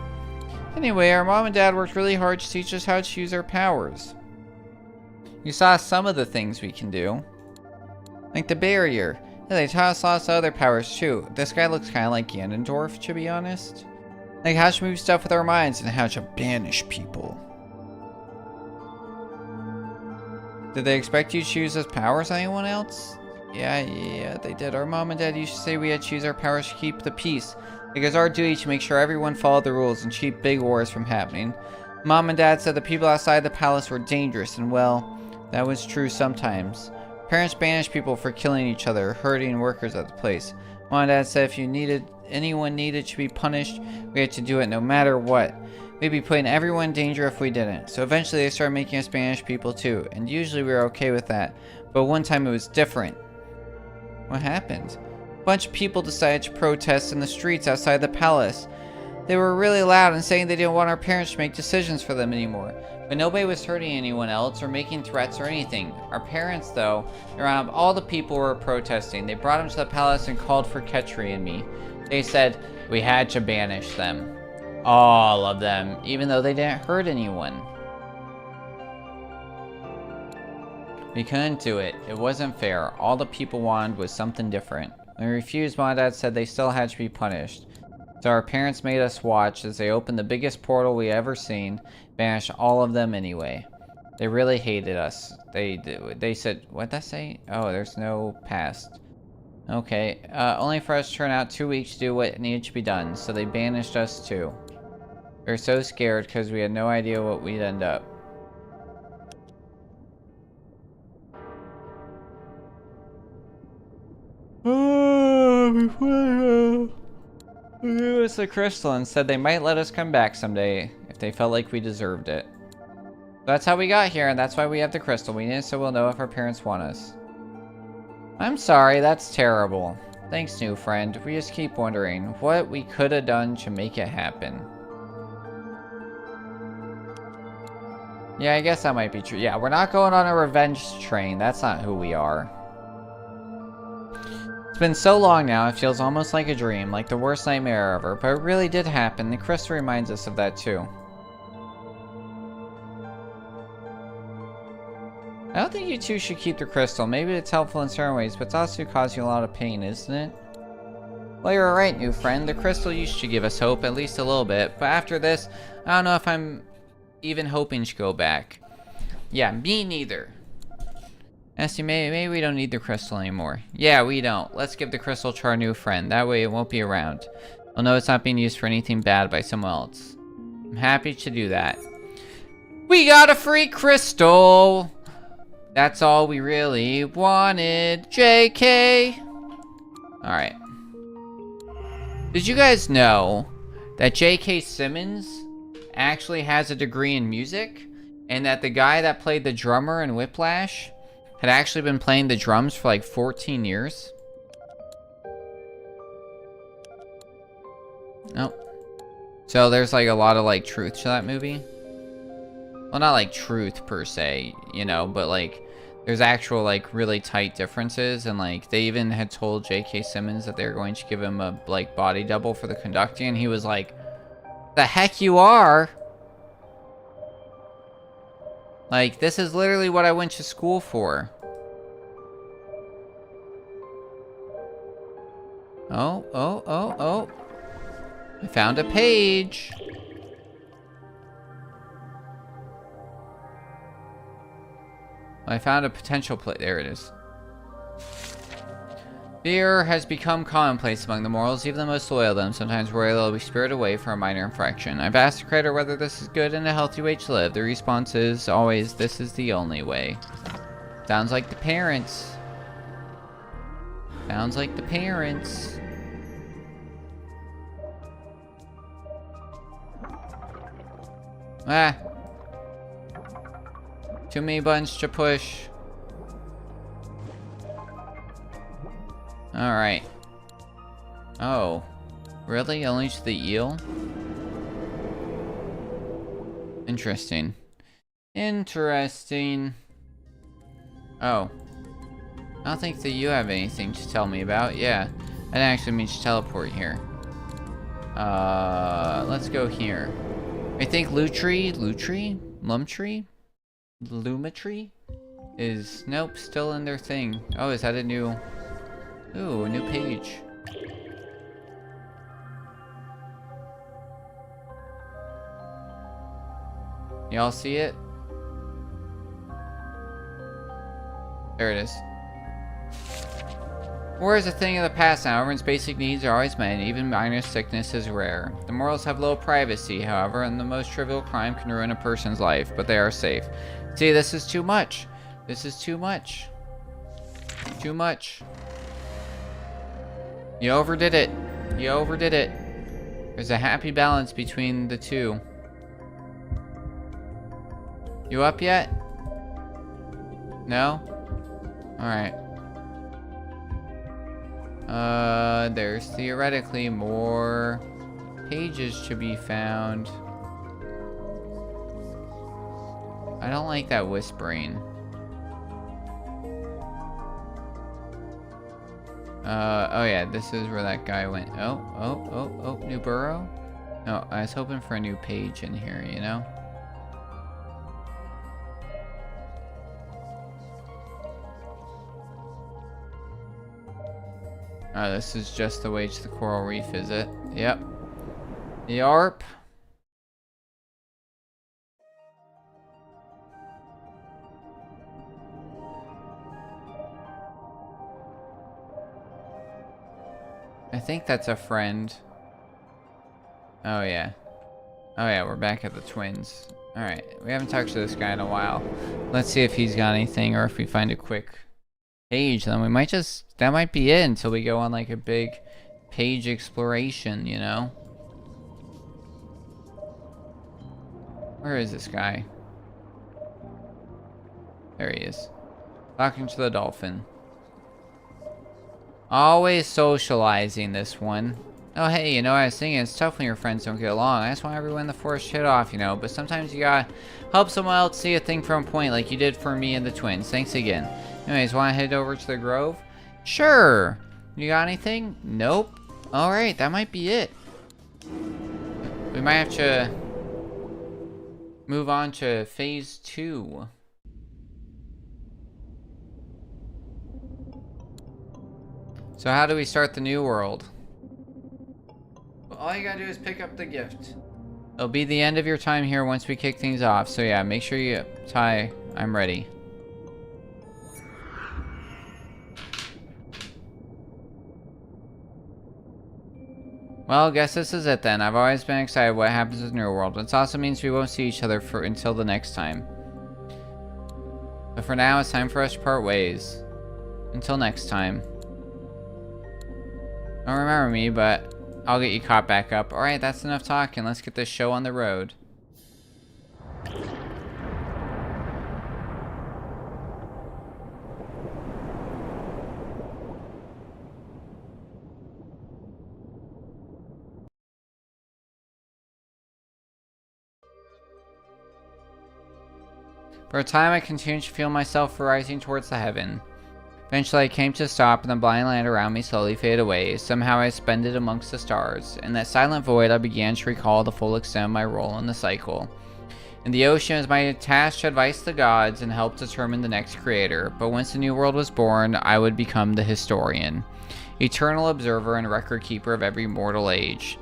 [SPEAKER 1] Anyway, our mom and dad worked really hard to teach us how to use our powers. You saw some of the things we can do. Like the barrier. Yeah, they taught us lots of other powers too. This guy looks kind of like Ganondorf, to be honest. Like how to move stuff with our minds and how to banish people. Did they expect you to choose those powers on anyone else? Yeah, they did. Our mom and dad used to say we had to choose our powers to keep the peace. Because our duty to make sure everyone followed the rules and keep big wars from happening. Mom and dad said the people outside the palace were dangerous, and well, that was true sometimes. Parents banished people for killing each other, hurting workers at the place. Mom and dad said if anyone needed to be punished, we had to do it no matter what. We'd be putting everyone in danger if we didn't. So eventually they started making us banish people too, and usually we were okay with that. But one time it was different. What happened? A bunch of people decided to protest in the streets outside the palace. They were really loud and saying they didn't want our parents to make decisions for them anymore. But nobody was hurting anyone else or making threats or anything. Our parents, though, around all the people who were protesting, they brought them to the palace and called for Ketri and me. They said we had to banish them. All of them, even though they didn't hurt anyone. We couldn't do it. It wasn't fair. All the people wanted was something different. When we refused, Mom and Dad said they still had to be punished. So our parents made us watch as they opened the biggest portal we ever seen, banished all of them anyway. They really hated us. They said, what'd that say? Oh, there's no past. Okay, only for us to turn out 2 weeks to do what needed to be done, so they banished us too. We were so scared because we had no idea what we'd end up. They gave us the crystal and said they might let us come back someday if they felt like we deserved it. That's how we got here, and that's why we have the crystal. We need it so we'll know if our parents want us. I'm sorry, that's terrible. Thanks, new friend. We just keep wondering what we could have done to make it happen. Yeah, I guess that might be true. Yeah, we're not going on a revenge train. That's not who we are. It's been so long now, it feels almost like a dream, like the worst nightmare ever, but it really did happen. The crystal reminds us of that too. I don't think you two should keep the crystal. Maybe it's helpful in certain ways, but it's also causing you a lot of pain, isn't it? Well, you're right, new friend. The crystal used to give us hope, at least a little bit, but after this, I don't know if I'm even hoping to go back. Yeah, me neither. Esty, maybe we don't need the crystal anymore. Yeah, we don't. Let's give the crystal to our new friend. That way it won't be around. We'll know it's not being used for anything bad by someone else. I'm happy to do that. We got a free crystal! That's all we really wanted. JK. Alright. Did you guys know that J.K. Simmons actually has a degree in music? And that the guy that played the drummer in Whiplash had actually been playing the drums for like 14 years? Oh. So there's like a lot of like truth to that movie. Well, not like truth per se, you know, but like there's actual like really tight differences, and like they even had told J.K. Simmons that they were going to give him a like body double for the conducting, and he was like, "The heck you are!" Like, this is literally what I went to school for. Oh. I found a page. I found a potential play. There it is. Fear has become commonplace among the mortals, even the most loyal of them. Sometimes royal will be spirited away for a minor infraction. I've asked the creator whether this is good and a healthy way to live. The response is always, this is the only way. Sounds like the parents. Sounds like the parents. Ah. Too many buttons to push. Alright. Oh. Really? Only to the eel? Interesting. Interesting. Oh. I don't think that you have anything to tell me about. Yeah. I didn't actually mean to teleport here. Let's go here. I think Lumetri is, nope, still in their thing. Oh, is that a new, ooh, a new page. Y'all see it? There it is. War is a thing of the past now. Everyone's basic needs are always met, and even minor sickness is rare. The mortals have low privacy, however, and the most trivial crime can ruin a person's life, but they are safe. See, this is too much. This is too much. Too much. You overdid it. You overdid it. There's a happy balance between the two. You up yet? No? Alright. There's theoretically more pages to be found. I don't like that whispering. Oh yeah, this is where that guy went. Oh, new burrow? No, I was hoping for a new page in here, you know? Oh, this is just the way to the coral reef, is it? Yep. Yarp. I think that's a friend. Oh yeah. Oh yeah, we're back at the twins. Alright, we haven't talked to this guy in a while. Let's see if he's got anything, or if we find a quick page, then we might just, that might be it until we go on like a big page exploration, you know? Where is this guy? There he is. Talking to the dolphin. Always socializing, this one. Oh hey, you know, I was thinking it's tough when your friends don't get along. I just want everyone in the forest to hit off, you know, but sometimes you gotta help someone else see a thing from a point, like you did for me and the twins. Thanks again. Anyways, want to head over to the grove? Sure. You got anything? Nope. Alright, that might be it. We might have to move on to phase 2. So how do we start the new world? Well, all you gotta do is pick up the gift. It'll be the end of your time here once we kick things off. So yeah, make sure you tie. I'm ready. Well, guess this is it then. I've always been excited what happens with New World. It also means we won't see each other until the next time. But for now, it's time for us to part ways. Until next time. Don't remember me, but I'll get you caught back up. Alright, that's enough talking. Let's get this show on the road. For a time, I continued to feel myself rising towards the heaven. Eventually, I came to a stop, and the blind land around me slowly faded away. Somehow, I suspended amongst the stars. In that silent void, I began to recall the full extent of my role in the cycle. In the ocean, it was my task to advise the gods and help determine the next creator. But once the new world was born, I would become the historian, eternal observer and record keeper of every mortal age.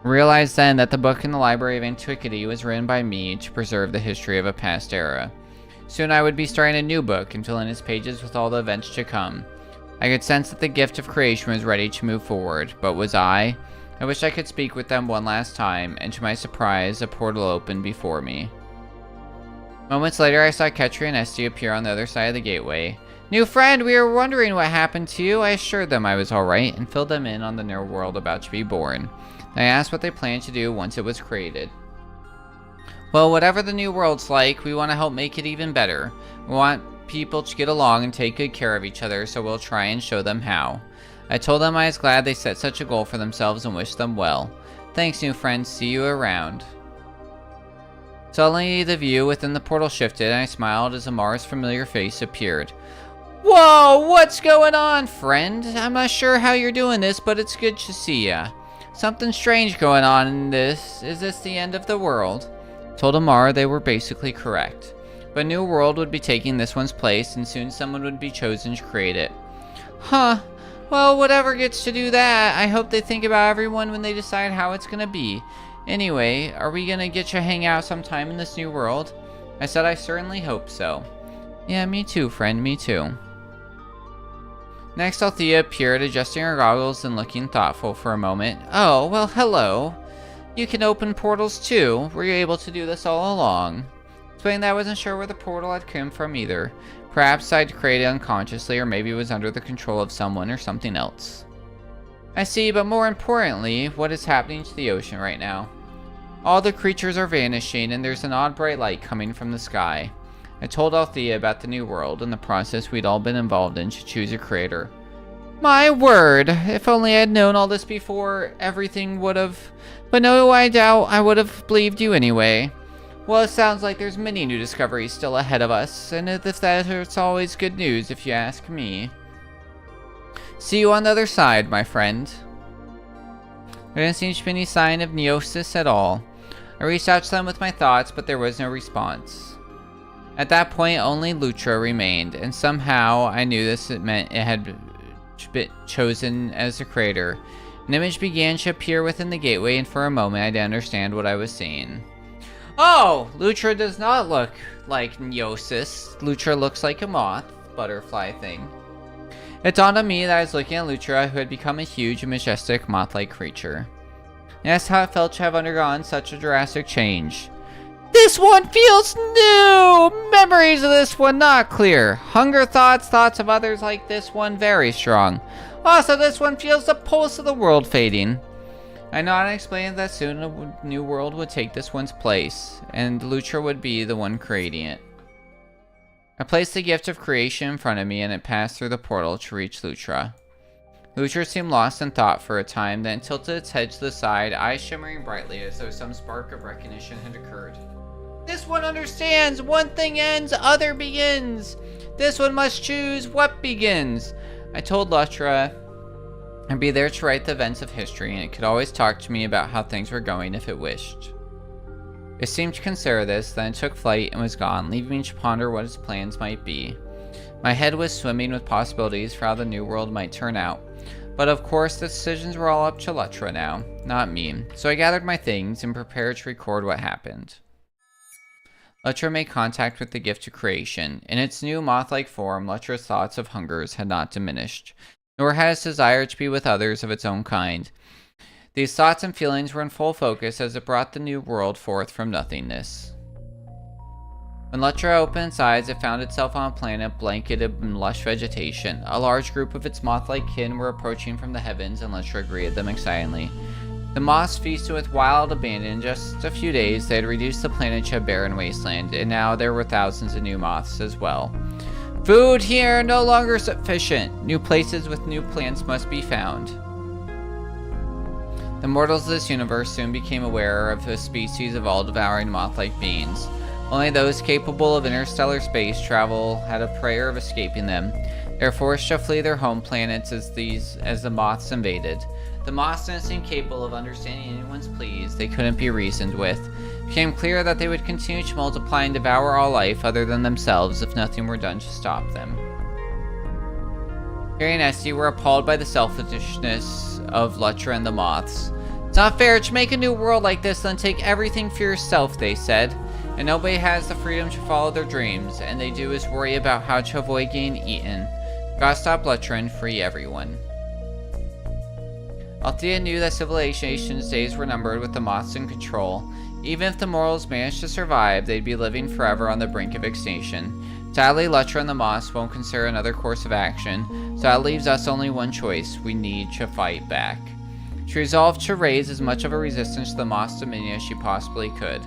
[SPEAKER 1] I realized then that the book in the Library of Antiquity was written by me to preserve the history of a past era. Soon I would be starting a new book and filling its pages with all the events to come. I could sense that the gift of creation was ready to move forward, but was I? I wish I could speak with them one last time, and to my surprise, a portal opened before me. Moments later, I saw Ketri and Esty appear on the other side of the gateway. "New friend, we were wondering what happened to you." I assured them I was alright, and filled them in on the new world about to be born. I asked what they planned to do once it was created. "Well, whatever the new world's like, we want to help make it even better. We want people to get along and take good care of each other, so we'll try and show them how." I told them I was glad they set such a goal for themselves and wished them well. "Thanks, new friends. See you around." Suddenly, the view within the portal shifted, and I smiled as Amar's familiar face appeared. "Whoa, what's going on, friend? I'm not sure how you're doing this, but it's good to see ya. Something strange going on in this. Is this the end of the world?" Told Amar they were basically correct. But a new world would be taking this one's place, and soon someone would be chosen to create it. Huh. Well, whatever gets to do that, I hope they think about everyone when they decide how it's gonna be. Anyway, are we gonna get to hang out sometime in this new world? I said I certainly hope so. Yeah, me too, friend, me too. Next, Althea appeared, adjusting her goggles and looking thoughtful for a moment. "Oh, well, hello. You can open portals too. Were you able to do this all along?" Explaining that I wasn't sure where the portal had come from either. Perhaps I'd created it unconsciously, or maybe it was under the control of someone or something else. "I see, but more importantly, what is happening to the ocean right now? All the creatures are vanishing, and there's an odd bright light coming from the sky." I told Althea about the new world and the process we'd all been involved in to choose a creator. "My word! If only I'd known all this before, everything would have... But no, I doubt I would have believed you anyway." "Well, it sounds like there's many new discoveries still ahead of us, and if that, it's always good news if you ask me." "See you on the other side, my friend." There didn't seem to be any sign of Neosis at all. I reached out to them with my thoughts, but there was no response. At that point, only Lutra remained, and somehow I knew this meant it had been chosen as the creator. An image began to appear within the gateway, and for a moment I didn't understand what I was seeing. Oh! Lutra does not look like Neosis. Lutra looks like a moth, butterfly thing. It dawned on me that I was looking at Lutra, who had become a huge and majestic moth-like creature. And that's how it felt to have undergone such a drastic change. "This one feels new! Memories of this one not clear. Hunger thoughts, thoughts of others like this one very strong. Also, this one feels the pulse of the world fading." I nodded and explained that soon a new world would take this one's place, and Lutra would be the one creating it. I placed the gift of creation in front of me, and it passed through the portal to reach Lutra. Lutra seemed lost in thought for a time, then tilted its head to the side, eyes shimmering brightly as though some spark of recognition had occurred. "This one understands! One thing ends, other begins! This one must choose what begins!" I told Lutra I'd be there to write the events of history, and it could always talk to me about how things were going if it wished. It seemed to consider this, then it took flight and was gone, leaving me to ponder what its plans might be. My head was swimming with possibilities for how the new world might turn out. But of course, the decisions were all up to Lutra now, not me, so I gathered my things and prepared to record what happened. Lutra made contact with the gift of creation. In its new moth-like form, Lutra's thoughts of hungers had not diminished, nor had its desire to be with others of its own kind. These thoughts and feelings were in full focus as it brought the new world forth from nothingness. When Lutra opened its eyes, it found itself on a planet blanketed in lush vegetation. A large group of its moth-like kin were approaching from the heavens, and Lutra greeted them excitedly. The moths feasted with wild abandon. In just a few days, they had reduced the planet to a barren wasteland, and now there were thousands of new moths as well. Food here no longer sufficient. New places with new plants must be found. The mortals of this universe soon became aware of a species of all-devouring moth-like beings. Only those capable of interstellar space travel had a prayer of escaping them. They were forced to flee their home planets as the moths invaded. The moths didn't seem capable of understanding anyone's pleas. They couldn't be reasoned with. It became clear that they would continue to multiply and devour all life other than themselves if nothing were done to stop them. Harry and Esty were appalled by the selfishness of Lutra and the moths. It's not fair to make a new world like this and take everything for yourself, they said. And nobody has the freedom to follow their dreams, and they do is worry about how to avoid getting eaten. Gotta stop Lutra and free everyone. Althea knew that civilization's days were numbered with the moths in control. Even if the mortals managed to survive, they'd be living forever on the brink of extinction. Sadly, Lutra and the moths won't consider another course of action, so that leaves us only one choice. We need to fight back. She resolved to raise as much of a resistance to the moths' dominion as she possibly could.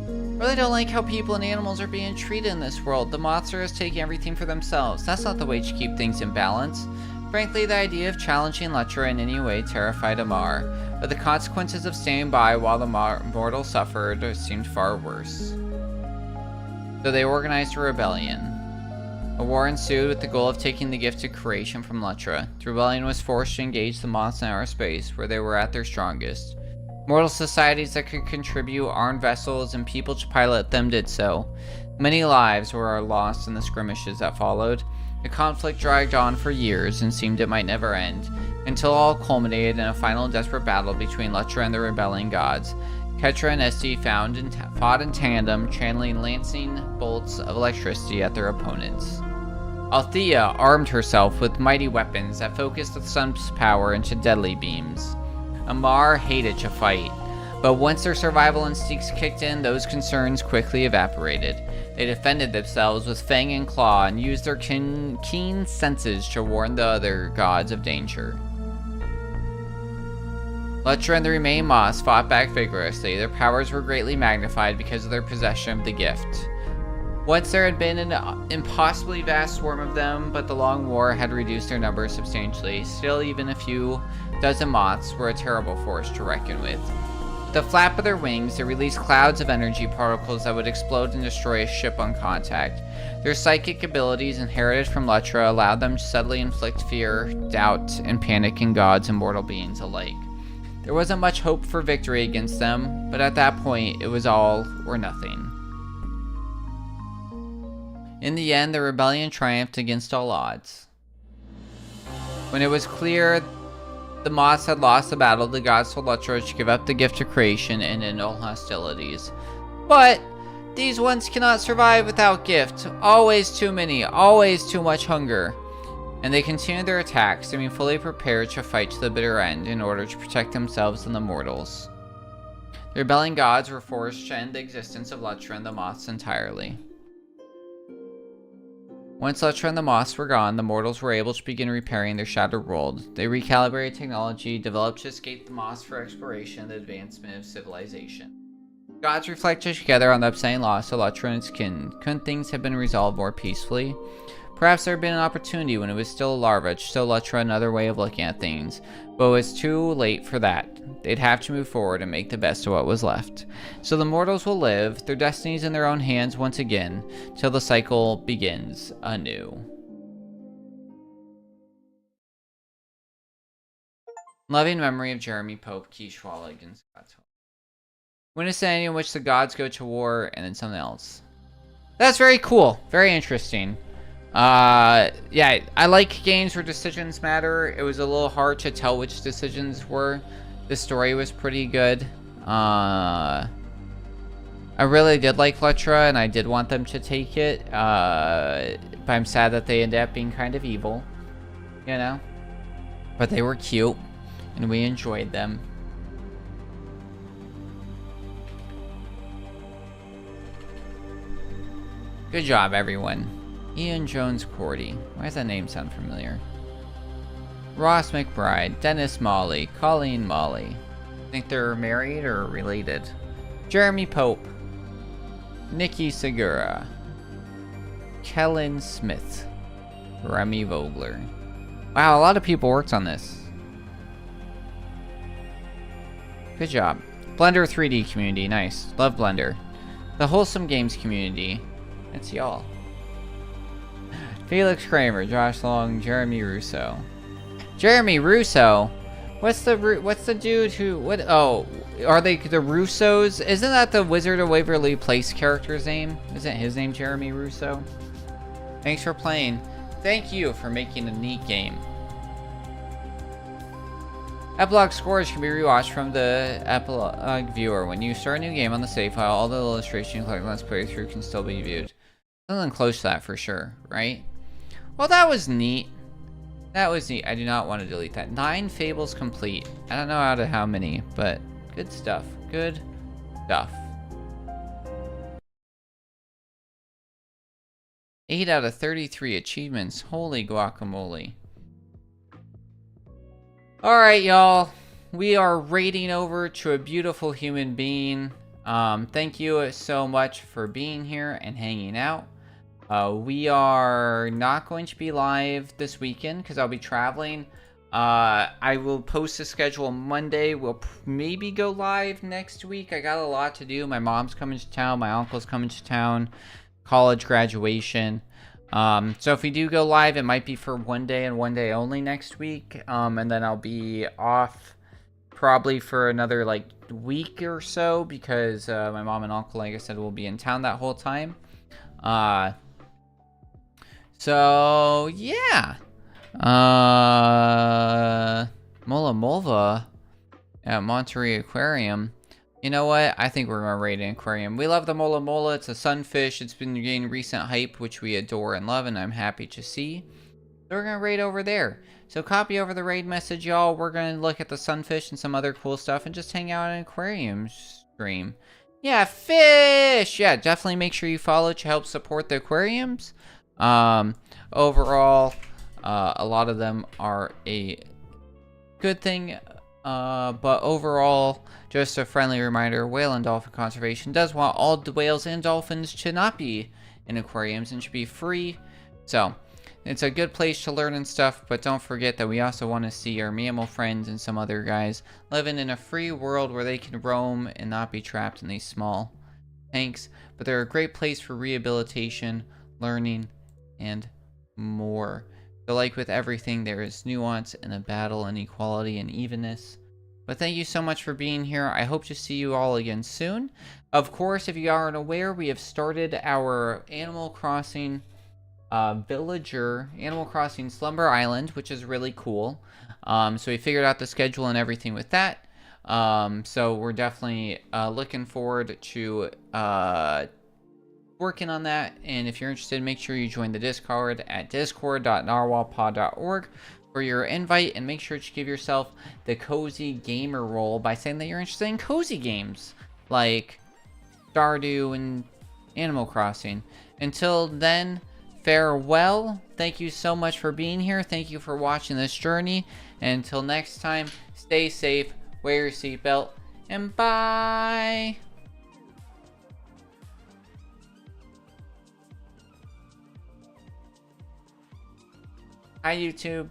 [SPEAKER 1] I really don't like how people and animals are being treated in this world. The moths are just taking everything for themselves. That's not the way to keep things in balance. Frankly, the idea of challenging Lutra in any way terrified Amar, but the consequences of staying by while the mortal suffered seemed far worse. So they organized a rebellion. A war ensued with the goal of taking the gift of creation from Lutra. The rebellion was forced to engage the moths in outer space, where they were at their strongest. Mortal societies that could contribute armed vessels and people to pilot them did so. Many lives were lost in the skirmishes that followed. The conflict dragged on for years and seemed it might never end, until all culminated in a final desperate battle between Lutra and the rebelling gods. Ketra and Esty fought in tandem, channeling lancing bolts of electricity at their opponents. Althea armed herself with mighty weapons that focused the sun's power into deadly beams. Amar hated to fight, but once their survival instincts kicked in, those concerns quickly evaporated. They defended themselves with fang and claw and used their keen senses to warn the other gods of danger. Lutra and the remaining moths fought back vigorously. Their powers were greatly magnified because of their possession of the gift. Once there had been an impossibly vast swarm of them, but the long war had reduced their numbers substantially. Still, even a few dozen moths were a terrible force to reckon with. With the flap of their wings, they released clouds of energy particles that would explode and destroy a ship on contact. Their psychic abilities, inherited from Lutra, allowed them to subtly inflict fear, doubt, and panic in gods and mortal beings alike. There wasn't much hope for victory against them, but at that point, it was all or nothing. In the end, the rebellion triumphed against all odds. When it was clear the moths had lost the battle, the gods told Lutra to give up the gift of creation and end all hostilities. But these ones cannot survive without gift. Always too many, always too much hunger. And they continued their attack, seeming fully prepared to fight to the bitter end in order to protect themselves and the mortals. The rebelling gods were forced to end the existence of Lutra and the moths entirely. Once Lutra and the moths were gone, the mortals were able to begin repairing their shattered world. They recalibrated technology, developed to escape the moths for exploration and the advancement of civilization. The gods reflected together on the upsetting loss of Lutra and its kin. Couldn't things have been resolved more peacefully? Perhaps there had been an opportunity when it was still a larva to show Lutra another way of looking at things, but it was too late for that. They'd have to move forward and make the best of what was left. So the mortals will live, their destinies in their own hands once again, till the cycle begins anew. Loving memory of Jeremy Pope, Keith Schwallig, and Scott Toll. Win a scenario in which the gods go to war and then something else. That's very cool. Very interesting. Yeah, I like games where decisions matter. It was a little hard to tell which decisions were. The story was pretty good. I really did like Lutra, and I did want them to take it. But I'm sad that they ended up being kind of evil, you know? But they were cute, and we enjoyed them. Good job, everyone. Ian Jones Cordy. Why does that name sound familiar? Ross McBride, Dennis Molly, Colleen Molly. Think they're married or related? Jeremy Pope, Nikki Segura, Kellen Smith, Remy Vogler. Wow, a lot of people worked on this. Good job. Blender 3D community, nice. Love Blender. The Wholesome Games community. That's y'all. Felix Kramer, Josh Long, Jeremy Russo. Jeremy Russo? What's the dude who, what, oh, are they the Russos? Isn't that the Wizard of Waverly Place character's name? Isn't his name Jeremy Russo? Thanks for playing. Thank you for making a neat game. Epilogue scores can be rewatched from the Epilogue viewer. When you start a new game on the save file, all the illustrations you collect once playthrough can still be viewed. Something close to that for sure, right? Well, that was neat. That was neat. I do not want to delete that. 9 fables complete. I don't know out of how many, but good stuff. Good stuff. 8 out of 33 achievements. Holy guacamole. Alright, y'all. We are raiding over to a beautiful human being. Thank you so much for being here and hanging out. We are not going to be live this weekend because I'll be traveling. I will post a schedule Monday. We'll maybe go live next week. I got a lot to do. My mom's coming to town. My uncle's coming to town. College graduation. So if we do go live, it might be for one day and one day only next week. And then I'll be off probably for another like week or so because my mom and uncle, like I said, will be in town that whole time. So yeah. Mola Mulva at Monterey Aquarium. You know what? I think we're gonna raid an aquarium. We love the Mola Mola. It's a sunfish. It's been gaining recent hype, which we adore and love, and I'm happy to see. So we're gonna raid over there. So copy over the raid message, y'all. We're gonna look at the sunfish and some other cool stuff and just hang out in an aquarium stream. Yeah, fish! Yeah, definitely make sure you follow to help support the aquariums. Overall, a lot of them are a good thing. But overall, just a friendly reminder, whale and dolphin conservation does want all the whales and dolphins to not be in aquariums and should be free. So, it's a good place to learn and stuff, but don't forget that we also want to see our mammal friends and some other guys living in a free world where they can roam and not be trapped in these small tanks. But they're a great place for rehabilitation, learning, and more. So like with everything, there is nuance in a battle and equality and evenness. But thank you so much for being here. I hope to see you all again soon. Of course, if you aren't aware, we have started our Animal Crossing villager, Animal Crossing Slumber Island, which is really cool. So we figured out the schedule and everything with that. So we're definitely looking forward to working on that. And if you're interested, make sure you join the Discord at discord.narwhalpod.org for your invite, and make sure to give yourself the cozy gamer role by saying that you're interested in cozy games like Stardew and Animal Crossing. Until then, farewell. Thank you so much for being here. Thank you for watching this journey. And until next time, stay safe, wear your seatbelt, and bye. Hi, YouTube.